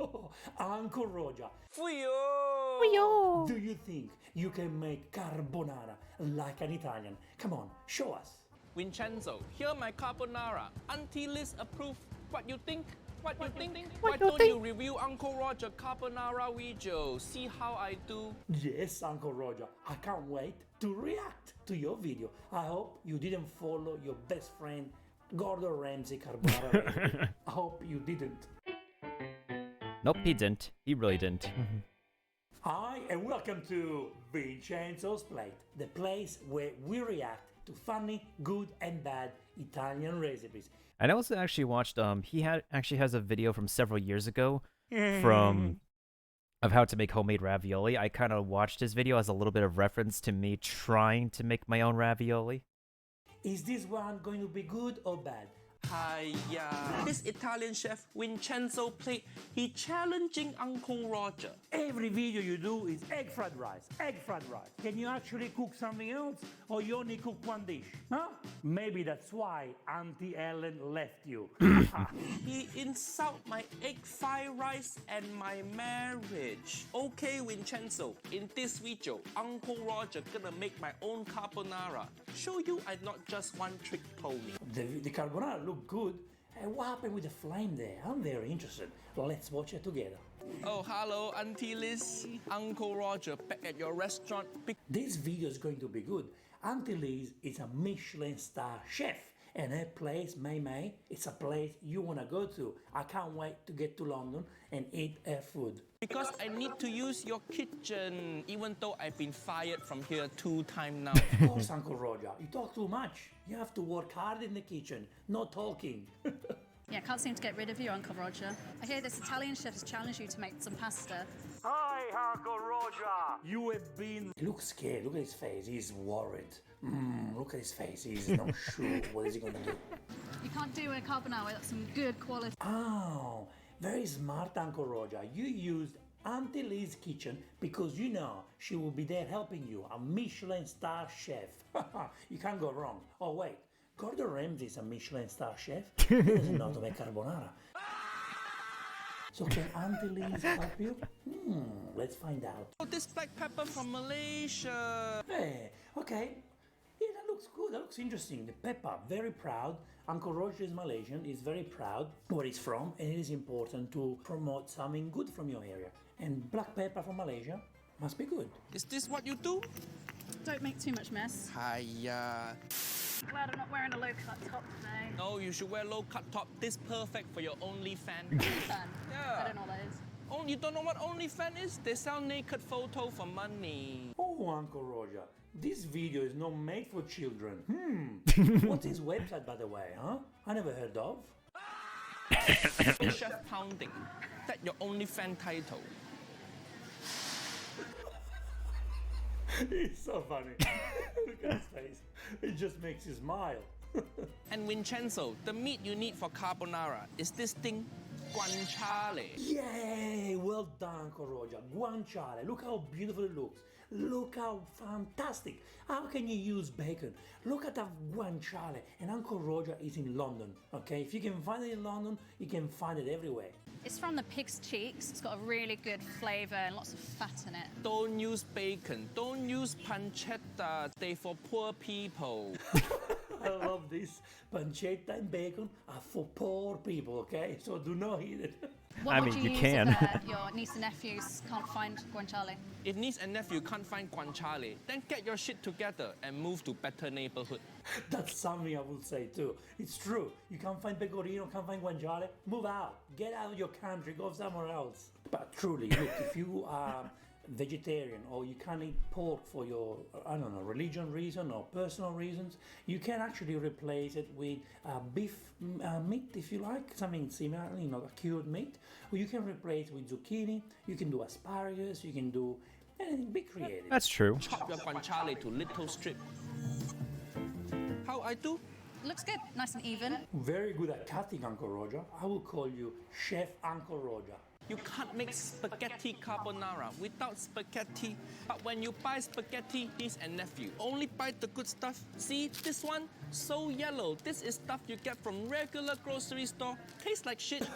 Uncle Roger. Fuyo! Do you think you can make carbonara like an Italian? Come on, show us. Vincenzo, here my carbonara. Auntie Liz approved. What you think? What you think? What Why you don't think? you review Uncle Roger carbonara video? See how I do. Yes, Uncle Roger, I can't wait to react to your video. I hope you didn't follow your best friend Gordon Ramsay carbonara recipe. I hope you didn't. Nope, he didn't. He really didn't. Hi, and welcome to Vincenzo's Plate, the place where we react to funny, good, and bad Italian recipes. I also actually watched. He has a video from several years ago of how to make homemade ravioli. I kind of watched his video as a little bit of reference to me trying to make my own ravioli. Is this one going to be good or bad? Hiya. This Italian chef Vincenzo Plate, he challenging Uncle Roger. Every video you do is egg fried rice, egg fried rice. Can you actually cook something else, or you only cook one dish? Huh? Maybe that's why Auntie Ellen left you. He insult my egg fried rice and my marriage. Okay, Vincenzo, in this video, Uncle Roger gonna make my own carbonara. Show you I'm not just one trick pony. The carbonara looked good. And what happened with the flame there? I'm very interested. Let's watch it together. Oh, hello, Auntie Liz. Uncle Roger back at your restaurant. This video is going to be good. Auntie Liz is a Michelin star chef, and her place, May May, it's a place you want to go to. I can't wait to get to London and eat her food. Because I need to use your kitchen, even though I've been fired from here 2 times now. Of course, Uncle Roger, you talk too much. You have to work hard in the kitchen, not talking. Yeah, can't seem to get rid of you, Uncle Roger. I hear this Italian chef has challenged you to make some pasta. Hi, Uncle Roger. You have been... He looks scared. Look at his face. He's worried. Look at his face. He's not sure what is he going to do. You can't do a carbonara without some good quality. Oh, very smart, Uncle Roger. You used Auntie Liz's kitchen because you know she will be there helping you, a Michelin star chef. You can't go wrong. Oh, wait. Gordon Ramsay is a Michelin star chef. He doesn't know how to make carbonara. So can Auntie Liz help you? Let's find out. Oh, this black pepper from Malaysia. Hey, okay. Yeah, that looks good. That looks interesting. The pepper, very proud. Uncle Roger is Malaysian. He's very proud where he's from, and it is important to promote something good from your area. And black pepper from Malaysia must be good. Is this what you do? Don't make too much mess. Hiya. Glad I'm not wearing a low-cut top today. No, you should wear low-cut top. This perfect for your OnlyFans. Fun. Yeah. I don't know what that is. Oh, you don't know what OnlyFans is? They sell naked photo for money. Oh, Uncle Roger, this video is not made for children. What's his website, by the way, huh? I never heard of. Chef Pounding. That's your OnlyFans title. He's so funny. Look at his face. It just makes you smile. And Vincenzo, the meat you need for carbonara is this thing. guanciale. Yay! Well done, Uncle Roger. Guanciale. Look how beautiful it looks. Look how fantastic. How can you use bacon? Look at that guanciale. And Uncle Roger is in London, okay? If you can find it in London, you can find it everywhere. It's from the pig's cheeks. It's got a really good flavour and lots of fat in it. Don't use bacon. Don't use pancetta. They for poor people. I love this. Pancetta and bacon are for poor people, okay? So do not eat it. What I would mean, you you use can. if your niece and nephews can't find guanciale? If niece and nephew can't find guanciale, then get your shit together and move to better neighborhood. That's something I would say too. It's true. You can't find pecorino, can't find guanciale. Move out. Get out of your country. Go somewhere else. But truly, look, if you are vegetarian or you can't eat pork for your, I don't know, religion reason or personal reasons, you can actually replace it with beef meat, if you like, something similar, you know, a cured meat. Or you can replace with zucchini. You can do asparagus. You can do anything. Be creative. That's true. Chop your guanciale to little strip. How I do? Looks good, nice and even. Very good at cutting, Uncle Roger. I will call you Chef Uncle Roger. You can't make spaghetti carbonara without spaghetti. But when you buy spaghetti, niece and nephew, only buy the good stuff. See, this one, so yellow. This is stuff you get from regular grocery store. Tastes like shit.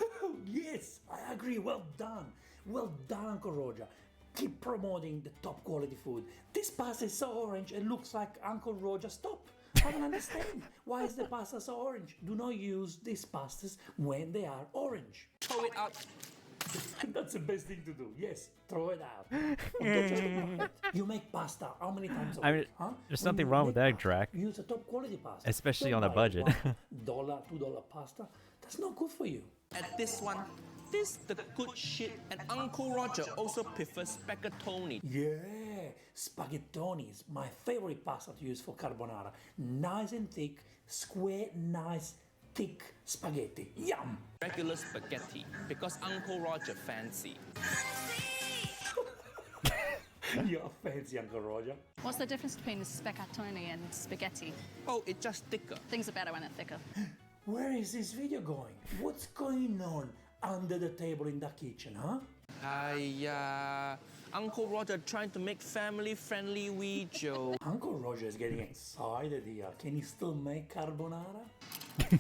Yes, I agree. Well done. Well done, Uncle Roger. Keep promoting the top quality food. This pasta is so orange, it looks like Uncle Roger's top. I don't understand. Why is the pasta so orange? Do not use these pastas when they are orange. Throw it out. That's the best thing to do. Yes, throw it out. Don't just ignore it. You make pasta how many times a week? I mean, huh? there's When nothing you wrong make with that, pasta, Drac. Use a top quality pasta. Especially Don't on a buy budget. $1, $2 pasta. That's not good for you. At this one, this the good shit. And Uncle Roger also prefers spaghettoni. Yeah, spaghettoni is my favorite pasta to use for carbonara. Nice and thick, square, nice, thick spaghetti. Yum! Regular spaghetti, because Uncle Roger fancy. You're fancy, Uncle Roger. What's the difference between spaghettoni and spaghetti? Oh, it's just thicker. Things are better when they're thicker. Where is this video going? What's going on under the table in the kitchen, huh? Uncle Roger trying to make family-friendly video. Uncle Roger is getting excited here. Can he still make carbonara?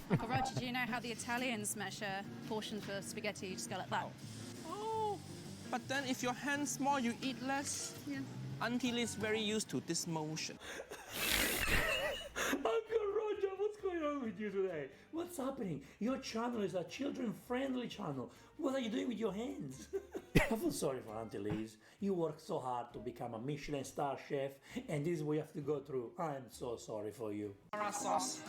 Uncle Roger, do you know how the Italians measure portions for spaghetti? You just go like that. Oh, but then if your hand's small, you eat less. Yeah. Auntie Liz very used to this motion. Uncle Roger, what's going on with you today? What's happening? Your channel is a children-friendly channel. What are you doing with your hands? I feel sorry for Auntie Liz. You worked so hard to become a Michelin star chef, and this is what you have to go through. I'm so sorry for you. Sauce.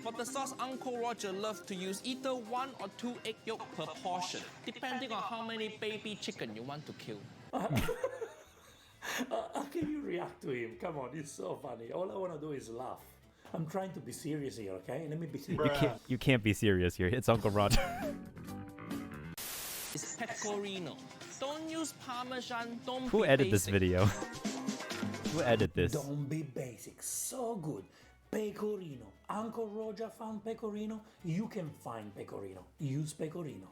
For the sauce, Uncle Roger loves to use either 1 or 2 egg yolk per portion, depending on how many baby chicken you want to kill. How can you react to him? Come on, it's so funny. All I want to do is laugh. I'm trying to be serious here, okay? Let me be serious. You can't be serious here. It's Uncle Roger. It's pecorino. Don't use parmesan, don't Who be edited this basic. video? Who edited this? Don't be basic. So good. Pecorino. Uncle Roger found pecorino. You can find pecorino. Use pecorino.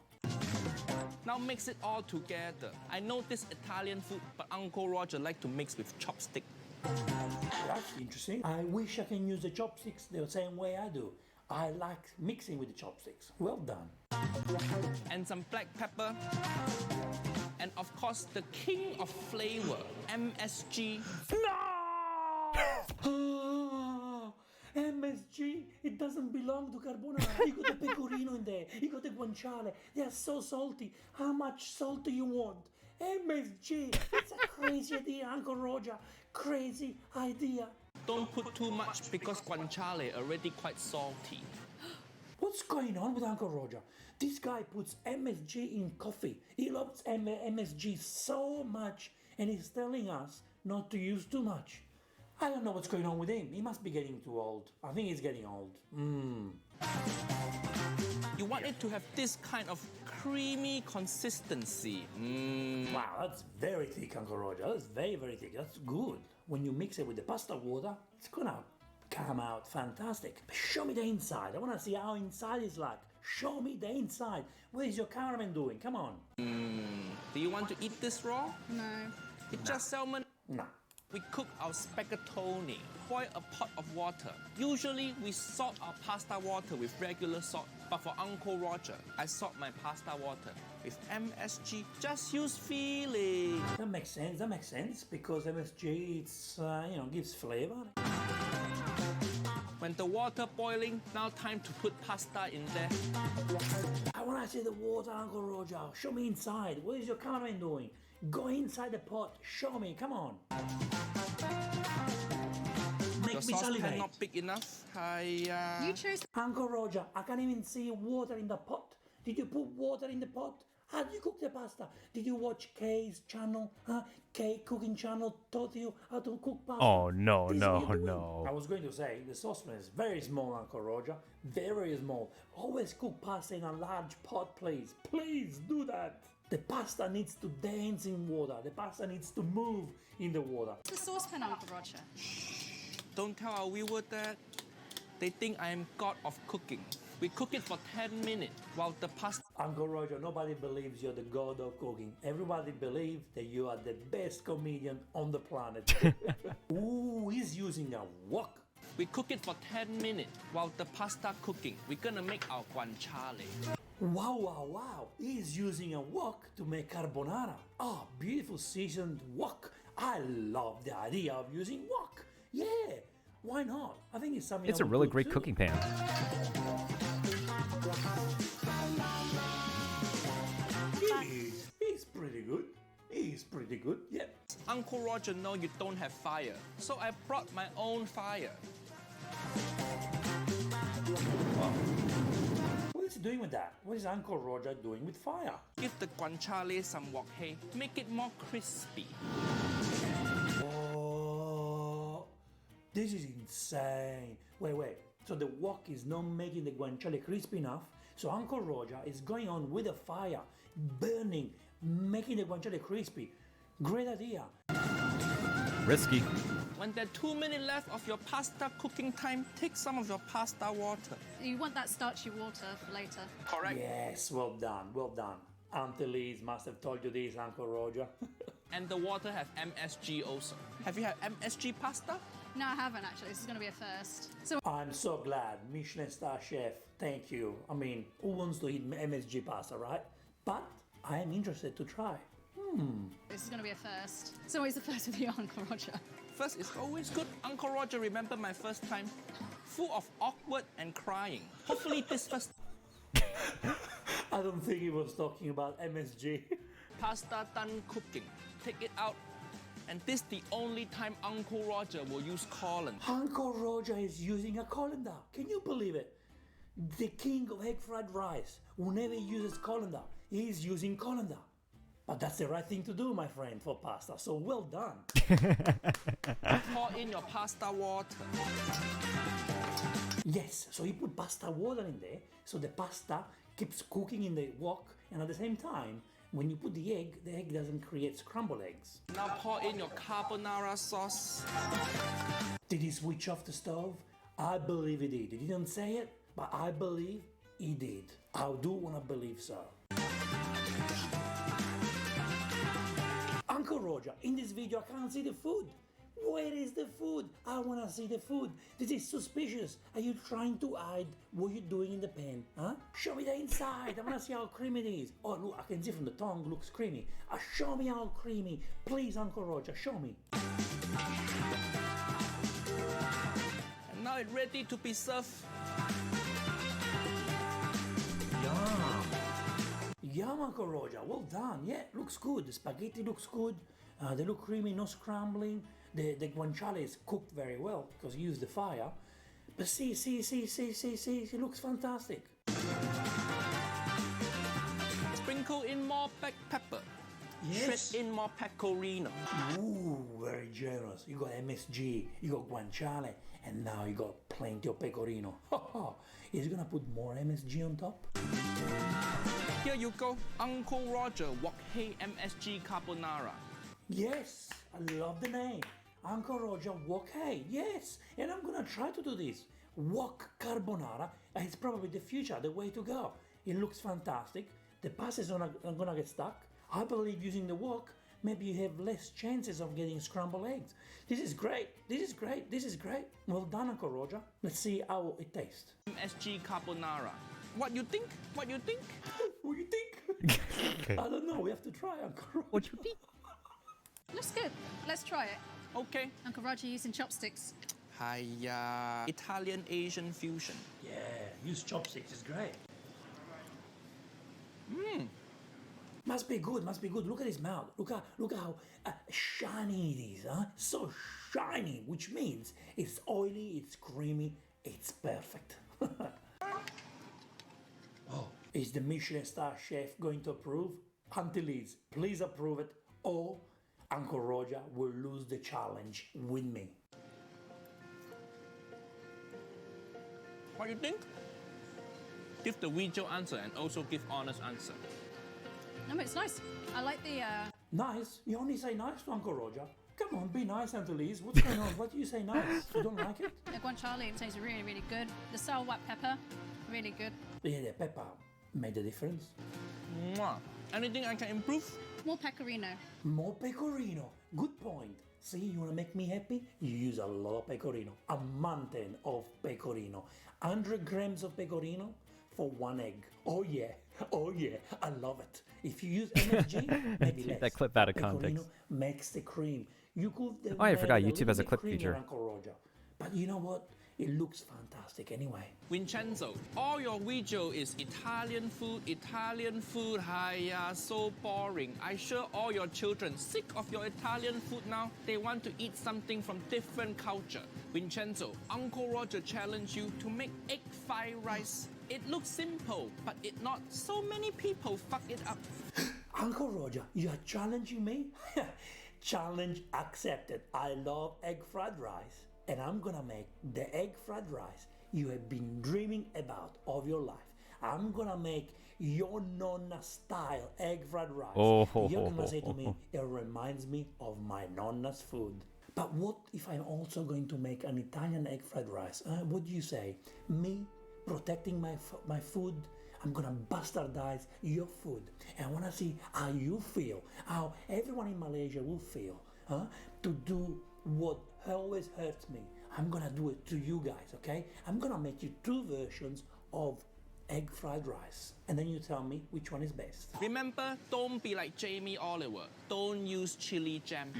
Now mix it all together. I know this Italian food, but Uncle Roger like to mix with chopstick. That's interesting. I wish I can use the chopsticks the same way I do. I like mixing with the chopsticks. Well done. And some black pepper. And of course, the king of flavor, MSG. No! MSG, it doesn't belong to carbonara. You got the pecorino in there. You got the guanciale. They are so salty. How much salt do you want? MSG. It's a crazy idea, Uncle Roger. Crazy idea. Don't put too much because guanciale already quite salty. What's going on with Uncle Roger? This guy puts MSG in coffee. He loves MSG so much, and he's telling us not to use too much. I don't know what's going on with him. He must be getting too old. I think he's getting old. You want it to have this kind of creamy consistency. Wow, that's very thick, Uncle Roger. That's very, very thick. That's good. When you mix it with the pasta water, it's gonna come out fantastic. But show me the inside. I wanna see how inside is like. Show me the inside. What is your cameraman doing? Come on. Do you want to eat this raw? No. It's just salmon. No. We cook our spaghettoni. Boil a pot of water. Usually, we salt our pasta water with regular salt. But for Uncle Roger, I salt my pasta water with MSG. Just use feeling. That makes sense. That makes sense because MSG, it's gives flavor. When the water boiling, now time to put pasta in there. I want to see the water, Uncle Roger. Show me inside. What is your cameraman doing? Go inside the pot. Show me. Come on. Make Your me saucepan salivate. not big enough. You chose Uncle Roger, I can't even see water in the pot. Did you put water in the pot? How do you cook the pasta? Did you watch Kay's channel? Kay cooking channel taught you how to cook pasta? Oh, no, This is no, what you're doing. no. I was going to say, the saucepan is very small, Uncle Roger. Very small. Always cook pasta in a large pot, please. Please do that. The pasta needs to dance in water. The pasta needs to move in the water. the saucepan, Uncle Roger. Don't tell our viewer that. They think I am god of cooking. We cook it for 10 minutes while the pasta. Uncle Roger, nobody believes you're the god of cooking. Everybody believes that you are the best comedian on the planet. Ooh, he's using a wok. We cook it for 10 minutes while the pasta cooking. We're gonna make our guanciale. Wow, wow, wow. He's using a wok to make carbonara. Oh, beautiful seasoned wok. I love the idea of using wok. Yeah, why not? I think it's something It's I a would really do great too. cooking pan. He's pretty good. He's pretty good, yeah. Uncle Roger know you don't have fire, so I brought my own fire. What is he doing with that? What is Uncle Roger doing with fire? Give the guanciale some wok hay, make it more crispy. Oh, this is insane. Wait. So the wok is not making the guanciale crispy enough. So Uncle Roger is going on with the fire, burning, making the guanciale crispy. Great idea. Risky. When there's 2 minutes left of your pasta cooking time, take some of your pasta water. You want that starchy water for later. Correct? Yes, well done, well done. Auntie Liz must have told you this, Uncle Roger. And the water have MSG also. Have you had MSG pasta? No, I haven't actually. This is going to be a first. So I'm so glad, Michelin star chef. Thank you. I mean, who wants to eat MSG pasta, right? But I am interested to try. this is going to be a first. It's always the first with you, Uncle Roger. First is always good. Uncle Roger, remember my first time? Full of awkward and crying. Hopefully this first I don't think he was talking about MSG. pasta done cooking. Take it out. And this the only time Uncle Roger will use colander. Uncle Roger is using a colander. Can you believe it? The king of egg fried rice who never uses colander. He is using colander. But that's the right thing to do, my friend, for pasta. So well done. Pour in your pasta water. Yes, so he put pasta water in there, so the pasta keeps cooking in the wok, and at the same time, when you put the egg doesn't create scrambled eggs. Now pour in your carbonara sauce. Did he switch off the stove? I believe he did. He didn't say it, but I believe he did. I do want to believe so. Uncle Roger, in this video I can't see the food. Where is the food? I want to see the food. This is suspicious. Are you trying to hide what you're doing in the pan? Huh? Show me the inside. I want to see how creamy it is. Oh, look, I can see from the tongue, looks creamy. Show me how creamy. Please, Uncle Roger, show me. And now it's ready to be served. Yum. Yum, Uncle Roger. Well done. Yeah, looks good. The spaghetti looks good. They look creamy, no scrambling. The guanciale is cooked very well because you use the fire. But see, it looks fantastic. Sprinkle in more black pepper. Yes. Shred in more pecorino. Ooh, very generous. You got MSG, you got guanciale, and now you got plenty of pecorino. Is he gonna put more MSG on top? Here you go, Uncle Roger wok hay MSG carbonara. Yes, I love the name. Uncle Roger wok hay. Yes, and I'm gonna try to do this. wok carbonara. It's probably the future, the way to go. It looks fantastic. The pastas are gonna get stuck. I believe using the wok, maybe you have less chances of getting scrambled eggs. This is great. This is great. This is great. Well done, Uncle Roger. Let's see how it tastes. MSG carbonara. What you think? What you think? What do you think? Okay. I don't know. We have to try, Uncle Roger. What you think? Looks good. Let's try it. Okay. Uncle Roger using chopsticks. Hiya. Italian Asian fusion. Yeah, use chopsticks. It's great. Mmm. Must be good. Must be good. Look at his mouth. Look how shiny it is. Huh? So shiny, which means it's oily, it's creamy, it's perfect. Oh, is the Michelin star chef going to approve? Auntie Liz, please approve it, or Uncle Roger will lose the challenge with me. What you think? Give the video answer and also give honest answer. No, it's nice. I like the. Nice? You only say nice to Uncle Roger. Come on, be nice, Auntie Liz. What's going on? What do you say nice? You don't like it? The guanciale tastes really, really good. The sour white pepper, really good. Yeah, the pepper made a difference. Mwah. Anything I can improve? More pecorino. More pecorino. Good point. See, you want to make me happy? You use a lot of pecorino. A mountain of pecorino. 100 grams of pecorino for 1 egg. Oh yeah. Oh yeah. I love it. If you use MSG, maybe Take less. that clip out of Pecorino context. makes the cream. You could. Oh, I make forgot it YouTube has a little clip bit creamier, feature. Uncle Roger. But you know what? It looks fantastic anyway. Vincenzo, all your video is Italian food, hiya, so boring. I sure all your children sick of your Italian food now. They want to eat something from different culture. Vincenzo, Uncle Roger challenge you to make egg fried rice. It looks simple, but it not. So many people fuck it up. Uncle Roger, you are challenging me? Challenge accepted. I love egg fried rice, and I'm gonna make the egg fried rice you have been dreaming about of your life. I'm gonna make your nonna style egg fried rice. Oh, You're gonna say to me, it reminds me of my nonna's food. But what if I'm also going to make an Italian egg fried rice? What do you say? Me protecting my food? I'm gonna bastardize your food. And I wanna see how you feel, how everyone in Malaysia will feel, to do what always hurts me. I'm gonna do it to you guys, okay? I'm gonna make you 2 versions of egg fried rice. And then you tell me which one is best. Remember, don't be like Jamie Oliver. Don't use chili jam.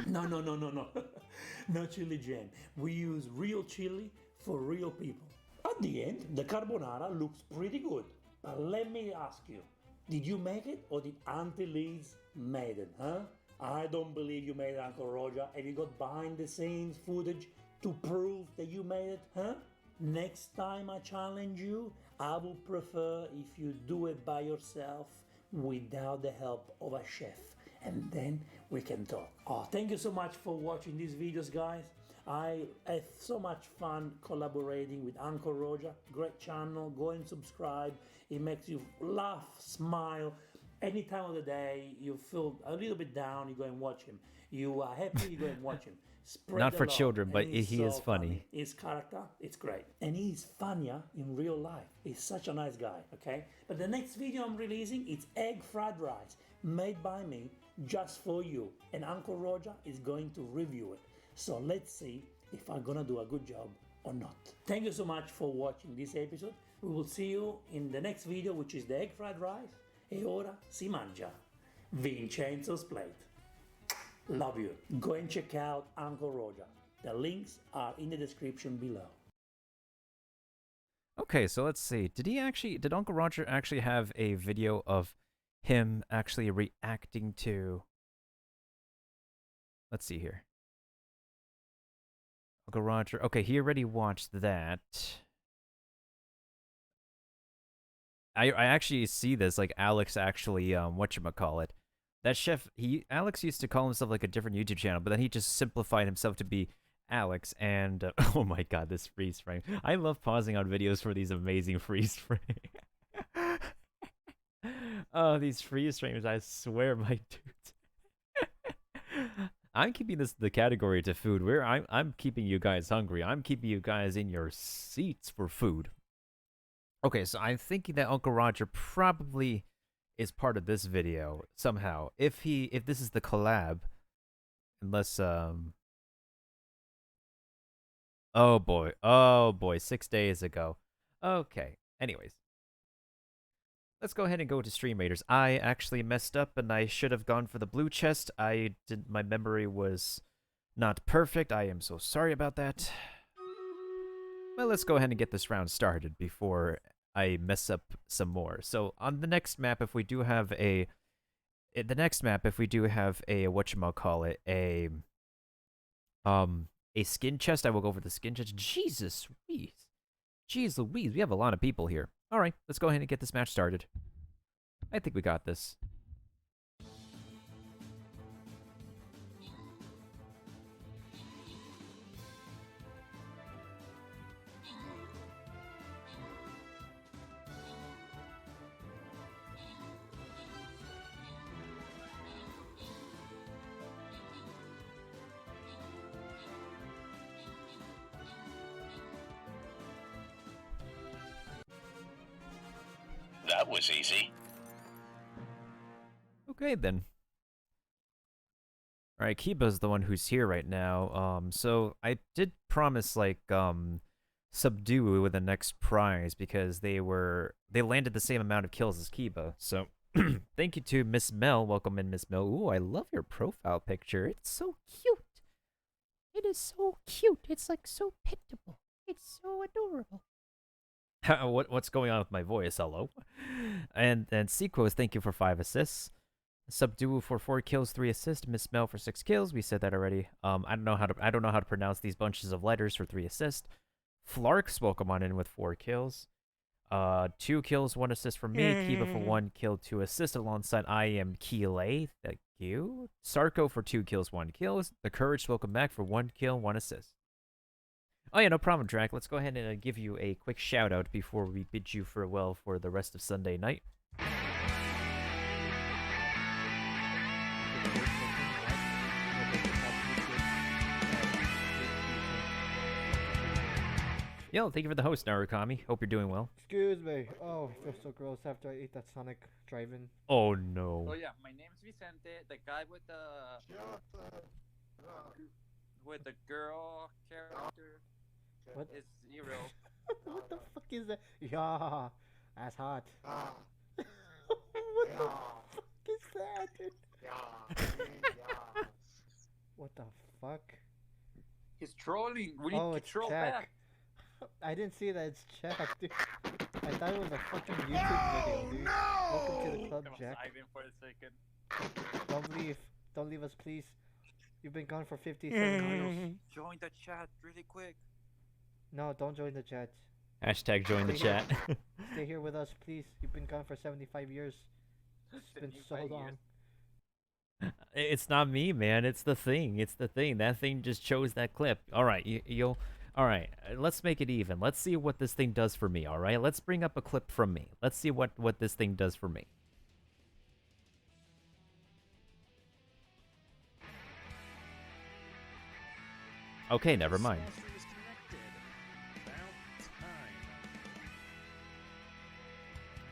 No. No chili jam. We use real chili for real people. At the end, the carbonara looks pretty good. But let me ask you, did you make it or did Auntie Liz made it, huh? I don't believe you made it, Uncle Roger. Have you got behind the scenes footage to prove that you made it, huh? Next time I challenge you, I would prefer if you do it by yourself without the help of a chef. And then we can talk. Oh, thank you so much for watching these videos, guys. I had so much fun collaborating with Uncle Roger. Great channel. Go and subscribe. It makes you laugh, smile. Any time of the day you feel a little bit down, you go and watch him. You are happy, you go and watch him. Spread Not the for love. children, And but he's he so is funny. His character, it's great. And he's funnier in real life. He's such a nice guy, okay? But the next video I'm releasing, it's egg fried rice, made by me, just for you. And Uncle Roger is going to review it. So let's see if I'm gonna do a good job or not. Thank you so much for watching this episode. We will see you in the next video, which is the egg fried rice. E ora si mangia. Vincenzo's plate. Love you. Go and check out Uncle Roger. The links are in the description below. Okay, so let's see. Did Uncle Roger actually have a video of him actually reacting to... Let's see here. Uncle Roger. Okay, he already watched that. I actually see this, like Alex actually, whatchamacallit. That chef, Alex used to call himself like a different YouTube channel, but then he just simplified himself to be Alex, and oh my god, this freeze frame. I love pausing on videos for these amazing freeze frames. Oh, these freeze frames, I swear, my dudes. I'm keeping this the category to food. Where I'm keeping you guys hungry. I'm keeping you guys in your seats for food. Okay, so I'm thinking that Uncle Roger probably is part of this video somehow. If this is the collab, unless oh boy, 6 days ago. Okay. Anyways, let's go ahead and go to Stream Raiders. I actually messed up and I should have gone for the blue chest. My memory was not perfect. I am so sorry about that. Well, let's go ahead and get this round started before I mess up some more. So on the next map, if we do have a whatchamacallit, a skin chest, I will go for the skin chest. Jesus Louise. Jeez Louise, we have a lot of people here. Alright, let's go ahead and get this match started. I think we got this. That was easy. Okay, then. Alright, Kiba's the one who's here right now. So I did promise, like, subdue with the next prize because they landed the same amount of kills as Kiba. So, thank you to Miss Mel. Welcome in, Miss Mel. Ooh, I love your profile picture. It's so cute. It is so cute. It's, like, so pitiable. It's so adorable. What's going on with my voice? Hello. And Sequos, thank you for 5 assists. Subdue for 4 kills, 3 assists. Miss Mel for 6 kills. We said that already. I don't know how to pronounce these bunches of letters for 3 assists. Flarks, welcome on in with 4 kills. 2 kills, 1 assist from me. Kiba for 1 kill, 2 assists alongside I am Keelay. Thank you. Sarko for 2 kills, 1 kills. The Courage, welcome back for 1 kill, 1 assist. Oh yeah, no problem, Drac. Let's go ahead and give you a quick shout out before we bid you farewell for the rest of Sunday night. Yo, thank you for the host, Narukami. Hope you're doing well. Excuse me. Oh, I feel so gross after I ate that Sonic drive-in. Oh no. Oh yeah, my name's Vicente, the guy with the girl character. What is Zero? What the fuck is that? Yeah, that's hot. What the fuck is that, dude? What the fuck? He's trolling. We need to it's troll Jack. back. I didn't see that it's Jack, dude. I thought it was a fucking YouTube video, dude. Welcome to the club, Jack. For a second. Don't leave. Don't leave us, please. You've been gone for 57 miles. Join the chat really quick. No, don't join the chat. Hashtag join the chat. Stay here with us, please. You've been gone for 75 years. It's been so long. It's not me, man. It's the thing. It's the thing. That thing just chose that clip. All right, you'll. All right, let's make it even. Let's see what this thing does for me. All right, let's bring up a clip from me. Let's see what this thing does for me. Okay, never mind.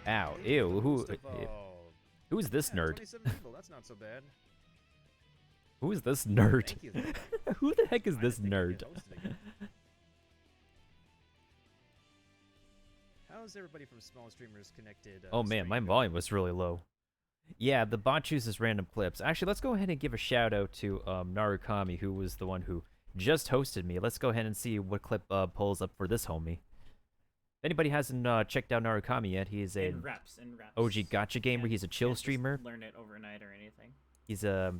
Ow, ew, who's this nerd? That's not so bad. Who is this nerd? Who the heck is this nerd? How's everybody from small streamers connected? Oh man, my volume was really low. Yeah, the bot chooses random clips. Actually, let's go ahead and give a shout out to Narukami, who was the one who just hosted me. Let's go ahead and see what clip pulls up for this homie. If anybody hasn't checked out Narukami yet, he is a OG gacha gamer. He's a chill streamer. Learn it overnight or anything. He's a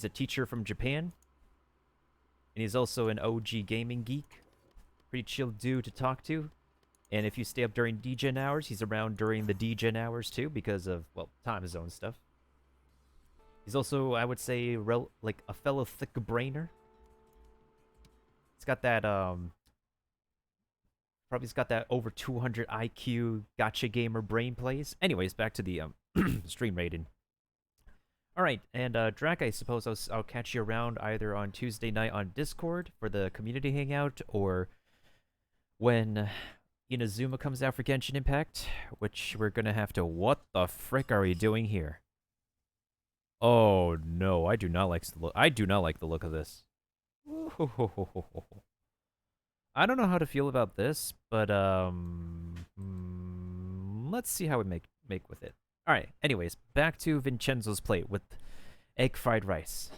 teacher from Japan, and he's also an OG gaming geek. Pretty chill dude to talk to. And if you stay up during DGen hours, he's around during the DGen hours too, because of, well, time zone stuff. He's also, I would say, like a fellow thick brainer. He's got that probably's got that over 200 IQ gacha gamer brain plays. Anyways, back to the stream rating. All right, and Drac, I suppose I'll catch you around either on Tuesday night on Discord for the community hangout, or when Inazuma comes out for Genshin Impact, which we're gonna have to. What the frick are we doing here? Oh no, I do not like the look. I do not like the look of this. I don't know how to feel about this, but let's see how we make with it. All right. Anyways, back to Vincenzo's plate with egg fried rice.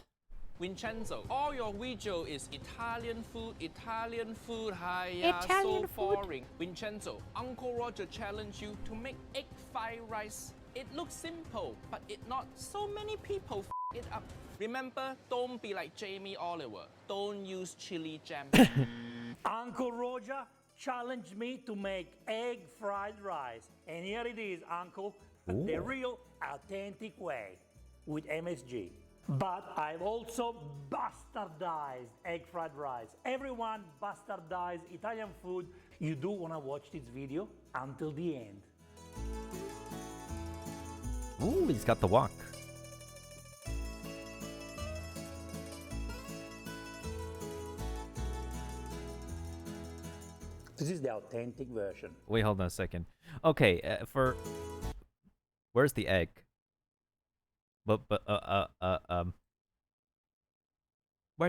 Vincenzo, all your video is Italian food, hiya, Italian so food? boring. Vincenzo, Uncle Roger challenged you to make egg fried rice. It looks simple, but it not. So many people it up. Remember, don't be like Jamie Oliver. Don't use chili jam. Uncle Roger challenged me to make egg fried rice. And here it is, Uncle, the real authentic way with MSG. But I've also bastardized egg fried rice. Everyone bastardized Italian food. You do want to watch this video until the end. Ooh, he's got the walk. This is the authentic version. Wait, hold on a second. Okay, where's the egg? Where's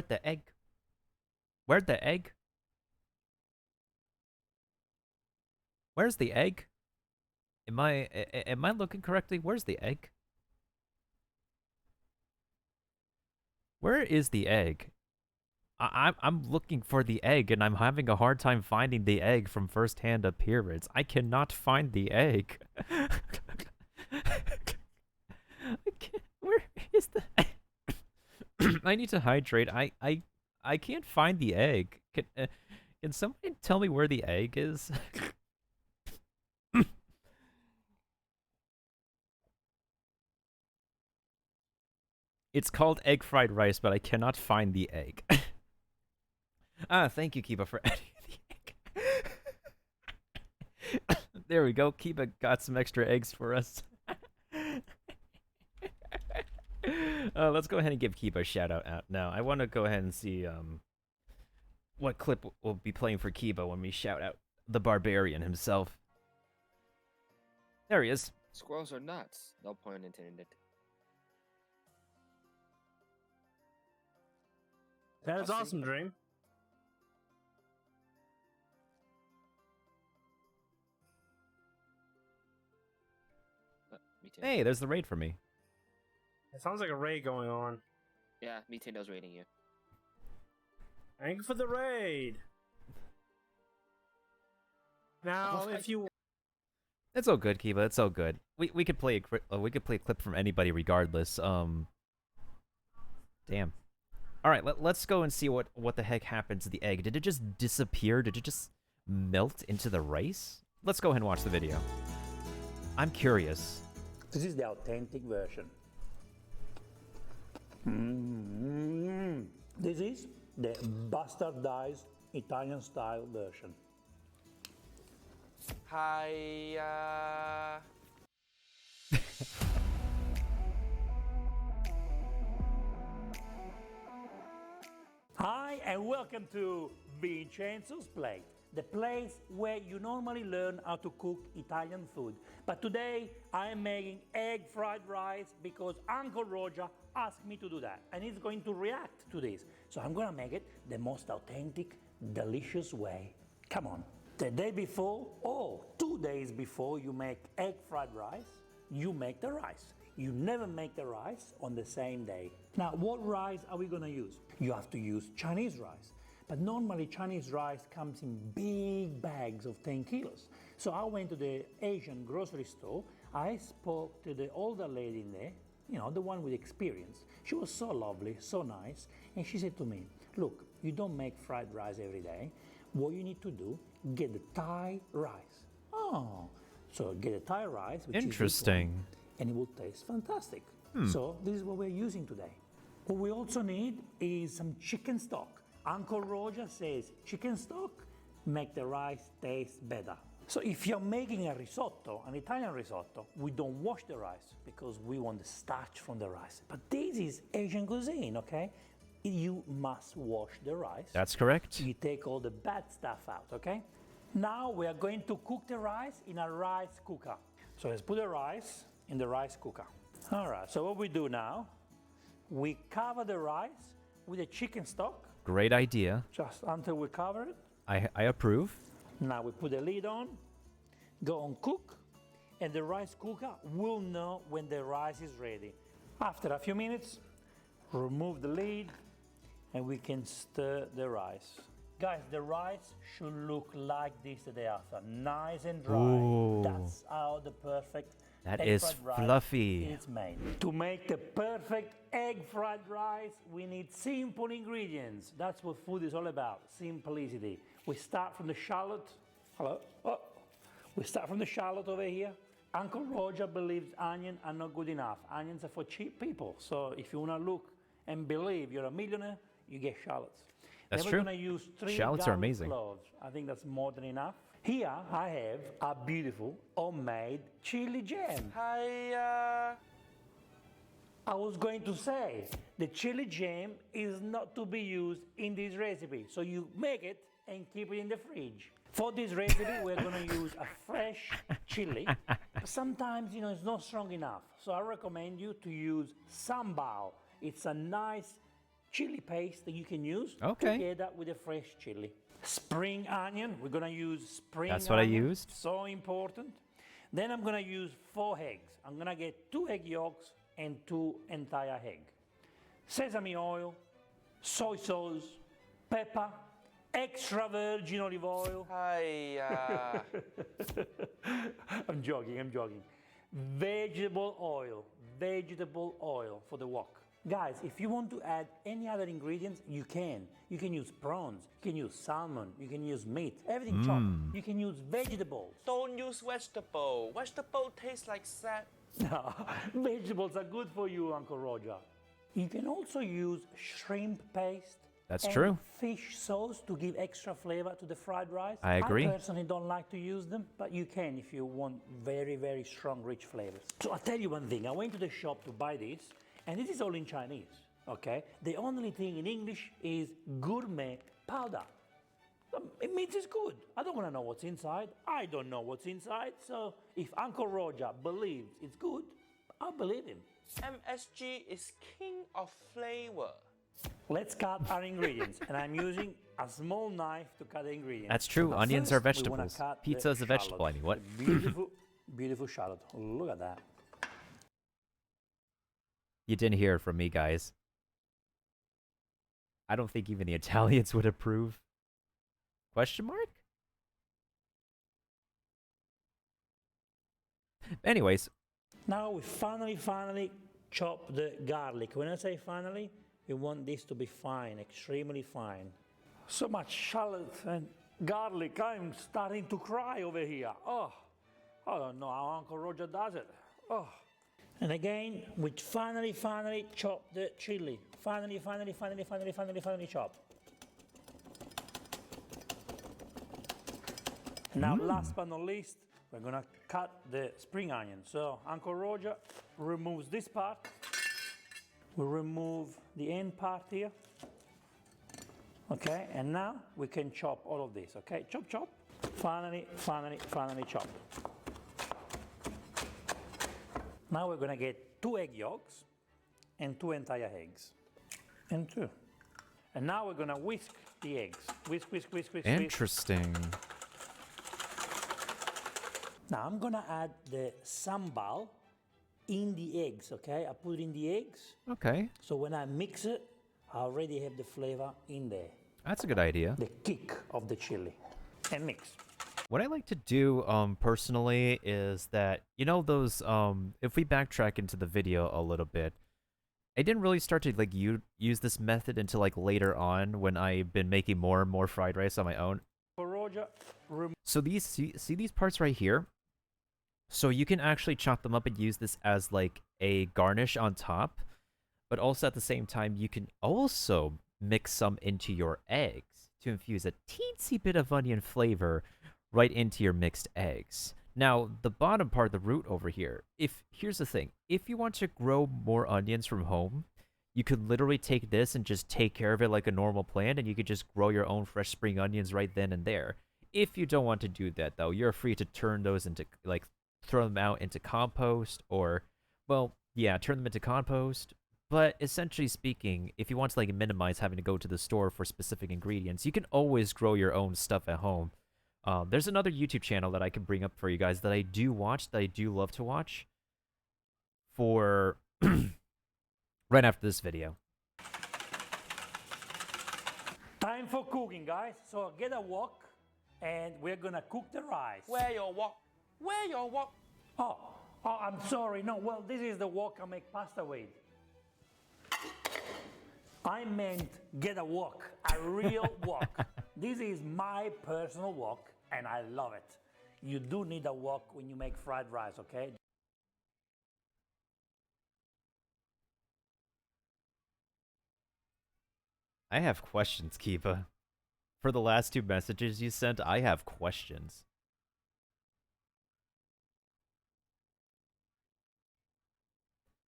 the egg? Where's the egg? Where's the egg? Am I looking correctly? Where's the egg? Where is the egg? I'm looking for the egg, and I'm having a hard time finding the egg from first-hand appearance. I cannot find the egg. Where is the egg? I need to hydrate. I can't find the egg. Can somebody tell me where the egg is? It's called egg fried rice, but I cannot find the egg. Thank you, Kiba, for adding the egg. There we go. Kiba got some extra eggs for us. Let's go ahead and give Kiba a shout out now. I want to go ahead and see what clip we'll be playing for Kiba when we shout out the barbarian himself. There he is. Squirrels are nuts. No pun intended. That is awesome, Dream. Hey, there's the raid for me. It sounds like a raid going on. Yeah, Nintendo's raiding you. Thank you for the raid. Now, if you It's all good, Kiba. It's all good. We could play a clip from anybody regardless. Damn. All right, let's go and see what the heck happened to the egg. Did it just disappear? Did it just melt into the rice? Let's go ahead and watch the video. I'm curious. This is the authentic version. This is the bastardized Italian-style version. Hiya. Hi, and welcome to Vincenzo's Plate, the place where you normally learn how to cook Italian food. But today, I am making egg fried rice because Uncle Roger asked me to do that, and he's going to react to this. So I'm gonna make it the most authentic, delicious way. Come on. The day before, or 2 days before you make egg fried rice, you make the rice. You never make the rice on the same day. Now, what rice are we gonna use? You have to use Chinese rice. But normally Chinese rice comes in big bags of 10 kilos. So I went to the Asian grocery store. I spoke to the older lady in there, you know, the one with experience. She was so lovely, so nice. And she said to me, look, you don't make fried rice every day. What you need to do, get the Thai rice. Oh, so get the Thai rice, which Interesting. is this one, and it will taste fantastic. Hmm. So this is what we're using today. What we also need is some chicken stock. Uncle Roger says chicken stock make the rice taste better. So if you're making a risotto, an Italian risotto, we don't wash the rice because we want the starch from the rice. But this is Asian cuisine, okay? You must wash the rice. That's correct. You take all the bad stuff out, okay? Now we are going to cook the rice in a rice cooker. So let's put the rice in the rice cooker. All right, so what we do now, we cover the rice with a chicken stock, Great idea. just until we cover it. I approve. Now we put the lid on, go on cook, and the rice cooker will know when the rice is ready. After a few minutes, remove the lid and we can stir the rice. Guys, the rice should look like this the day after, nice and dry. Ooh. That's how the perfect That egg is fried rice fluffy. is made. To make the perfect egg fried rice, we need simple ingredients. That's what food is all about, simplicity. We start from the shallot. Hello? Oh. We start from the shallot over here. Uncle Roger believes onions are not good enough. Onions are for cheap people. So if you want to look and believe you're a millionaire, you get shallots. That's then true. We're going to use 3 Shallots are garlic amazing. cloves. I think that's more than enough. Here I have a beautiful homemade chili jam. Hiya. I was going to say, the chili jam is not to be used in this recipe. So you make it and keep it in the fridge. For this recipe, we're going to use a fresh chili. But sometimes, it's not strong enough. So I recommend you to use sambal. It's a nice chili paste that you can use together with a fresh chili. Spring onion, we're going to use spring onion. That's what I used. So important. Then I'm going to use 4 eggs. I'm going to get 2 egg yolks and 2 entire egg. Sesame oil, soy sauce, pepper, extra virgin olive oil. Hiya. I'm joking. Vegetable oil for the wok. Guys, if you want to add any other ingredients, you can. You can use prawns, you can use salmon, you can use meat, everything chopped. You can use vegetables. Don't use vegetable. Vegetable tastes like sad. No, vegetables are good for you, Uncle Roger. You can also use shrimp paste. That's and true. Fish sauce to give extra flavor to the fried rice. I agree. I personally don't like to use them, but you can if you want very, very strong, rich flavors. So I'll tell you one thing. I went to the shop to buy this, and this is all in Chinese, okay? The only thing in English is gourmet powder. It means it's good. I don't want to know what's inside. I don't know what's inside. So if Uncle Roger believes it's good, I'll believe him. MSG is king of flavor. Let's cut our ingredients, and I'm using a small knife to cut the ingredients. That's true. But Onions first, are we wanna vegetables. cut the Pizza is a vegetable. shallot. I mean, what? The beautiful, beautiful shallot. Look at that. You didn't hear it from me, guys. I don't think even the Italians would approve. Question mark? Anyways. Now we finally chop the garlic. When I say finally, we want this to be fine, extremely fine. So much shallot and garlic, I'm starting to cry over here. Oh, I don't know how Uncle Roger does it. Oh. And again, we finally chop the chili. Finally chop. Now, last but not least, we're gonna cut the spring onion. So Uncle Roger removes this part. We remove the end part here. Okay, and now we can chop all of this. Okay, chop. Finally chop. Now we're gonna get 2 egg yolks and 2 entire eggs. And 2. And now we're gonna whisk the eggs. Whisk. Interesting. Now I'm gonna add the sambal in the eggs, okay? I put it in the eggs. Okay. So when I mix it, I already have the flavor in there. That's a good idea. The kick of the chili. And mix. What I like to do, personally, is that, those, if we backtrack into the video a little bit, I didn't really start to, use this method until, later on when I've been making more and more fried rice on my own. So see these parts right here? So you can actually chop them up and use this as, a garnish on top, but also at the same time, you can also mix some into your eggs to infuse a teensy bit of onion flavor right into your mixed eggs. Now, the bottom part, the root over here, here's the thing. If you want to grow more onions from home, you could literally take this and just take care of it like a normal plant, and you could just grow your own fresh spring onions right then and there. If you don't want to do that, though, you're free to turn those into, like, throw them out into compost, or, well, yeah, turn them into compost. But essentially speaking, if you want to, like, minimize having to go to the store for specific ingredients, you can always grow your own stuff at home. There's another YouTube channel that I can bring up for you guys that I do watch, that I do love to watch, for right after this video. Time for cooking, guys. So get a wok, and we're gonna cook the rice. Where your wok? Where your wok? Oh, I'm sorry. No, well, this is the wok I make pasta with. I meant get a wok, a real wok. This is my personal wok, and I love it. You do need a wok when you make fried rice, okay? I have questions, Kiva. For the last 2 messages you sent, I have questions.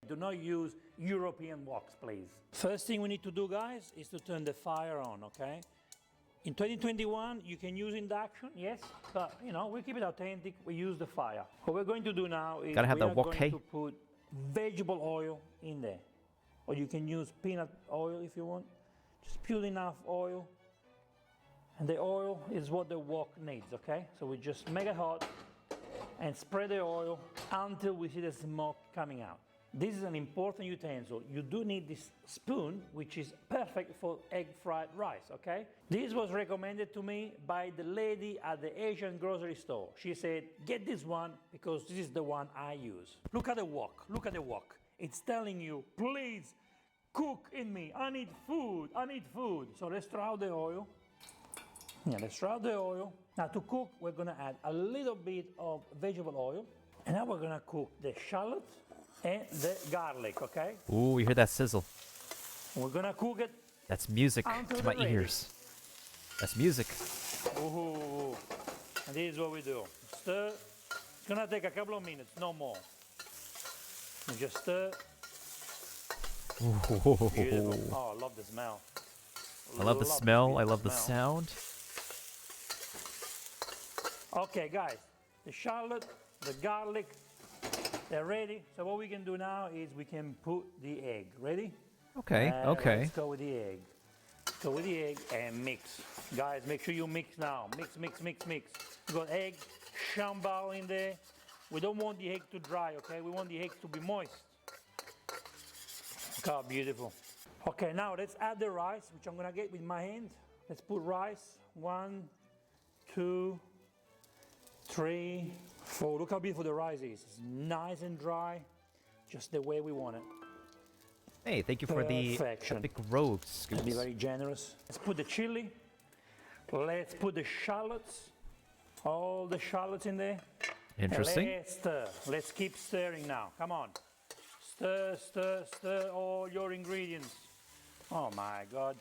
Do not use European woks, please. First thing we need to do, guys, is to turn the fire on, okay? In 2021, you can use induction, yes, but, you know, we keep it authentic, we use the fire. What we're going to do now is Gotta have we that are wok, going hey? to put vegetable oil in there. Or you can use peanut oil if you want. Just pure enough oil. And the oil is what the wok needs, okay? So we just make it hot and spread the oil until we see the smoke coming out. This is an important utensil. You do need this spoon, which is perfect for egg fried rice, okay? This was recommended to me by the lady at the Asian grocery store. She said, get this one because this is the one I use. Look at the wok, look at the wok. It's telling you, please cook in me. I need food, I need food. So let's try out the oil. Yeah, let's try out the oil. Now to cook, we're gonna add a little bit of vegetable oil. And now we're gonna cook the shallot and the garlic, okay? Ooh, you hear that sizzle? We're gonna cook it. That's music until to my they're ready. ears. That's music. Ooh. And this is what we do. Stir. It's gonna take a couple of minutes, no more. You just stir. Beautiful. Oh, I love the smell. I love the smell. I love the sound. Okay, guys. The shallot, the garlic, they're ready. So what we can do now is we can put the egg. Ready? Okay, okay. Let's go with the egg. Go with the egg and mix. Guys, make sure you mix now. Mix, mix, mix, mix. You got egg, shambal in there. We don't want the egg to dry, okay? We want the egg to be moist. Look how beautiful. Okay, now let's add the rice, which I'm gonna get with my hand. Let's put rice. 1, 2, 3, 4. Look how beautiful the rice is. It's nice and dry, just the way we want it. Hey, thank you for the Perfection. epic road scoops. Be very generous. Let's put the chili. Let's put the shallots. All the shallots in there. Interesting. And let's stir. Let's keep stirring now. Come on. Stir, stir, stir all your ingredients. Oh my God.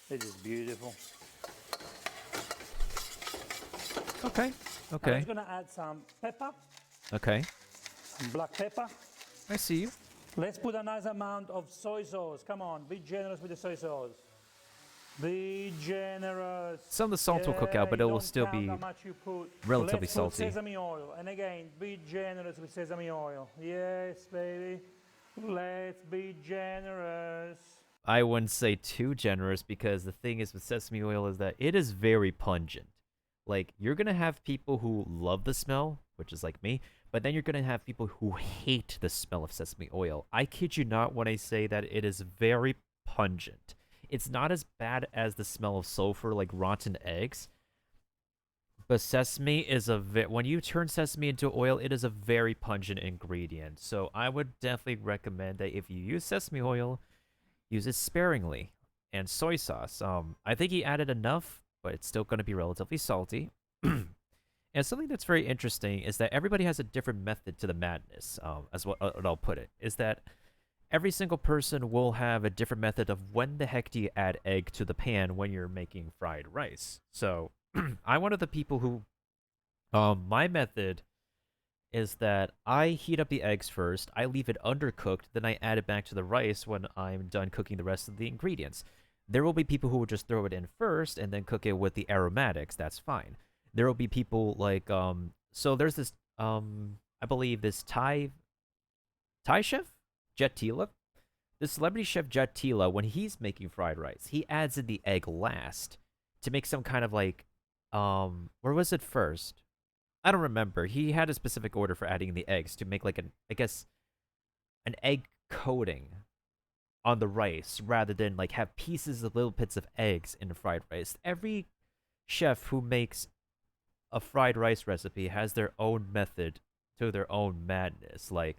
This is beautiful. Okay, Now okay, I'm gonna add some pepper, okay. some black pepper. I see you. Let's put a nice amount of soy sauce. Come on, be generous with the soy sauce. Be generous. Some of the salt will cook out, but you it will don't still count be how much you put. relatively Let's salty. Put sesame oil. And again, be generous with sesame oil. Yes, baby. Let's be generous. I wouldn't say too generous because the thing is with sesame oil is that it is very pungent. Like, you're going to have people who love the smell, which is like me, but then you're going to have people who hate the smell of sesame oil. I kid you not when I say that it is very pungent. It's not as bad as the smell of sulfur, like rotten eggs, but sesame is when you turn sesame into oil, it is a very pungent ingredient. So I would definitely recommend that if you use sesame oil, use it sparingly. And soy sauce, I think he added enough, but it's still going to be relatively salty. And something that's very interesting is that everybody has a different method to the madness, as what I'll put it, is that every single person will have a different method of when the heck do you add egg to the pan when you're making fried rice. So I'm one of the people who My method is that I heat up the eggs first, I leave it undercooked, then I add it back to the rice when I'm done cooking the rest of the ingredients. There will be people who will just throw it in first and then cook it with the aromatics. That's fine. There will be people like so there's this I believe this Thai chef Jet Tila. This celebrity chef Jet Tila, when he's making fried rice, he adds in the egg last to make some kind of like where was it first? I don't remember. He had a specific order for adding the eggs to make like an I guess an egg coating on the rice rather than like have pieces of little bits of eggs in the fried rice. Every chef who makes a fried rice recipe has their own method to their own madness. Like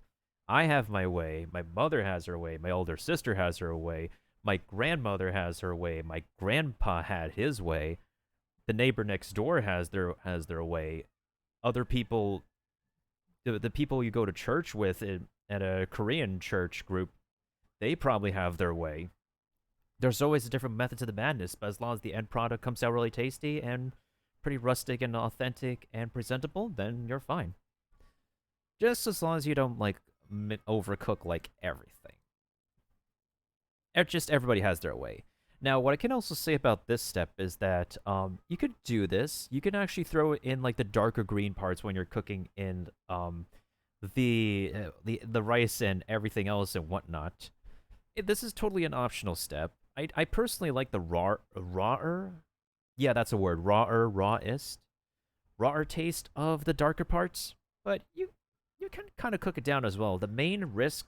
I have my way, my mother has her way, my older sister has her way, my grandmother has her way, my grandpa had his way, the neighbor next door has their way. Other people, the people you go to church with at a Korean church group, they probably have their way. There's always a different method to the madness, but as long as the end product comes out really tasty and pretty rustic and authentic and presentable, then you're fine. Just as long as you don't like overcook like everything. Just everybody has their way. Now, what I can also say about this step is that you could do this. You can actually throw in like the darker green parts when you're cooking in the rice and everything else and whatnot. This is totally an optional step. I personally like the rawer, yeah, that's a word, rawer taste of the darker parts. But you can kind of cook it down as well. The main risk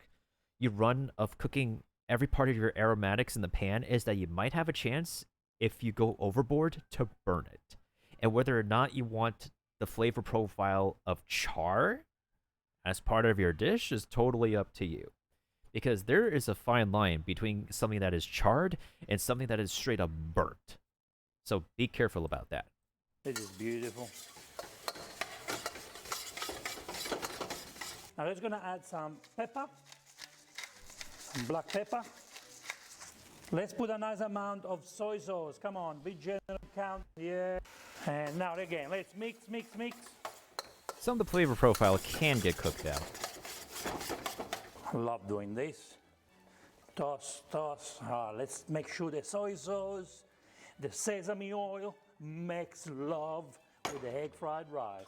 you run of cooking every part of your aromatics in the pan is that you might have a chance, if you go overboard, to burn it. And whether or not you want the flavor profile of char as part of your dish is totally up to you. Because there is a fine line between something that is charred and something that is straight up burnt. So be careful about that. This is beautiful. Now let's gonna add some pepper, some black pepper. Let's put a nice amount of soy sauce. Come on, be generous, count. Yeah. And now again, let's mix. Some of the flavor profile can get cooked out. I love doing this. Toss. Let's make sure the soy sauce, the sesame oil makes love with the egg fried rice.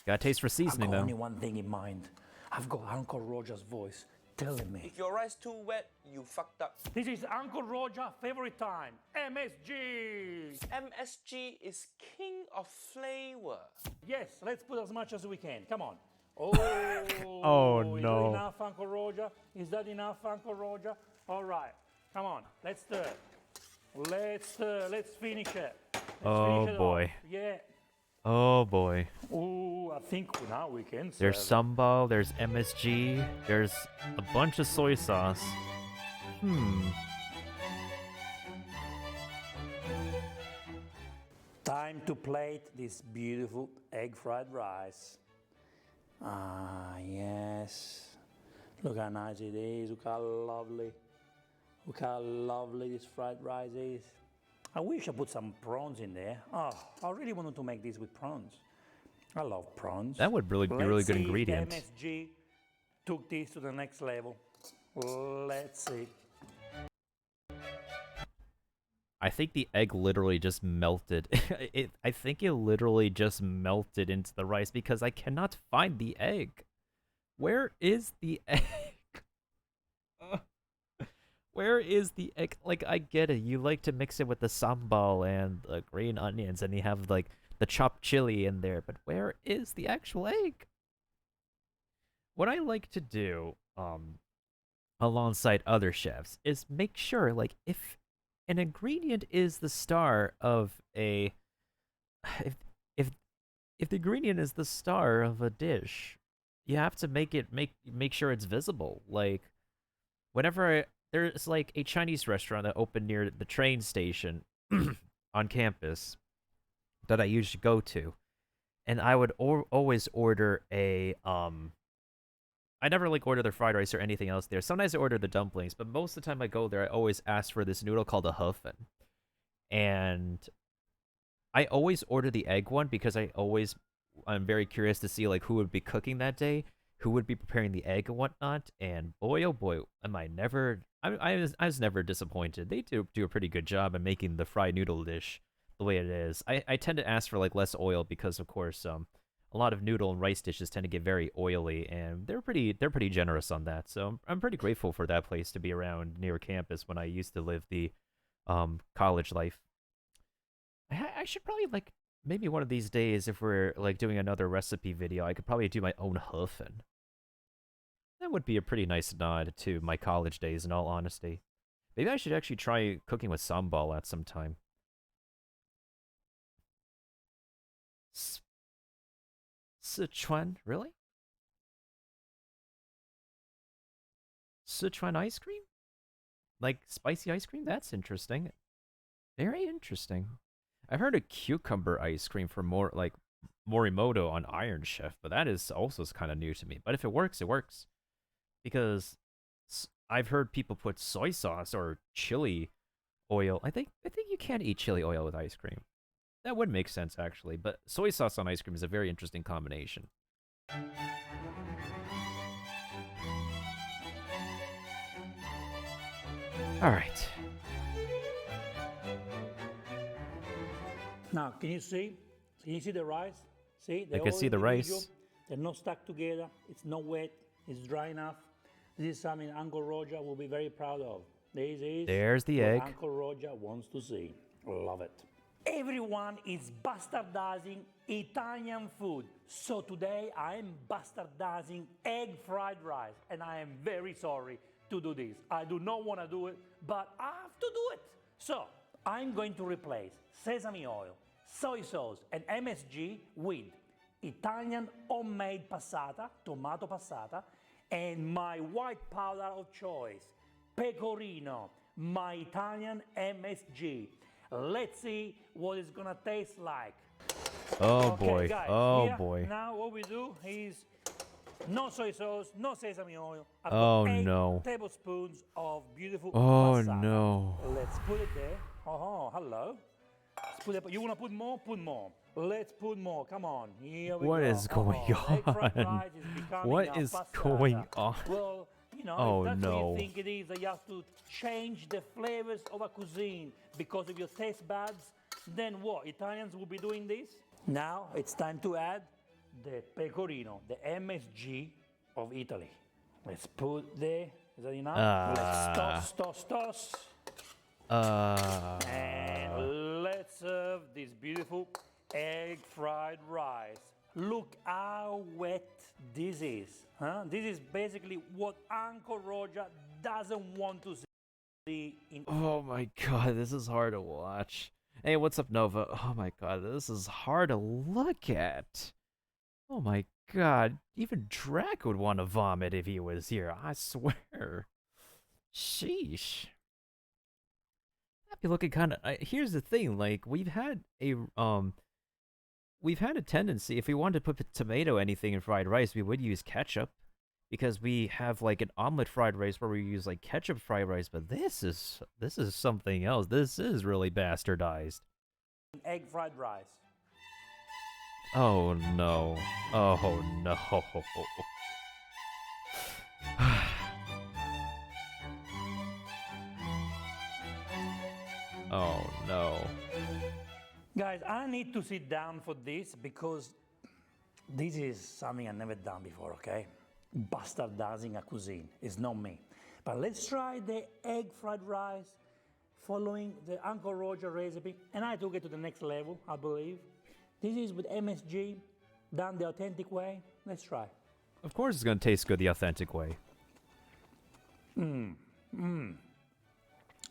Got taste for seasoning I've got though. only one thing in mind. I've got Uncle Roger's voice telling me. If your rice too wet, you fucked up. This is Uncle Roger favorite time. MSG. MSG is king of flavor. Yes, let's put as much as we can. Come on. Oh, Oh, Is no. that enough, Uncle Roger? Is that enough, Uncle Roger? All right. Come on. Let's stir. Let's finish it. Oh boy. Yeah. Oh boy. Oh, I think now we can serve There's it. sambal, there's MSG, there's a bunch of soy sauce. Time to plate this beautiful egg fried rice. Ah, yes. Look how nice it is. Look how lovely. Look how lovely this fried rice is. I wish I put some prawns in there. Oh, I really wanted to make this with prawns. I love prawns. That would really be a really good ingredient. Let's see if MSG took this to the next level. Let's see. I think the egg literally just melted. I think it literally just melted into the rice because I cannot find the egg. Where is the egg? Where is the egg? Like, I get it. You like to mix it with the sambal and the green onions, and you have, like, the chopped chili in there. But where is the actual egg? What I like to do, alongside other chefs, is make sure, like, if an ingredient is the star of a... If the ingredient is the star of a dish, you have to make sure it's visible. Like, whenever there's like a Chinese restaurant that opened near the train station on campus that I usually go to, and I would always order a I never like order their fried rice or anything else there. Sometimes I order the dumplings, but most of the time I go there, I always ask for this noodle called a hufen, and I always order the egg one because I always I'm very curious to see like who would be cooking that day, who would be preparing the egg and whatnot. And boy, oh boy, am I never. I was never disappointed. They do a pretty good job in making the fried noodle dish the way it is. I tend to ask for like less oil because of course a lot of noodle and rice dishes tend to get very oily, and they're pretty generous on that. So I'm pretty grateful for that place to be around near campus when I used to live the college life. I should probably like maybe one of these days if we're like doing another recipe video, I could probably do my own huffin. That would be a pretty nice nod to my college days in all honesty. Maybe I should actually try cooking with sambal at some time. Sichuan, really? Sichuan ice cream? Like spicy ice cream? That's interesting. Very interesting. I've heard of cucumber ice cream for more like Morimoto on Iron Chef, but that is also kind of new to me. But if it works, it works. Because I've heard people put soy sauce or chili oil. I think you can eat chili oil with ice cream. That would make sense actually, but soy sauce on ice cream is a very interesting combination. All right. Now, can you see? Can you see the rice? See? I can see the rice. They're not stuck together. It's not wet. It's dry enough. This is something Uncle Roger will be very proud of. There's the what egg. Uncle Roger wants to see. Love it. Everyone is bastardizing Italian food. So today I am bastardizing egg fried rice. And I am very sorry to do this. I do not want to do it, but I have to do it. So I'm going to replace sesame oil, soy sauce, and MSG with Italian homemade passata, tomato passata, and my white powder of choice, pecorino, my Italian MSG. Let's see what it's gonna taste like. Oh Okay, boy. guys, Oh here, boy. Now what we do is no soy sauce, no sesame oil. I've Oh got 8 no. tablespoons of beautiful Oh passata. no. Let's put it there. Oh, hello. Let's put it. You wanna put more? Put more. Let's put more. Come on. Here we What go. is going Egg fried on? rice is becoming What a is passata. going on? Well, you know, Oh, if that's no. what you think it is, that you have to change the flavors of a cuisine because of your taste buds, then what? Italians will be doing this? Now it's time to add the pecorino, the MSG of Italy. Let's put there. Is that enough? Let's toss. And let's serve this beautiful egg fried rice. Look how wet this is. Huh? This is basically what Uncle Roger doesn't want to see in. Oh my god, this is hard to watch. Hey, what's up, Nova? Oh my god, this is hard to look at. Oh my god, even Drac would want to vomit if he was here, I swear. Sheesh. That'd be looking kind of. Here's the thing, like we've had a tendency, if we wanted to put tomato anything in fried rice, we would use ketchup, because we have like an omelet fried rice where we use like ketchup fried rice. But this is something else. This is really bastardized. Egg fried rice. Oh no! Oh no! Oh no! Guys, I need to sit down for this because this is something I've never done before, okay? Bastardizing a cuisine is not me. But let's try the egg fried rice following the Uncle Roger recipe. And I took it to the next level, I believe. This is with MSG, done the authentic way. Let's try. Of course it's gonna taste good the authentic way.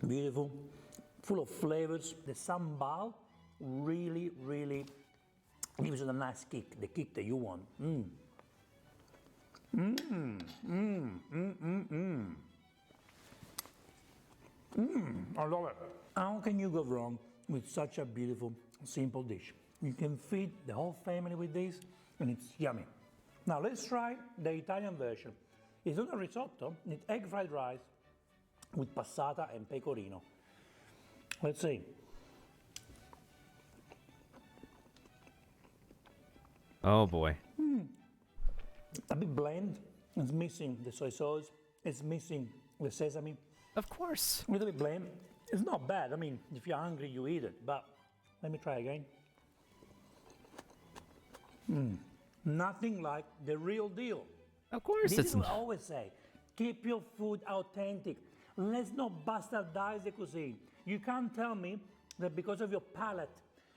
Beautiful, full of flavors. The sambal really, really gives it a nice kick, the kick that you want. I love it. How can you go wrong with such a beautiful, simple dish? You can feed the whole family with this, and it's yummy. Now let's try the Italian version. It's not a risotto, it's egg fried rice with passata and pecorino. Let's see. Oh boy. A bit bland. It's missing the soy sauce. It's missing the sesame. Of course. A little bit bland. It's not bad. I mean, if you're hungry, you eat it. But let me try again. Nothing like the real deal. Of course This it's is what I always say. Keep your food authentic. Let's not bastardize the cuisine. You can't tell me that because of your palate,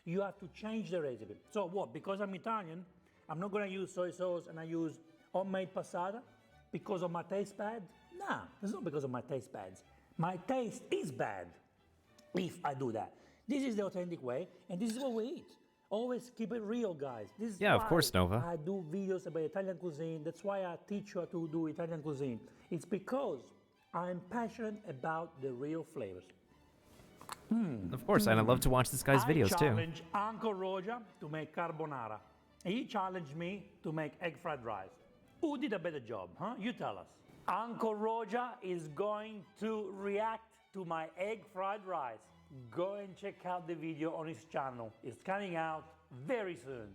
you have to change the recipe. So what? Because I'm Italian, I'm not going to use soy sauce and I use homemade passata because of my taste bad? Nah, it's not because of my taste bad. My taste is bad if I do that. This is the authentic way, and this is what we eat. Always keep it real, guys. This is Yeah, of why course, Nova. I do videos about Italian cuisine. That's why I teach you how to do Italian cuisine. It's because I'm passionate about the real flavors. Of course, and I love to watch this guy's videos I too. challenge Uncle Roger to make carbonara. He challenged me to make egg fried rice. Who did a better job, huh? You tell us. Uncle Roger is going to react to my egg fried rice. Go and check out the video on his channel. It's coming out very soon.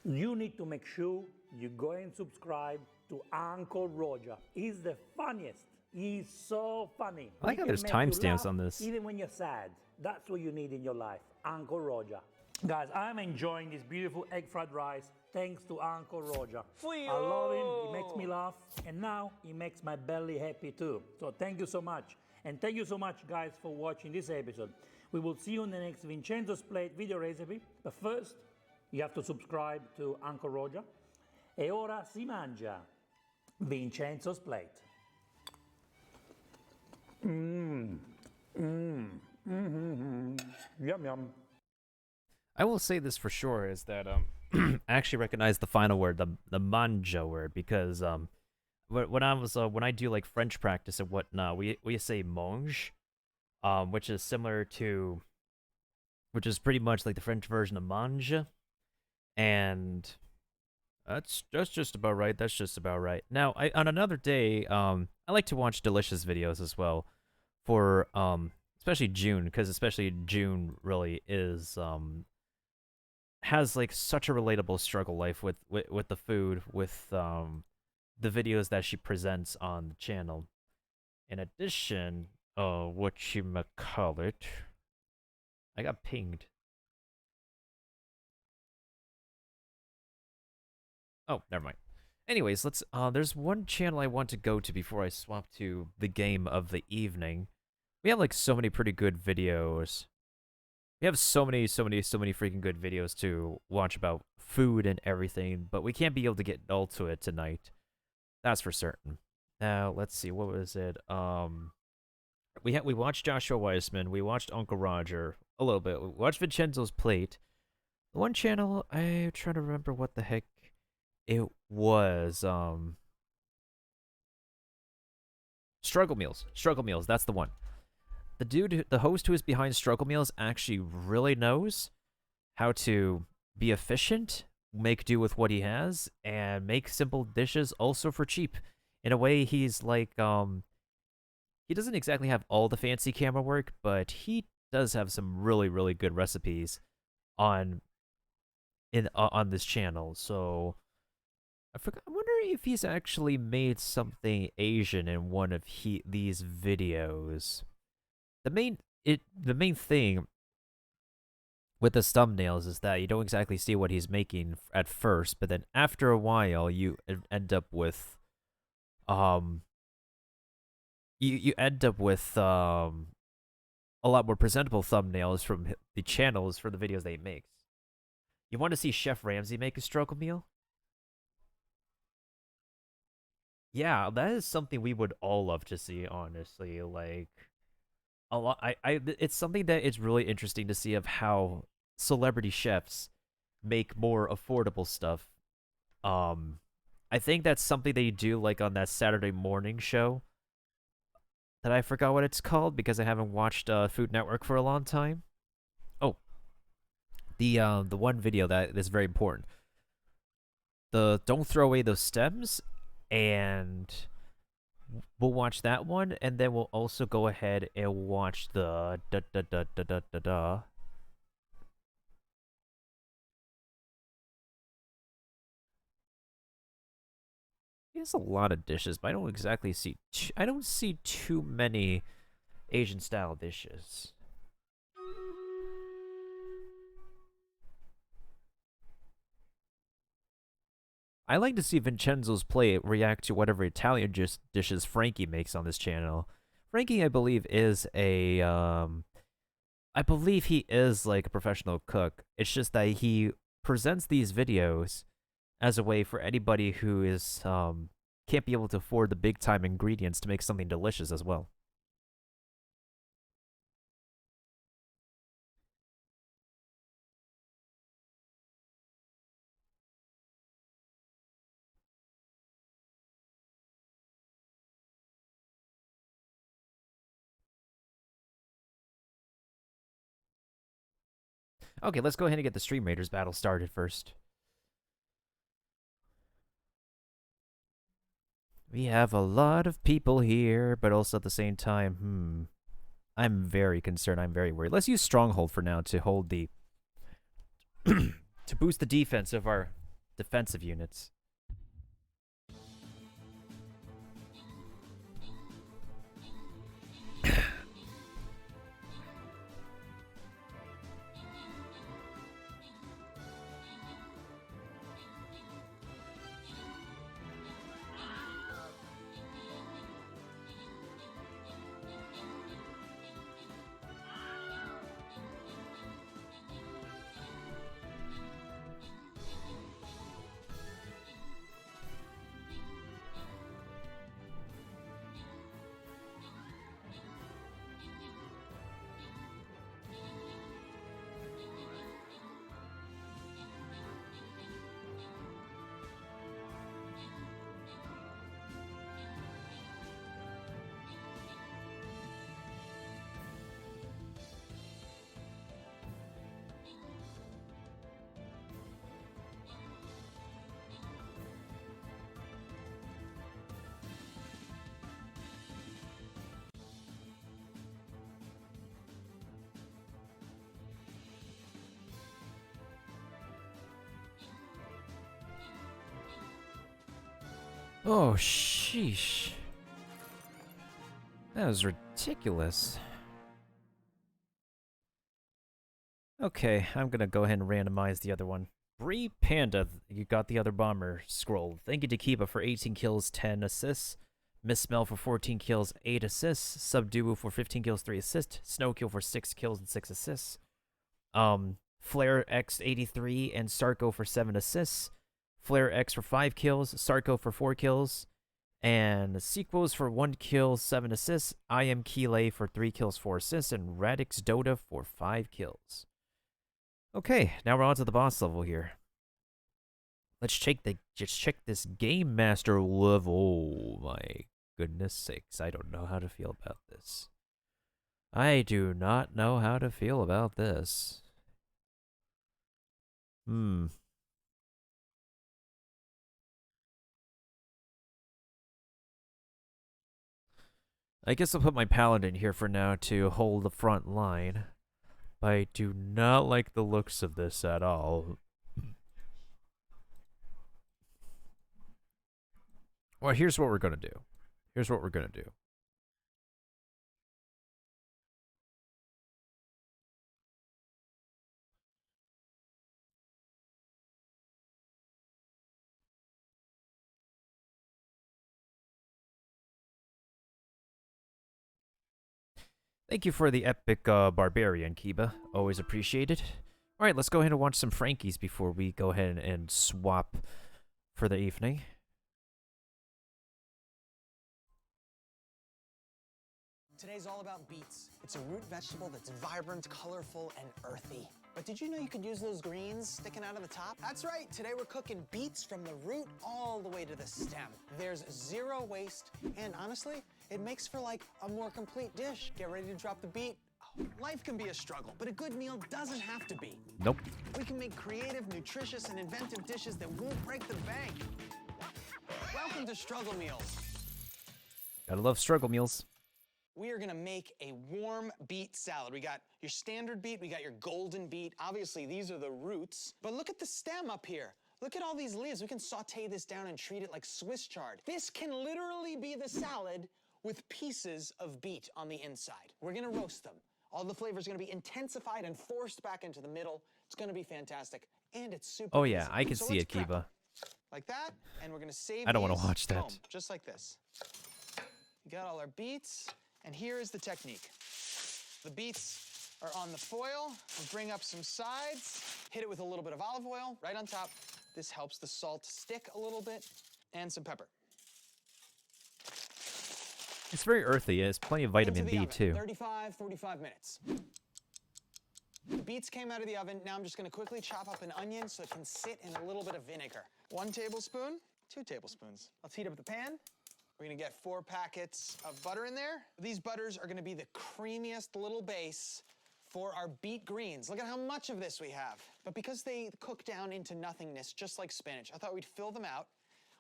You need to make sure you go and subscribe to Uncle Roger. He's the funniest. He's so funny. I like He how can there's make you timestamps laugh on this. Even when you're sad. That's what you need in your life. Uncle Roger. Guys, I'm enjoying this beautiful egg fried rice thanks to Uncle Roger. I love him. He makes me laugh. And now he makes my belly happy too. So thank you so much. And thank you so much, guys, for watching this episode. We will see you in the next Vincenzo's Plate video recipe. But first, you have to subscribe to Uncle Roger. E ora si mangia. Vincenzo's Plate. Yum, yum. I will say this for sure is that I actually recognize the final word, the manja word, because when I do like French practice and whatnot, we say mange, which is similar to, which is pretty much like the French version of mange, and that's just about right. That's just about right. Now, on another day, I like to watch delicious videos as well, for especially June, because especially June really is has like such a relatable struggle life with the food, with the videos that she presents on the channel. In addition, whatchamacallit, I got pinged. Oh, never mind. Anyways, let's there's one channel I want to go to before I swap to the game of the evening. We have like so many pretty good videos. We have so many freaking good videos to watch about food and everything, but we can't be able to get all to it tonight. That's for certain. Now, let's see, what was it? We watched Joshua Weissman, we watched Uncle Roger a little bit. We watched Vincenzo's Plate. The one channel, I'm trying to remember what the heck it was. Struggle Meals. Struggle Meals, that's the one. The host who is behind Struggle Meals actually really knows how to be efficient, make do with what he has, and make simple dishes also for cheap. In a way, he's like, he doesn't exactly have all the fancy camera work, but he does have some really good recipes on this channel. So I wonder if he's actually made something Asian in one of these videos. The main thing with the thumbnails is that you don't exactly see what he's making at first, but then after a while you end up with you end up with a lot more presentable thumbnails from the channels for the videos that he makes. You want to see Chef Ramsay make a struggle meal? Yeah, that is something we would all love to see, honestly. Like, a lot, it's something that is really interesting to see of how celebrity chefs make more affordable stuff. I think that's something they do like on that Saturday morning show that I forgot what it's called because I haven't watched Food Network for a long time. Oh, the one video that is very important. The don't throw away those stems, and we'll watch that one, and then we'll also go ahead and watch the He has a lot of dishes, but I don't exactly see. I don't see too many Asian style dishes. I like to see Vincenzo's play react to whatever Italian dishes Frankie makes on this channel. Frankie, I believe, is a I believe he is like a professional cook. It's just that he presents these videos as a way for anybody who is can't be able to afford the big time ingredients to make something delicious as well. Okay, let's go ahead and get the Stream Raiders battle started first. We have a lot of people here, but also at the same time, I'm very concerned. I'm very worried. Let's use Stronghold for now to hold the... to boost the defense of our defensive units. Oh, sheesh. That was ridiculous. Okay, I'm gonna go ahead and randomize the other one. Bree Panda, you got the other bomber scroll. Thank you to Kiba for 18 kills, 10 assists. Miss Smell for 14 kills, 8 assists. Subduo for 15 kills, 3 assists. Snowkill for 6 kills and 6 assists. Flare X83 and Sarko for 7 assists. Flare X for 5 kills, Sarko for 4 kills, and Sequels for 1 kill, 7 assists, I Am Kile for 3 kills, 4 assists, and Radix Dota for 5 kills. Okay, now we're on to the boss level here. Let's check this Game Master level. Oh my goodness sakes, I don't know how to feel about this. I do not know how to feel about this. I guess I'll put my paladin here for now to hold the front line. But I do not like the looks of this at all. Well, here's what we're gonna do. Here's what we're gonna do. Thank you for the epic barbarian, Kiba. Always appreciated. Alright, let's go ahead and watch some Frankies before we go ahead and swap for the evening. Today's all about beets. It's a root vegetable that's vibrant, colorful, and earthy. But did you know you could use those greens sticking out of the top? That's right, today we're cooking beets from the root all the way to the stem. There's zero waste, and honestly, it makes for like a more complete dish. Get ready to drop the beet. Oh, life can be a struggle, but a good meal doesn't have to be. Nope. We can make creative, nutritious, and inventive dishes that won't break the bank. Welcome to Struggle Meals. Gotta love struggle meals. We are gonna make a warm beet salad. We got your standard beet, we got your golden beet. Obviously, these are the roots. But look at the stem up here. Look at all these leaves. We can saute this down and treat it like Swiss chard. This can literally be the salad with pieces of beet on the inside. We're gonna roast them. All the flavors are gonna be intensified and forced back into the middle. It's gonna be fantastic. And it's super Oh yeah, easy. I can So see let's it, prep. Kiba. Like that, and we're gonna save I don't want these. to watch that. Boom, just like this. We got all our beets, and here is the technique. The beets are on the foil. We'll bring up some sides, hit it with a little bit of olive oil right on top. This helps the salt stick a little bit, and some pepper. It's very earthy. It has plenty of vitamin Into the B oven, too. 35, 45 minutes. The beets came out of the oven. Now I'm just gonna quickly chop up an onion so it can sit in a little bit of vinegar. 1 tablespoon, 2 tablespoons. Let's heat up the pan. We're gonna get 4 packets of butter in there. These butters are gonna be the creamiest little base for our beet greens. Look at how much of this we have. But because they cook down into nothingness, just like spinach, I thought we'd fill them out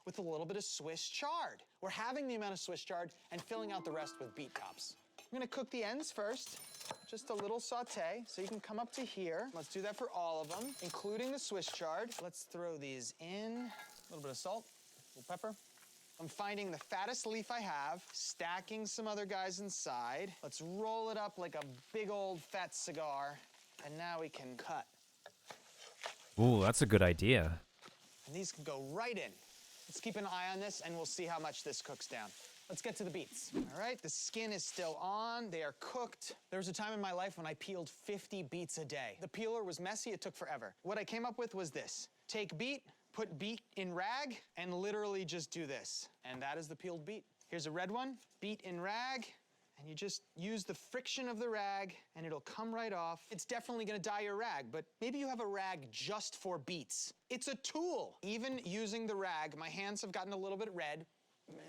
with a little bit of Swiss chard. We're having the amount of Swiss chard and filling out the rest with beet tops. I'm gonna cook the ends first, just a little saute, so you can come up to here. Let's do that for all of them, including the Swiss chard. Let's throw these in. A little bit of salt, a little pepper. I'm finding the fattest leaf I have, stacking some other guys inside. Let's roll it up like a big old fat cigar, and now we can cut. Ooh, that's a good idea. And these can go right in. Let's keep an eye on this, and we'll see how much this cooks down. Let's get to the beets. All right, the skin is still on. They are cooked. There was a time in my life when I peeled 50 beets a day. The peeler was messy. It took forever. What I came up with was this. Take beet, put beet in rag, and literally just do this. And that is the peeled beet. Here's a red one, beet in rag, and you just use the friction of the rag, and it'll come right off. It's definitely gonna dye your rag, but maybe you have a rag just for beets. It's a tool. Even using the rag, my hands have gotten a little bit red.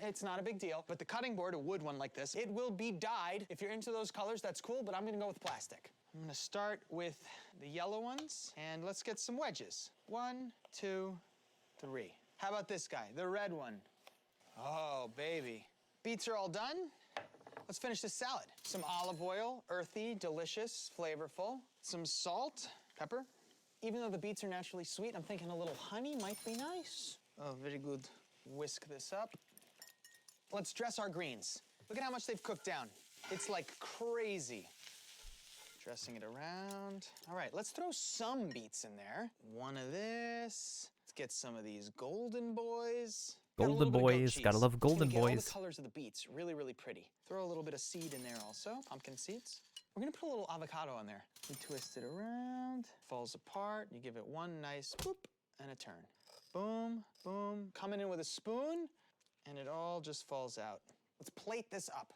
It's not a big deal, but the cutting board, a wood one like this, it will be dyed. If you're into those colors, that's cool, but I'm gonna go with plastic. I'm gonna start with the yellow ones, and let's get some wedges. 1, 2, 3. How about this guy, the red one? Oh, baby. Beets are all done. Let's finish this salad. Some olive oil, earthy, delicious, flavorful. Some salt, pepper. Even though the beets are naturally sweet, I'm thinking a little honey might be nice. Oh, very good. Whisk this up. Let's dress our greens. Look at how much they've cooked down. It's like crazy. Dressing it around. All right, let's throw some beets in there. One of this. Let's get some of these golden boys. Got a Golden little bit of goat boys, cheese. gotta love It's golden gonna get all boys. the colors of the beets, really, really pretty. Throw a little bit of seed in there also, pumpkin seeds. We're gonna put a little avocado on there. We twist it around, falls apart. You give it one nice boop and a turn. Boom, boom. Coming in with a spoon, and it all just falls out. Let's plate this up.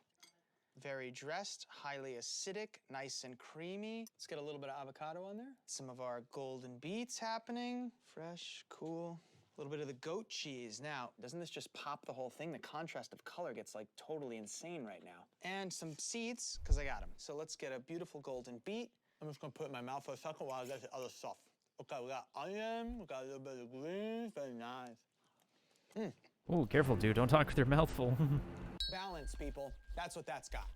Very dressed, highly acidic, nice and creamy. Let's get a little bit of avocado on there. Some of our golden beets happening. Fresh, cool. A little bit of the goat cheese. Now, doesn't this just pop the whole thing? The contrast of color gets like totally insane right now. And some seeds, because I got them. So let's get a beautiful golden beet. I'm just gonna put it in my mouth for a second while I get the other stuff. Okay, we got onion, we got a little bit of greens, very nice. Ooh, careful, dude. Don't talk with your mouth full. Balance, people. That's what that's got.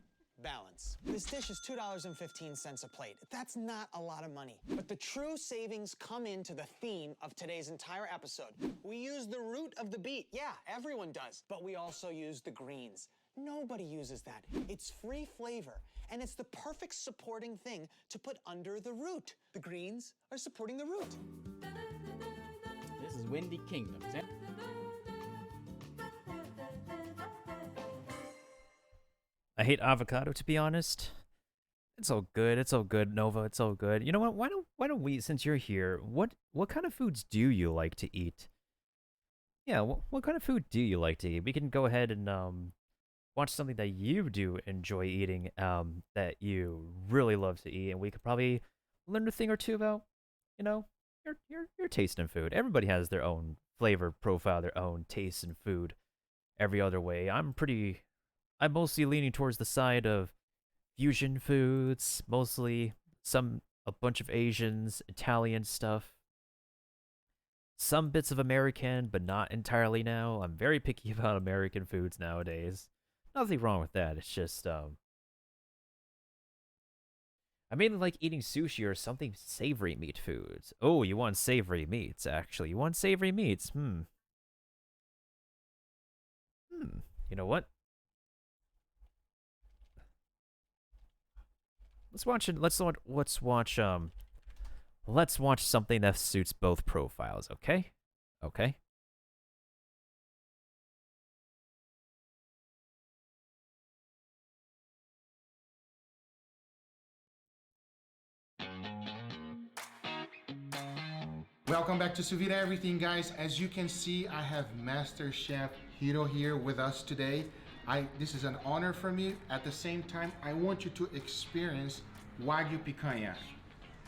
Balance. This dish is $2.15 a plate. That's not a lot of money. But the true savings come into the theme of today's entire episode. We use the root of the beet. Yeah, everyone does. But we also use the greens. Nobody uses that. It's free flavor, and it's the perfect supporting thing to put under the root. The greens are supporting the root. This is Windy Kingdoms. I hate avocado, to be honest. It's all good. It's all good, Nova. It's all good. You know what? Why don't we, since you're here, what kind of foods do you like to eat? Yeah, what kind of food do you like to eat? We can go ahead and watch something that you do enjoy eating, that you really love to eat, and we could probably learn a thing or two about, you know, your taste in food. Everybody has their own flavor profile, their own taste in food. Every other way, I'm mostly leaning towards the side of fusion foods, mostly a bunch of Asians, Italian stuff. Some bits of American, but not entirely now. I'm very picky about American foods nowadays. Nothing wrong with that. It's just, I I mainly like eating sushi or something savory meat foods. Oh, you want savory meats, actually. You want savory meats. You know what? Let's watch something that suits both profiles, okay? Okay. Welcome back to Suvita Everything, guys. As you can see, I have Master Chef Hiro here with us today. This is an honor for me. At the same time, I want you to experience Wagyu picanha.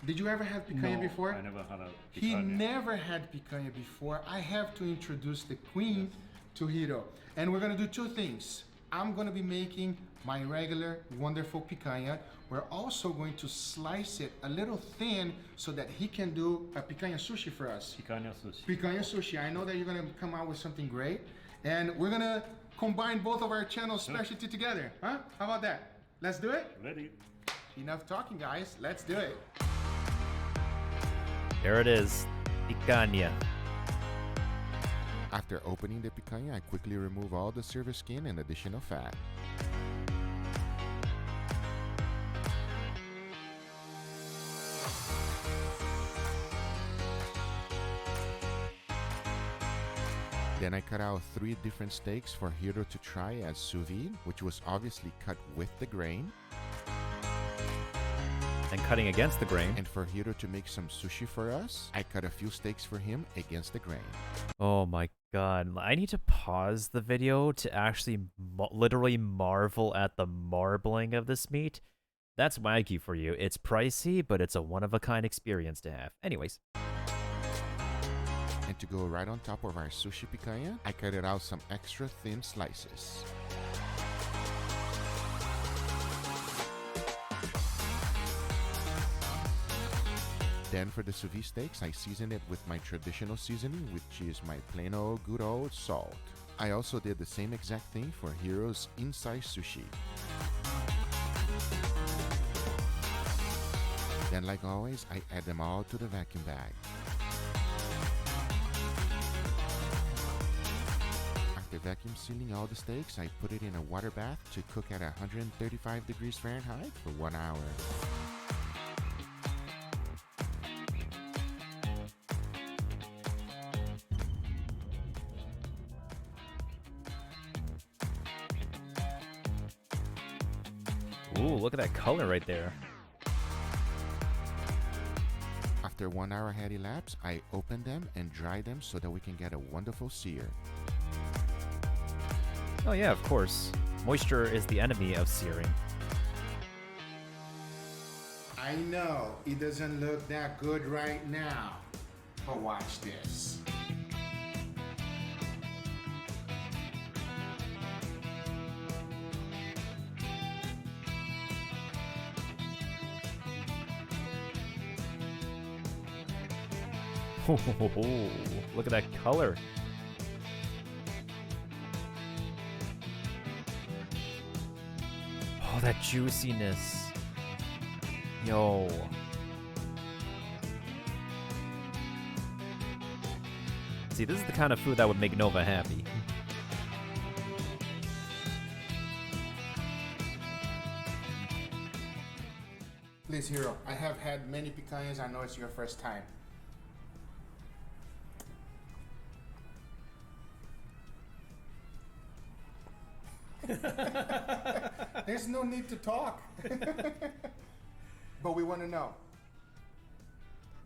Did you ever have picanha before? I never had a picanha. He never had picanha before. I have to introduce the queen to Hiro. And we're gonna do two things. I'm gonna be making my regular wonderful picanha. We're also going to slice it a little thin so that he can do a picanha sushi for us. Picanha sushi. Picanha sushi. I know that you're gonna come out with something great. And we're gonna combine both of our channel specialty together. Huh? How about that? Let's do it? Ready. Enough talking, guys. Let's do it. There it is. Picanha. After opening the picanha, I quickly remove all the surface skin and additional fat. Then I cut out 3 different steaks for Hiro to try as sous vide, which was obviously cut with the grain. And cutting against the grain. And for Hiro to make some sushi for us, I cut a few steaks for him against the grain. Oh my god. I need to pause the video to actually literally marvel at the marbling of this meat. That's Wagyu for you. It's pricey, but it's a one-of-a-kind experience to have. Anyways. And to go right on top of our sushi picanha, I cut it out some extra thin slices. Then for the sous vide steaks, I season it with my traditional seasoning, which is my plain old good old salt. I also did the same exact thing for Hiro's inside sushi. Then like always, I add them all to the vacuum bag. After vacuum sealing all the steaks, I put it in a water bath to cook at 135 degrees Fahrenheit for 1 hour. Ooh, look at that color right there. After 1 hour had elapsed, I open them and dry them so that we can get a wonderful sear. Oh yeah, of course. Moisture is the enemy of searing. I know it doesn't look that good right now, but watch this. Look at that color. Oh, that juiciness. Yo. See, this is the kind of food that would make Nova happy. Please, Hiro, I have had many picanhas. I know it's your first time. There's no need to talk. But we want to know.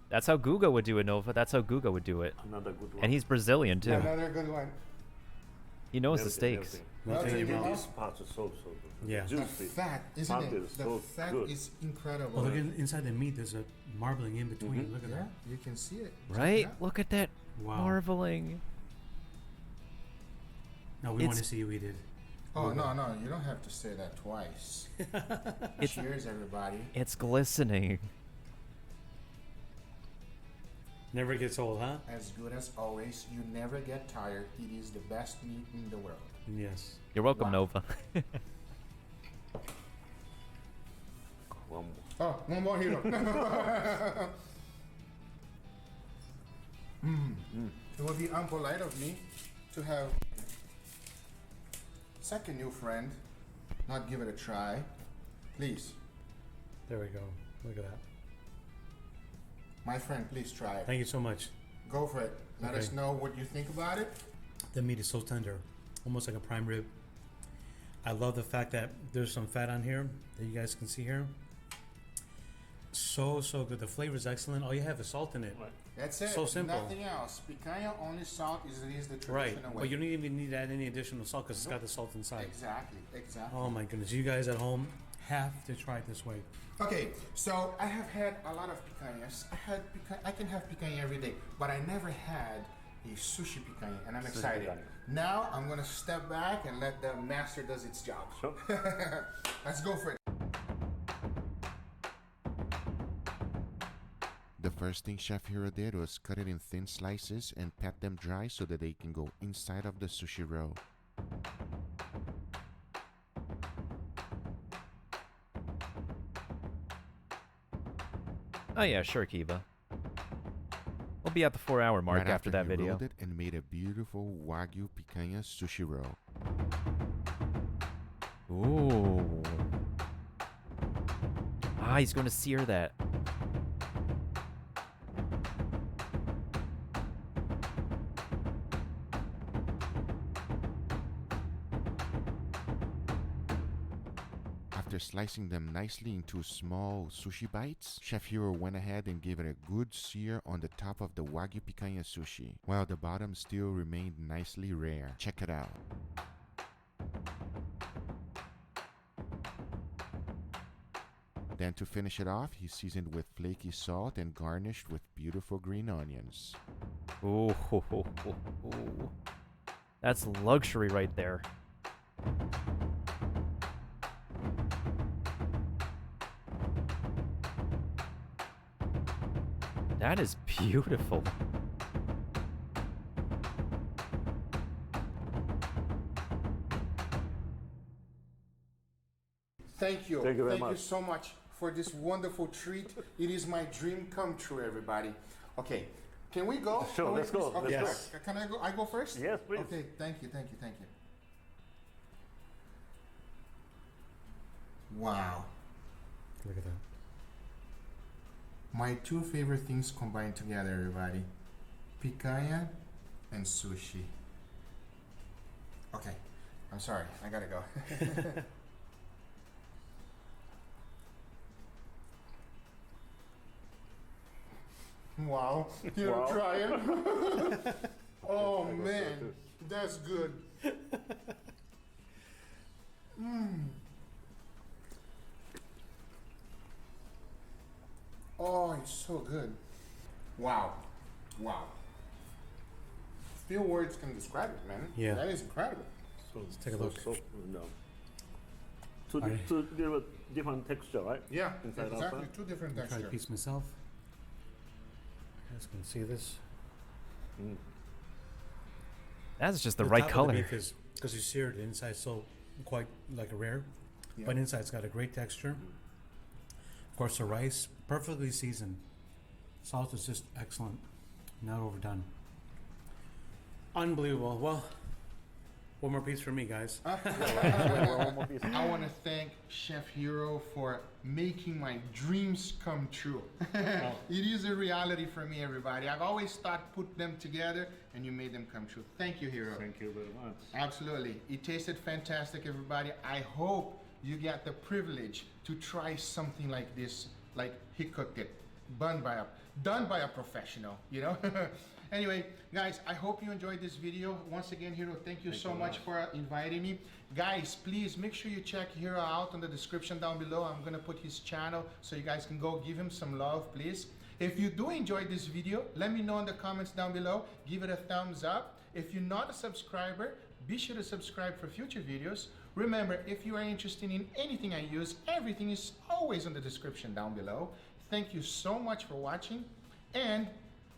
That's how Guga would do it, Nova. That's how Guga would do it. Another good one. And he's Brazilian, too. Another good one. He knows the steaks. This part is so good. Yeah. The fat, isn't it? The fat is incredible. Oh, look inside the meat. There's a marbling in between. Look at that. You can see it. Right? Look at that Wow. marveling. No, we want to see you eat it. Oh, no, you don't have to say that twice. Cheers, everybody. It's glistening. Never gets old, huh? As good as always. You never get tired. It is the best meat in the world. Yes. You're welcome, Nova. Oh, one more hero. It would be unpolite of me to have second new friend not give it a try. Please. There we go. Look at that. My friend, please try it. Thank you so much. Go for it. Let us Okay. know what you think about it. The meat is so tender, almost like a prime rib. I love the fact that there's some fat on here that you guys can see here. So good. The flavor is excellent. All you have is salt in it. That's it. So simple. Nothing else. Picanha, only salt is the traditional Right, way. but you don't even need to add any additional salt because it's got the salt inside. Exactly. Oh my goodness, you guys at home have to try it this way. Okay, so I have had a lot of picanhas. I can have picanha every day, but I never had a sushi picanha, and I'm excited. picanha. Now I'm gonna step back and let the master does its job. Sure. Let's go for it. The first thing Chef Hero did was cut it in thin slices and pat them dry so that they can go inside of the sushi roll. Oh yeah, sure, Kiba. We'll be at the 4-hour mark Right after that he video. rolled it and made a beautiful Wagyu picanha sushi roll. Ooh. Ah, he's going to sear that. After slicing them nicely into small sushi bites, Chef Hero went ahead and gave it a good sear on the top of the Wagyu picanha sushi, while the bottom still remained nicely rare. Check it out. Then to finish it off, he seasoned with flaky salt and garnished with beautiful green onions. Ooh. That's luxury right there. That is beautiful. Thank you. Thank you very Thank you much. so much for this wonderful treat. It is my dream come true, everybody. Okay, can we go? Sure, Can we let's go, please? Okay, let's sure. Can I go? I go first? Yes, please. Okay, thank you. Wow. Look at that. My two favorite things combined together, everybody. Picanha and sushi. Okay, I'm sorry. I gotta go. Wow. You're Wow. trying? Oh man, that's good. Oh, it's so good. Wow. Few words can describe it, man. Yeah. That is incredible. So, Let's take a look. No. To give a different texture, right? Yeah, Inside exactly. outside. Two different I'll try a textures. piece myself. You guys can see this. That's just the top right of the color. beef is because you seared it inside, so quite like a rare, Yeah. but inside's got a great texture. Of course, the rice perfectly seasoned. Salt is just excellent, not overdone. Unbelievable. Well, one more piece for me, guys. I want to thank Chef Hero for making my dreams come true. It is a reality for me, everybody. I've always thought put them together, and you made them come true. Thank you, Hero. Thank you very much. Absolutely. It tasted fantastic, everybody. I hope you get the privilege to try something like this, like he cooked it, done by a professional, you know? Anyway, guys, I hope you enjoyed this video. Once again, Hero, thank you so much for inviting me. Guys, please make sure you check Hero out in the description down below. I'm gonna put his channel so you guys can go give him some love, please. If you do enjoy this video, let me know in the comments down below. Give it a thumbs up. If you're not a subscriber, be sure to subscribe for future videos. Remember, if you are interested in anything I use, everything is always in the description down below. Thank you so much for watching, and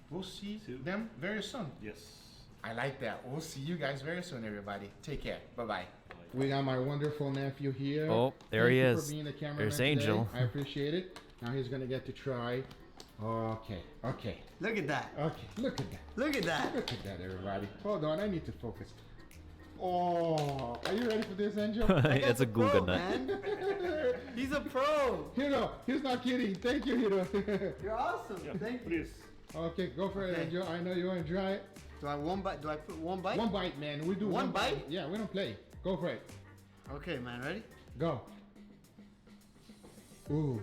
we'll see them very soon. Yes. I like that. We'll see you guys very soon, everybody. Take care. Bye-bye. We got my wonderful nephew here. Oh, there he Thank you is. for being the cameraman There's today. Angel. I appreciate it. Now he's gonna get to try. Okay, okay. Look at that. Okay, look at that. Look at that. Look at that, everybody. Hold on, I need to focus. Oh, are you ready for this, Angel? It's a Google nut. He's a pro. Hiro, he's not kidding. Thank you, Hiro. You're awesome. Thank you. Please. Okay, go for it, Okay. Angel. I know you want to try it. Do I one bite? Do I put one bite? One bite, man. We do One bite? Yeah, we don't play. Go for it. Okay, man. Ready? Go. Ooh.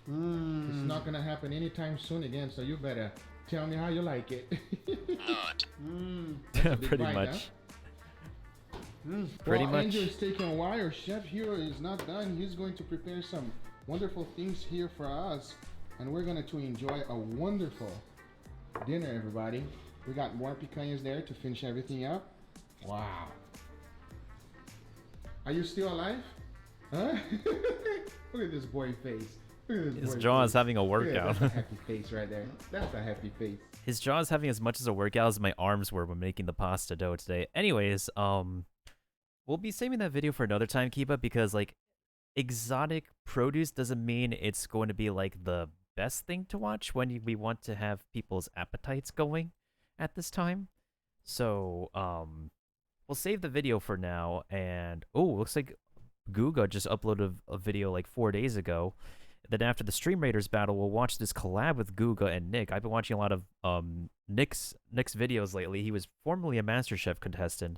Mmm. It's not gonna happen anytime soon again, so you better tell me how you like it. Mmm. Pretty bite, much. Pretty much. Angel is taking a while. Chef Hiro is not done. He's going to prepare some wonderful things here for us, and we're going to enjoy a wonderful dinner, everybody. We got more picanhas there to finish everything up. Wow. Are you still alive? Huh? Look at this boy face. Look at this His boy jaw face. is having a Look at workout. that. That's a happy face right there. That's a happy face. His jaw is having as much as a workout as my arms were when making the pasta dough today. Anyways, we'll be saving that video for another time, Kiba, because like exotic produce doesn't mean it's going to be like the best thing to watch when we want to have people's appetites going at this time. So, we'll save the video for now. And oh, looks like Guga just uploaded a video like 4 days ago. Then after the Stream Raiders battle, we'll watch this collab with Guga and Nick. I've been watching a lot of Nick's videos lately. He was formerly a MasterChef contestant.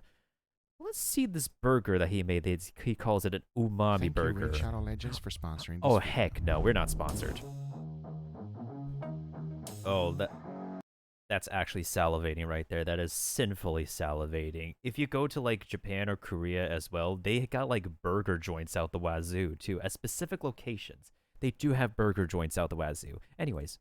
Let's see this burger that he made. He calls it an umami Thank burger. you, Red Shadow Legends, for sponsoring this Oh, video. heck no. We're not sponsored. Oh, that's actually salivating right there. That is sinfully salivating. If you go to like Japan or Korea as well, they got like burger joints out the wazoo too. At specific locations, they do have burger joints out the wazoo. Anyways.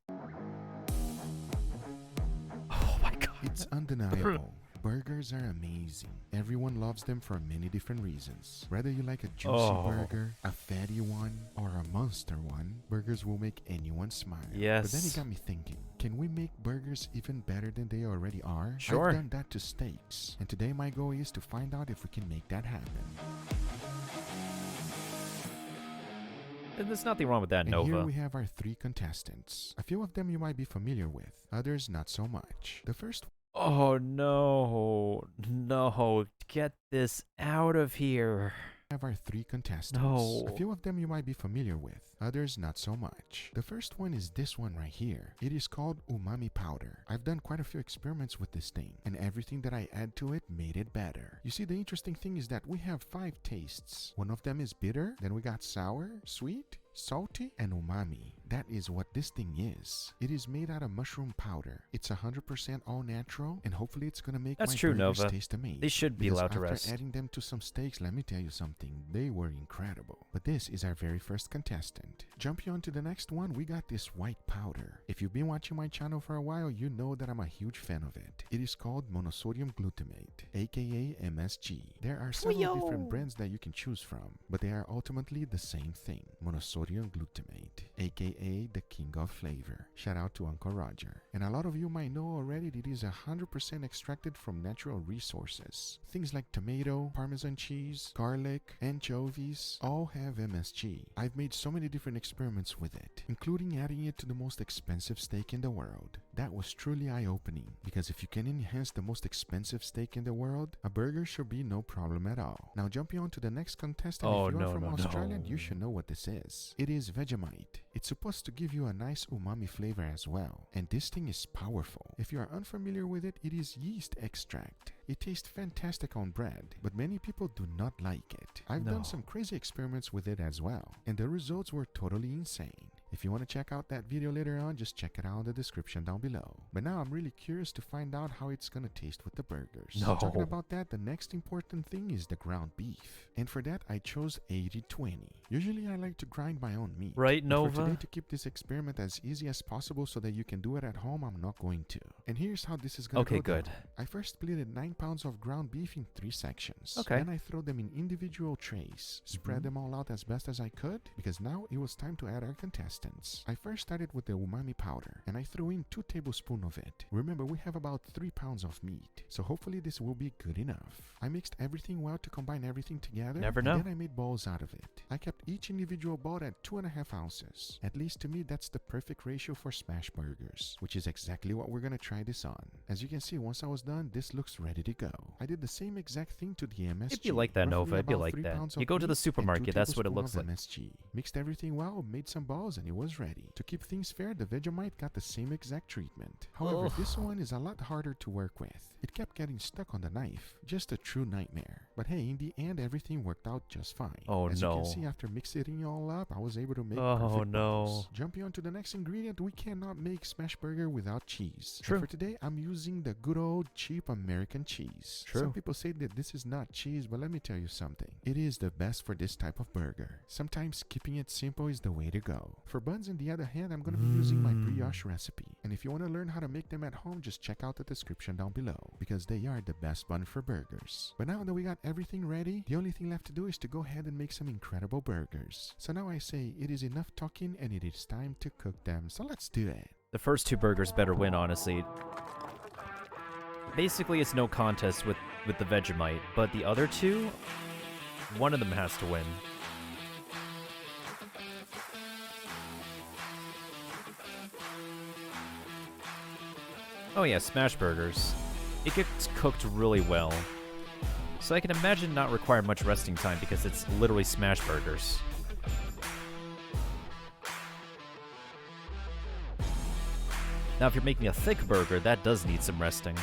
Oh my god. It's undeniable. Burgers are amazing. Everyone loves them for many different reasons. Whether you like a juicy burger, a fatty one, or a monster one, burgers will make anyone smile. Yes. But then it got me thinking, can we make burgers even better than they already are? Sure. I've done that to steaks. And today my goal is to find out if we can make that happen. There's nothing wrong with that, And Nova. here we have our 3 contestants. A few of them you might be familiar with, others not so much. The first Oh no. No. Get this out of here. have our 3 contestants. No. A few of them you might be familiar with, others not so much. The first one is this one right here. It is called umami powder. I've done quite a few experiments with this thing, and everything that I add to it made it better. You see, the interesting thing is that we have 5 tastes. One of them is bitter, then we got sour, sweet, salty, and umami. That is what this thing is. It is made out of mushroom powder. It's 100% all natural, and hopefully it's gonna make That's my true, burgers Nova. taste amazing. They should be Because allowed to after rest. adding them to some steaks, let me tell you something. They were incredible. But this is our very first contestant. Jumping on to the next one, we got this white powder. If you've been watching my channel for a while, you know that I'm a huge fan of it. It is called monosodium glutamate, aka MSG. There are several different brands that you can choose from, but they are ultimately the same thing. Monosodium glutamate, aka the king of flavor. Shout out to Uncle Roger. And a lot of you might know already that it is 100% extracted from natural resources. Things like tomato, Parmesan cheese, garlic, anchovies all have MSG. I've made so many different experiments with it, including adding it to the most expensive steak in the world. That was truly eye-opening, because if you can enhance the most expensive steak in the world, a burger should be no problem at all. Now jumping on to the next contestant, Oh, if you are from no. Australia, you should know what this is. It is Vegemite. It's supposed to give you a nice umami flavor as well, and this thing is powerful. If you are unfamiliar with it, it is yeast extract. It tastes fantastic on bread, but many people do not like it. I've done some crazy experiments with it as well, and the results were totally insane. If you want to check out that video later on, just check it out in the description down below. But now I'm really curious to find out how it's gonna taste with the burgers. No. Talking about that, the next important thing is the ground beef. And for that, I chose 80-20. Usually I like to grind my own meat. Right, But Nova? for today, to keep this experiment as easy as possible so that you can do it at home, I'm not going to. And here's how this is gonna Okay, go good. down. I first splitted 9 pounds of ground beef in 3 sections. Okay. Then I throw them in individual trays, spread them all out as best as I could, because now it was time to add our contestant. instance. I first started with the umami powder, and I threw in 2 tablespoons of it. Remember, we have about 3 pounds of meat, so hopefully this will be good enough. I mixed everything well to combine everything together, Never know. and then I made balls out of it. I kept each individual ball at 2.5 ounces. At least to me, that's the perfect ratio for smash burgers, which is exactly what we're gonna try this on. As you can see, once I was done, this looks ready to go. I did the same exact thing to the MSG. It'd be like that, roughly Nova. It'd be about like 3 that. pounds You of go to the meat and 2 supermarket, that's what it tablespoons looks of like. MSG. Mixed everything well, made some balls, and it was ready. To keep things fair, the Vegemite got the same exact treatment. However, this one is a lot harder to work with. It kept getting stuck on the knife. Just a true nightmare. But hey, in the end, everything worked out just fine. Oh, As no. you can see, after mixing it all up, I was able to make Oh, perfect no. balls. Jumping on to the next ingredient, we cannot make smash burger without cheese. True. And for today, I'm using the good old cheap American cheese. True. Some people say that this is not cheese, but let me tell you something. It is the best for this type of burger. Sometimes keeping it simple is the way to go. For buns, on the other hand, I'm going to be using my brioche recipe. And if you want to learn how to make them at home, just check out the description down below, because they are the best bun for burgers. But now that we got everything ready, the only thing left to do is to go ahead and make some incredible burgers. So now I say it is enough talking and it is time to cook them. So let's do it. The first 2 burgers better win, honestly. Basically, it's no contest with the Vegemite, but the other 2, one of them has to win. Oh yeah, smash burgers. It gets cooked really well. So I can imagine not require much resting time because it's literally smash burgers. Now if you're making a thick burger, that does need some resting.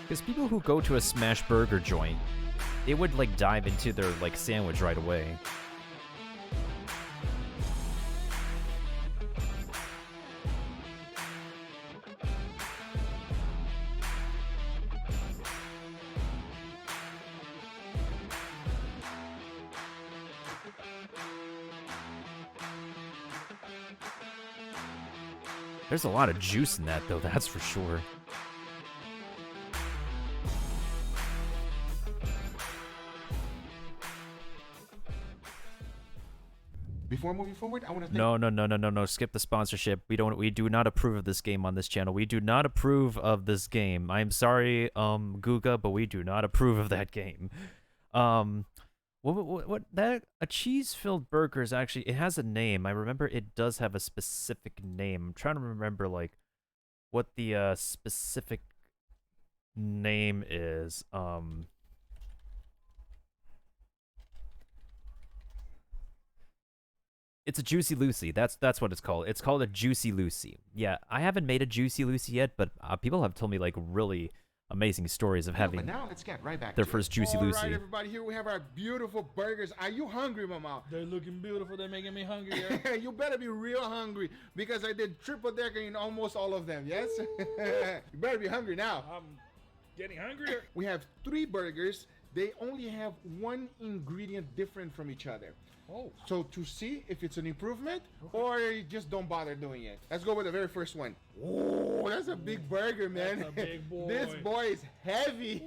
Because people who go to a smash burger joint, they would like dive into their like sandwich right away. There's a lot of juice in that though, that's for sure. Before moving forward, I want to thank... No. Skip the sponsorship. We do not approve of this game on this channel. We do not approve of this game. I'm sorry, Guga, but we do not approve of that game. What that a cheese-filled burger is actually, it has a name. I remember it does have a specific name. I'm trying to remember like what the specific name is. It's a Juicy Lucy. That's what it's called. It's called a Juicy Lucy. Yeah, I haven't made a Juicy Lucy yet, but people have told me like really amazing stories of having But now let's get right back their to first it. Juicy Lucy. All right, everybody, here we have our beautiful burgers. Are you hungry, Mama? They're looking beautiful. They're making me hungry. You better be real hungry because I did triple decker in almost all of them, yes? You better be hungry now. I'm getting hungrier. We have 3 burgers. They only have 1 ingredient different from each other. Oh. So to see if it's an improvement or you just don't bother doing it. Let's go with the very first one. Oh, that's a big burger, man. That's a big boy. This boy is heavy.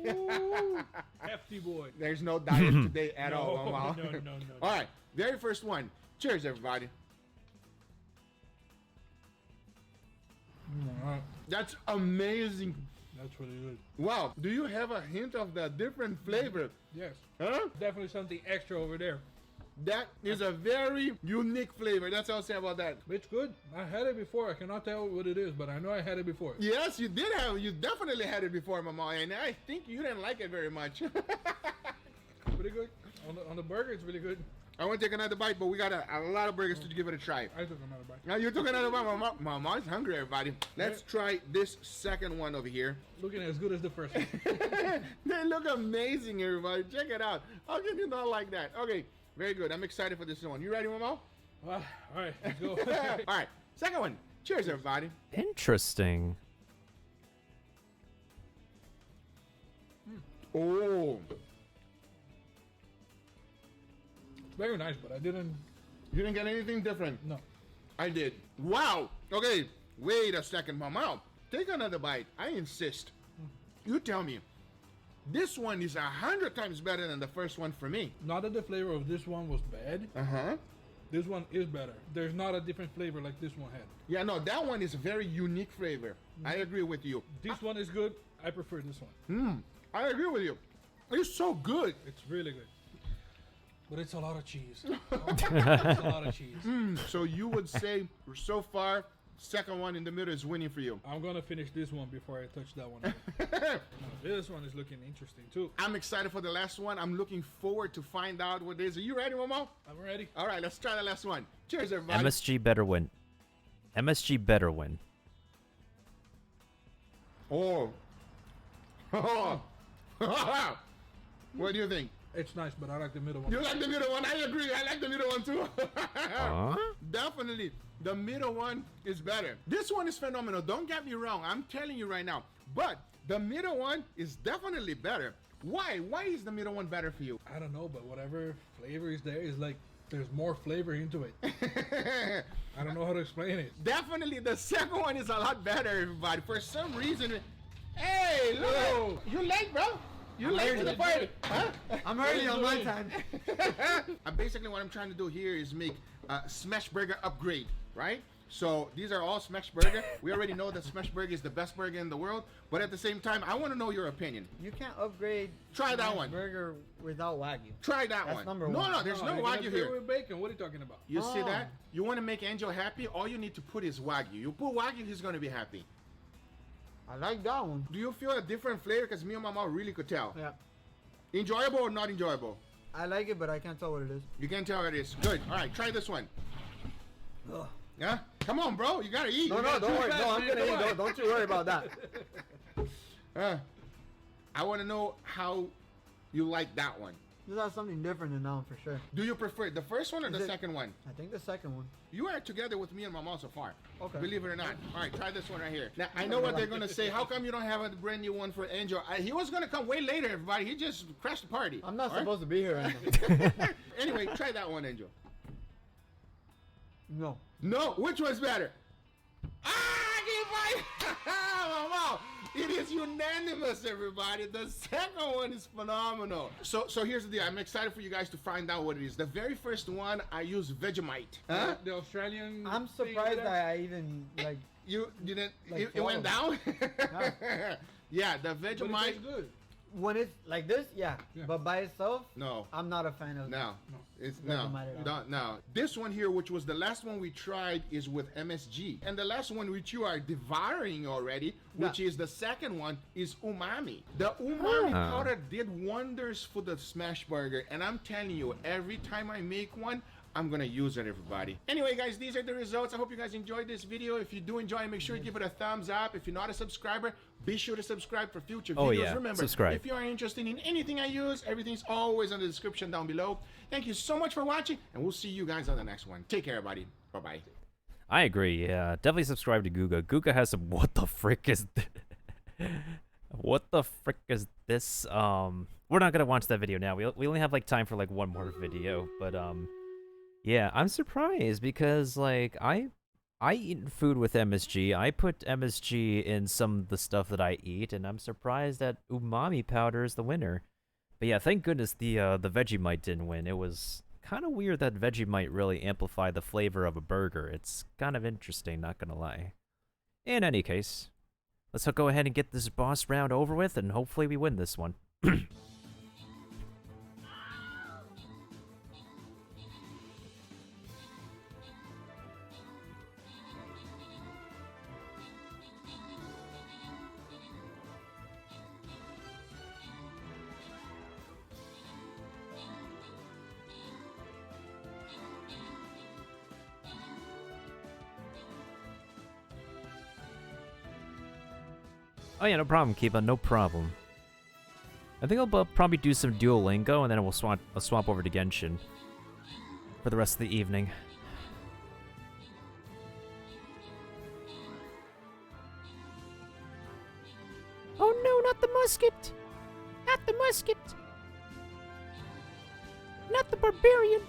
Hefty boy. There's no diet today at all, No, Mama. no. All right, very first one. Cheers, everybody. That's amazing. That's really good. Wow. Do you have a hint of the different flavor? Yes. Huh? Definitely something extra over there. That is a very unique flavor. That's all I'll say about that. It's good. I had it before. I cannot tell what it is, but I know I had it before. Yes, you did have. You definitely had it before, Mama, and I think you didn't like it very much. Pretty good. On the burger, it's really good. I want to take another bite, but we got a lot of burgers to give it a try. I took another bite. Now you took another bite. Mama's hungry, everybody. Let's try this second one over here. Looking as good as the first one. They look amazing, everybody. Check it out. How can you not like that? Okay, very good. I'm excited for this one. You ready, Mama? All right, let's go. All right, second one. Cheers, everybody. Interesting. Oh. Very nice, but I didn't... You didn't get anything different? No. I did. Wow. Okay, wait a second, Mama. take another bite. I insist. You tell me. This one is 100 times better than the first one for me. Not that the flavor of this one was bad. This one is better. There's not a different flavor like this one had. Yeah, no, that one is a very unique flavor. I agree with you. This one is good. I prefer this one. I agree with you. It's so good. It's really good. But it's a lot of cheese. It's a lot of cheese. So you would say, so far, second one in the middle is winning for you. I'm going to finish this one before I touch that one. This one is looking interesting, too. I'm excited for the last one. I'm looking forward to find out what it is. Are you ready, Momo? I'm ready. All right, let's try the last one. Cheers, everybody. MSG better win. MSG better win. Oh. What do you think? It's nice, but I like the middle one. You like the middle one? I agree. I like the middle one too. Definitely. The middle one is better. This one is phenomenal. Don't get me wrong. I'm telling you right now. But the middle one is definitely better. Why? Why is the middle one better for you? I don't know, but whatever flavor is there is like there's more flavor into it. I don't know how to explain it. Definitely the second one is a lot better, everybody. For some reason. Hey, look. You late, bro? You late to the party? Huh? I'm early on my time. Basically, what I'm trying to do here is make a Smash Burger upgrade, right? So these are all Smash Burger. We already know that Smash Burger is the best burger in the world, but at the same time, I want to know your opinion. You can't upgrade. Try that one. Burger without Wagyu. Try that That's one. number one. No, there's no you're Wagyu gonna here. do it with bacon. What are you talking about? You see that? You want to make Angel happy? All you need to put is Wagyu. You put Wagyu, he's going to be happy. I like that one. Do you feel a different flavor? Because me and my mom really could tell. Yeah. Enjoyable or not enjoyable? I like it, but I can't tell what it is. You can't tell what it is. Good. All right, try this one. Ugh. Yeah? Come on, bro. You got to eat. No, don't worry. No, I'm going to eat. Don't you worry about that. I want to know how you like that one. This has something different than that one for sure. Do you prefer the first one or the second one? I think the second one. You are together with me and my mom so far. Okay. Believe it or not. All right, try this one right here. Now, I know what they're going to say. How come you don't have a brand new one for Angel? He was going to come way later, everybody. He just crashed the party. I'm not supposed to be here right now. Anyway, try that one, Angel. No. No? Which one's better? Mama! It is unanimous, everybody. The second one is phenomenal. So here's the deal. I'm excited for you guys to find out what it is. The very first one, I used Vegemite. Huh? The Australian. I'm surprised that I even like. You didn't. Like, it went down. Yeah, the But it Vegemite. tastes good. When it's like this, yeah. But by itself, No. I'm not a fan of. No. It's Vegemite at all. no. This one here, which was the last one we tried, is with MSG. And the last one, which you are devouring already, which is the second one, is umami. The umami powder did wonders for the smash burger. And I'm telling you, every time I make one, I'm gonna use it, everybody. Anyway, guys, these are the results. I hope you guys enjoyed this video. If you do enjoy, make sure you give it a thumbs up. If you're not a subscriber, be sure to subscribe for future videos. Oh, yeah. Remember, Subscribe. if you are interested in anything I use, everything's always in the description down below. Thank you so much for watching, and we'll see you guys on the next one. Take care, everybody. Bye-bye. I agree. Yeah, definitely subscribe to Guga. Guga has some. What the frick is this? What the frick is this? We're not gonna watch that video now. We only have like time for like one more video, but yeah, I'm surprised because like I eat food with MSG. I put MSG in some of the stuff that I eat, and I'm surprised that umami powder is the winner. But yeah, thank goodness the Vegemite didn't win. It was kind of weird that Vegemite really amplified the flavor of a burger. It's kind of interesting, not gonna lie. In any case, let's go ahead and get this boss round over with, and hopefully we win this one. Oh yeah, no problem, Kiba, no problem. I think I'll probably do some Duolingo, and then I'll swap over to Genshin for the rest of the evening. Oh no, not the musket! Not the musket! Not the barbarian!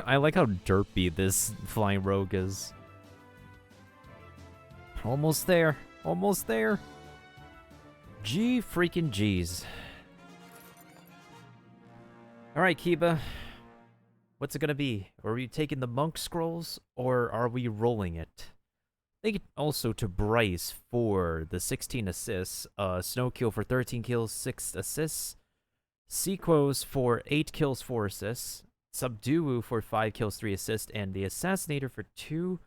I like how derpy this flying rogue is. Almost there. Almost there. G freaking G's. Alright, Kiba. What's it gonna be? Are we taking the monk scrolls or are we rolling it? Thank you also to Bryce for the 16 assists, Snowkill for 13 kills, 6 assists, Sequos for 8 kills, 4 assists, Subduo for 5 kills, 3 assists, and the Assassinator for 2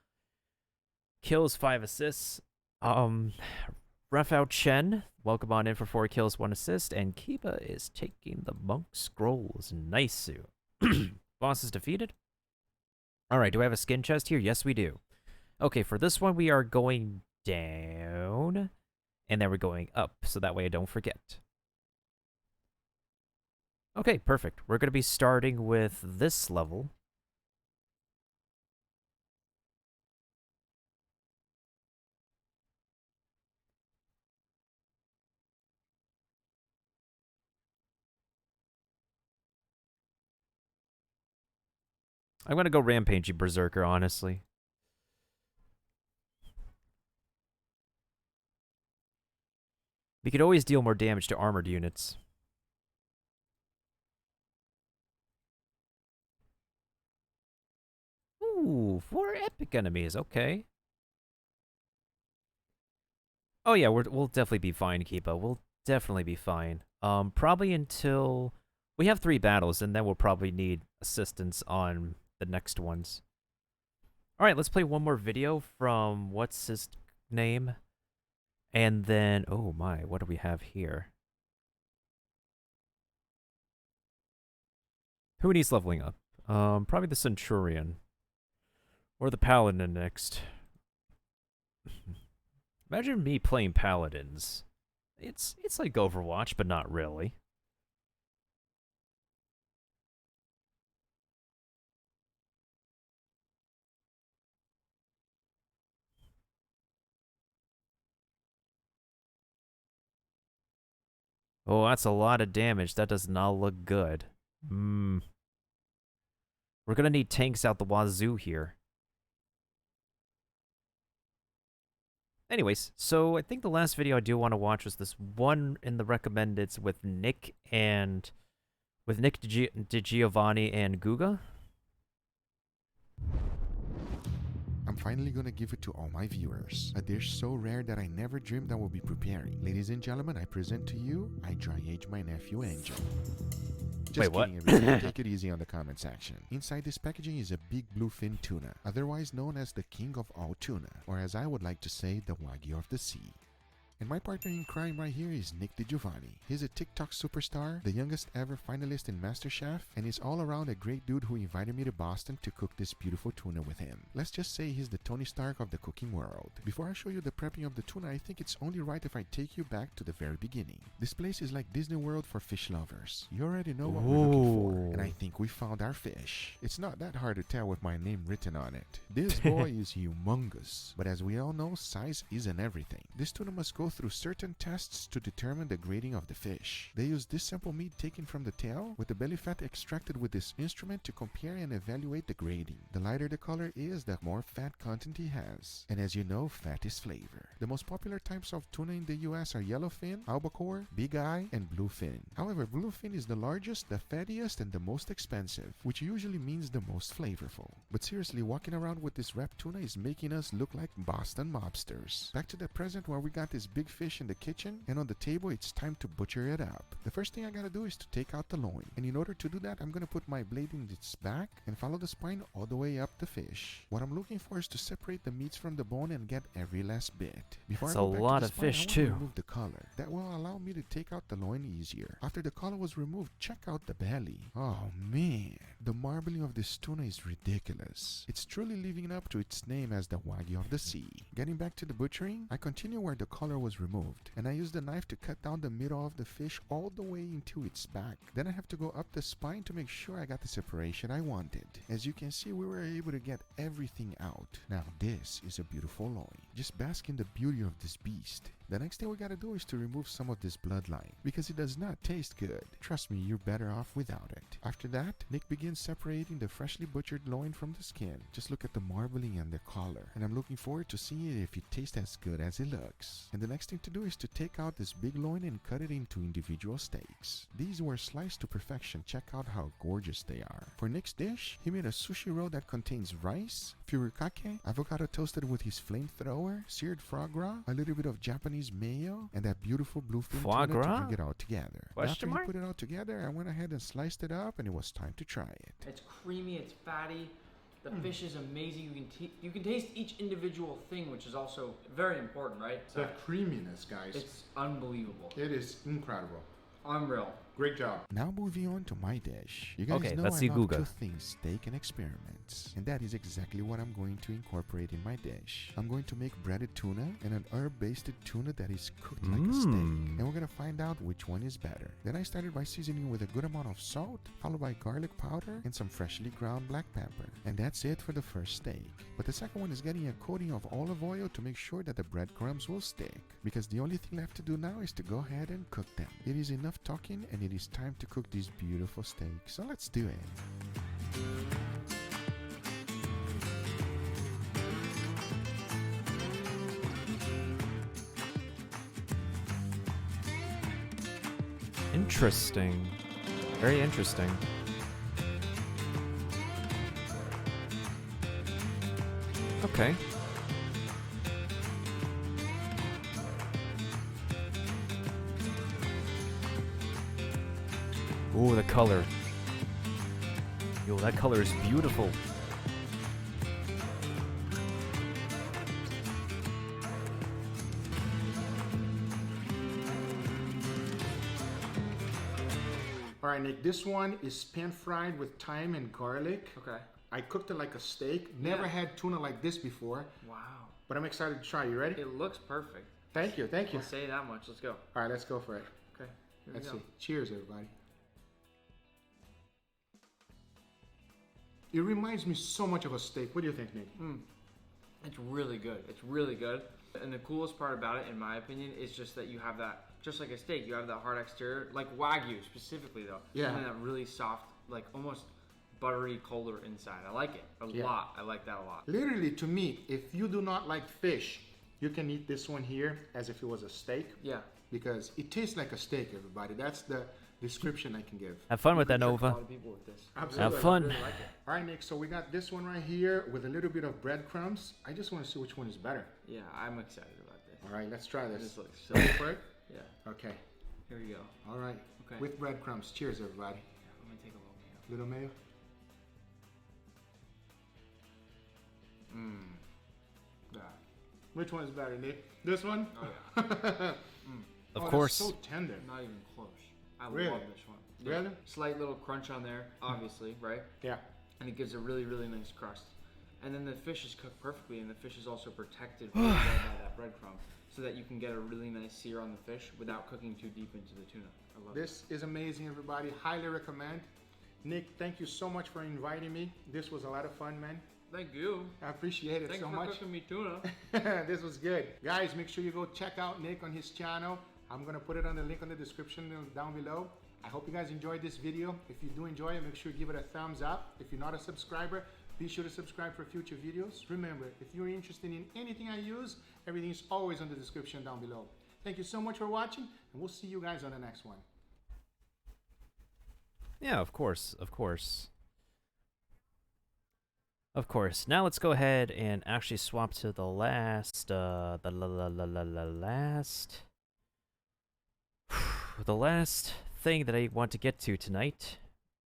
kills, 5 assists. Rafał Chen, welcome on in for 4 kills, 1 assist, and Kiba is taking the monk scrolls. Nice. Boss is defeated. Alright, do I have a skin chest here? Yes, we do. Okay, for this one, we are going down, and then we're going up, so that way I don't forget. Okay, perfect. We're going to be starting with this level. I'm going to go Rampagey Berserker, honestly. We could always deal more damage to armored units. Ooh, 4 epic enemies, okay. Oh yeah, we'll definitely be fine, Kiba. We'll definitely be fine. Probably until we have 3 battles, and then we'll probably need assistance on the next ones. Alright, let's play one more video from what's his name? And then, oh my, what do we have here? Who needs leveling up? Probably the Centurion. Or the Paladin next. Imagine me playing Paladins. It's like Overwatch, but not really. Oh, that's a lot of damage. That does not look good. We're gonna need tanks out the wazoo here. Anyways, so I think the last video I do want to watch was this one in the recommendeds with Nick DiGiovanni and Guga. I'm finally gonna give it to all my viewers. A dish so rare that I never dreamed I would be preparing. Ladies and gentlemen, I present to you, I dry age my nephew Angel. Just Wait, what? kidding, everyone. Take it easy on the comment section. Inside this packaging is a big bluefin tuna, otherwise known as the king of all tuna, or as I would like to say, the Wagyu of the sea. And my partner in crime right here is Nick DiGiovanni. He's a TikTok superstar, the youngest ever finalist in MasterChef, and is all around a great dude who invited me to Boston to cook this beautiful tuna with him. Let's just say he's the Tony Stark of the cooking world. Before I show you the prepping of the tuna, I think it's only right if I take you back to the very beginning. This place is like Disney World for fish lovers. You already know what we're looking for, and I think we found our fish. It's not that hard to tell with my name written on it. This boy is humongous, but as we all know, size isn't everything. This tuna must go through certain tests to determine the grading of the fish. They use this sample meat taken from the tail with the belly fat extracted with this instrument to compare and evaluate the grading. The lighter the color is, the more fat content he has. And as you know, fat is flavor. The most popular types of tuna in the US are yellowfin, albacore, big eye, and bluefin. However, bluefin is the largest, the fattiest, and the most expensive, which usually means the most flavorful. But seriously, walking around with this wrapped tuna is making us look like Boston mobsters. Back to the present where we got this big fish in the kitchen, and on the table it's time to butcher it up. The first thing I gotta do is to take out the loin, and in order to do that I'm gonna put my blade in its back and follow the spine all the way up the fish. What I'm looking for is to separate the meats from the bone and get every last bit. Before That's I go a back lot to the of spine, fish, I want too. to remove the collar. That will allow me to take out the loin easier. After the collar was removed, check out the belly. Oh man, the marbling of this tuna is ridiculous. It's truly living up to its name as the Wagyu of the sea. Getting back to the butchering, I continue where the collar was removed, and I use the knife to cut down the middle of the fish all the way into its back. Then I have to go up the spine to make sure I got the separation I wanted. As you can see, we were able to get everything out. Now this is a beautiful loin. Just bask in the beauty of this beast. The next thing we gotta do is to remove some of this bloodline, because it does not taste good. Trust me, you're better off without it. After that, Nick begins separating the freshly butchered loin from the skin. Just look at the marbling and the color, and I'm looking forward to seeing if it tastes as good as it looks. And the next thing to do is to take out this big loin and cut it into individual steaks. These were sliced to perfection. Check out how gorgeous they are. For Nick's dish, he made a sushi roll that contains rice, furikake, avocado toasted with his flamethrower, seared foie gras, a little bit of Japanese mayo, and that beautiful bluefin Foie tuna to gras? bring it all together. After he put it all together, I went ahead and sliced it up, and it was time to try it. It's creamy, it's fatty. The fish is amazing. You can taste each individual thing, which is also very important, right? The creaminess, guys. It's unbelievable. It is incredible. Unreal. Great job. Now moving on to my dish. You guys Okay, know let's I see love Guga. two things, steak and experiments. And that is exactly what I'm going to incorporate in my dish. I'm going to make breaded tuna and an herb-basted tuna that is cooked like a steak. And we're going to find out which one is better. Then I started by seasoning with a good amount of salt, followed by garlic powder and some freshly ground black pepper. And that's it for the first steak. But the second one is getting a coating of olive oil to make sure that the breadcrumbs will stick. Because the only thing left to do now is to go ahead and cook them. It is enough talking, and it is time to cook these beautiful steaks. So let's do it. Interesting. Very interesting. Okay. Ooh, the color. Yo, that color is beautiful. All right, Nick, this one is pan-fried with thyme and garlic. Okay. I cooked it like a steak. Never had tuna like this before. Wow. But I'm excited to try. You ready? It looks perfect. Thank you, thank you. I'll say that much. Let's go. All right, let's go for it. Okay. Here Let's we go. see. Cheers, everybody. It reminds me so much of a steak. What do you think, Nick? It's really good. It's really good. And the coolest part about it, in my opinion, is just that you have that, just like a steak, you have that hard exterior, like Wagyu specifically though. Yeah. And then that really soft, like almost buttery, colder inside. I like it a lot. I like that a lot. Literally, to me, if you do not like fish, you can eat this one here as if it was a steak. Yeah. Because it tastes like a steak, everybody. That's the description I can give. Have fun with that, A Nova. lot of people with this. Absolutely. Have fun. I really like it. All right, Nick, so we got this one right here with a little bit of breadcrumbs. I just want to see which one is better. Yeah, I'm excited about this. All right, let's try this. This looks so Ready for it? Yeah. Okay. Here we go. All right. Okay. With breadcrumbs. Cheers, everybody. I'm gonna take a little mayo. Little mayo? Yeah. Which one is better, Nick? This one? Oh yeah. Of Oh, course. That's so tender. Not even close. I Really? love this one. Really? Slight little crunch on there, obviously, right? Yeah. And it gives a really, really nice crust. And then the fish is cooked perfectly, and the fish is also protected really well by that breadcrumb, so that you can get a really nice sear on the fish without cooking too deep into the tuna. I love it. This is amazing, everybody. Highly recommend. Nick, thank you so much for inviting me. This was a lot of fun, man. Thank you. I appreciate it Thanks so for much. cooking me tuna. This was good. Guys, make sure you go check out Nick on his channel. I'm going to put it on the link on the description down below. I hope you guys enjoyed this video. If you do enjoy it, make sure you give it a thumbs up. If you're not a subscriber, be sure to subscribe for future videos. Remember, if you're interested in anything I use, everything is always in the description down below. Thank you so much for watching, and we'll see you guys on the next one. Yeah, of course, of course. Of course. Now let's go ahead and actually swap to the last, the last thing that I want to get to tonight.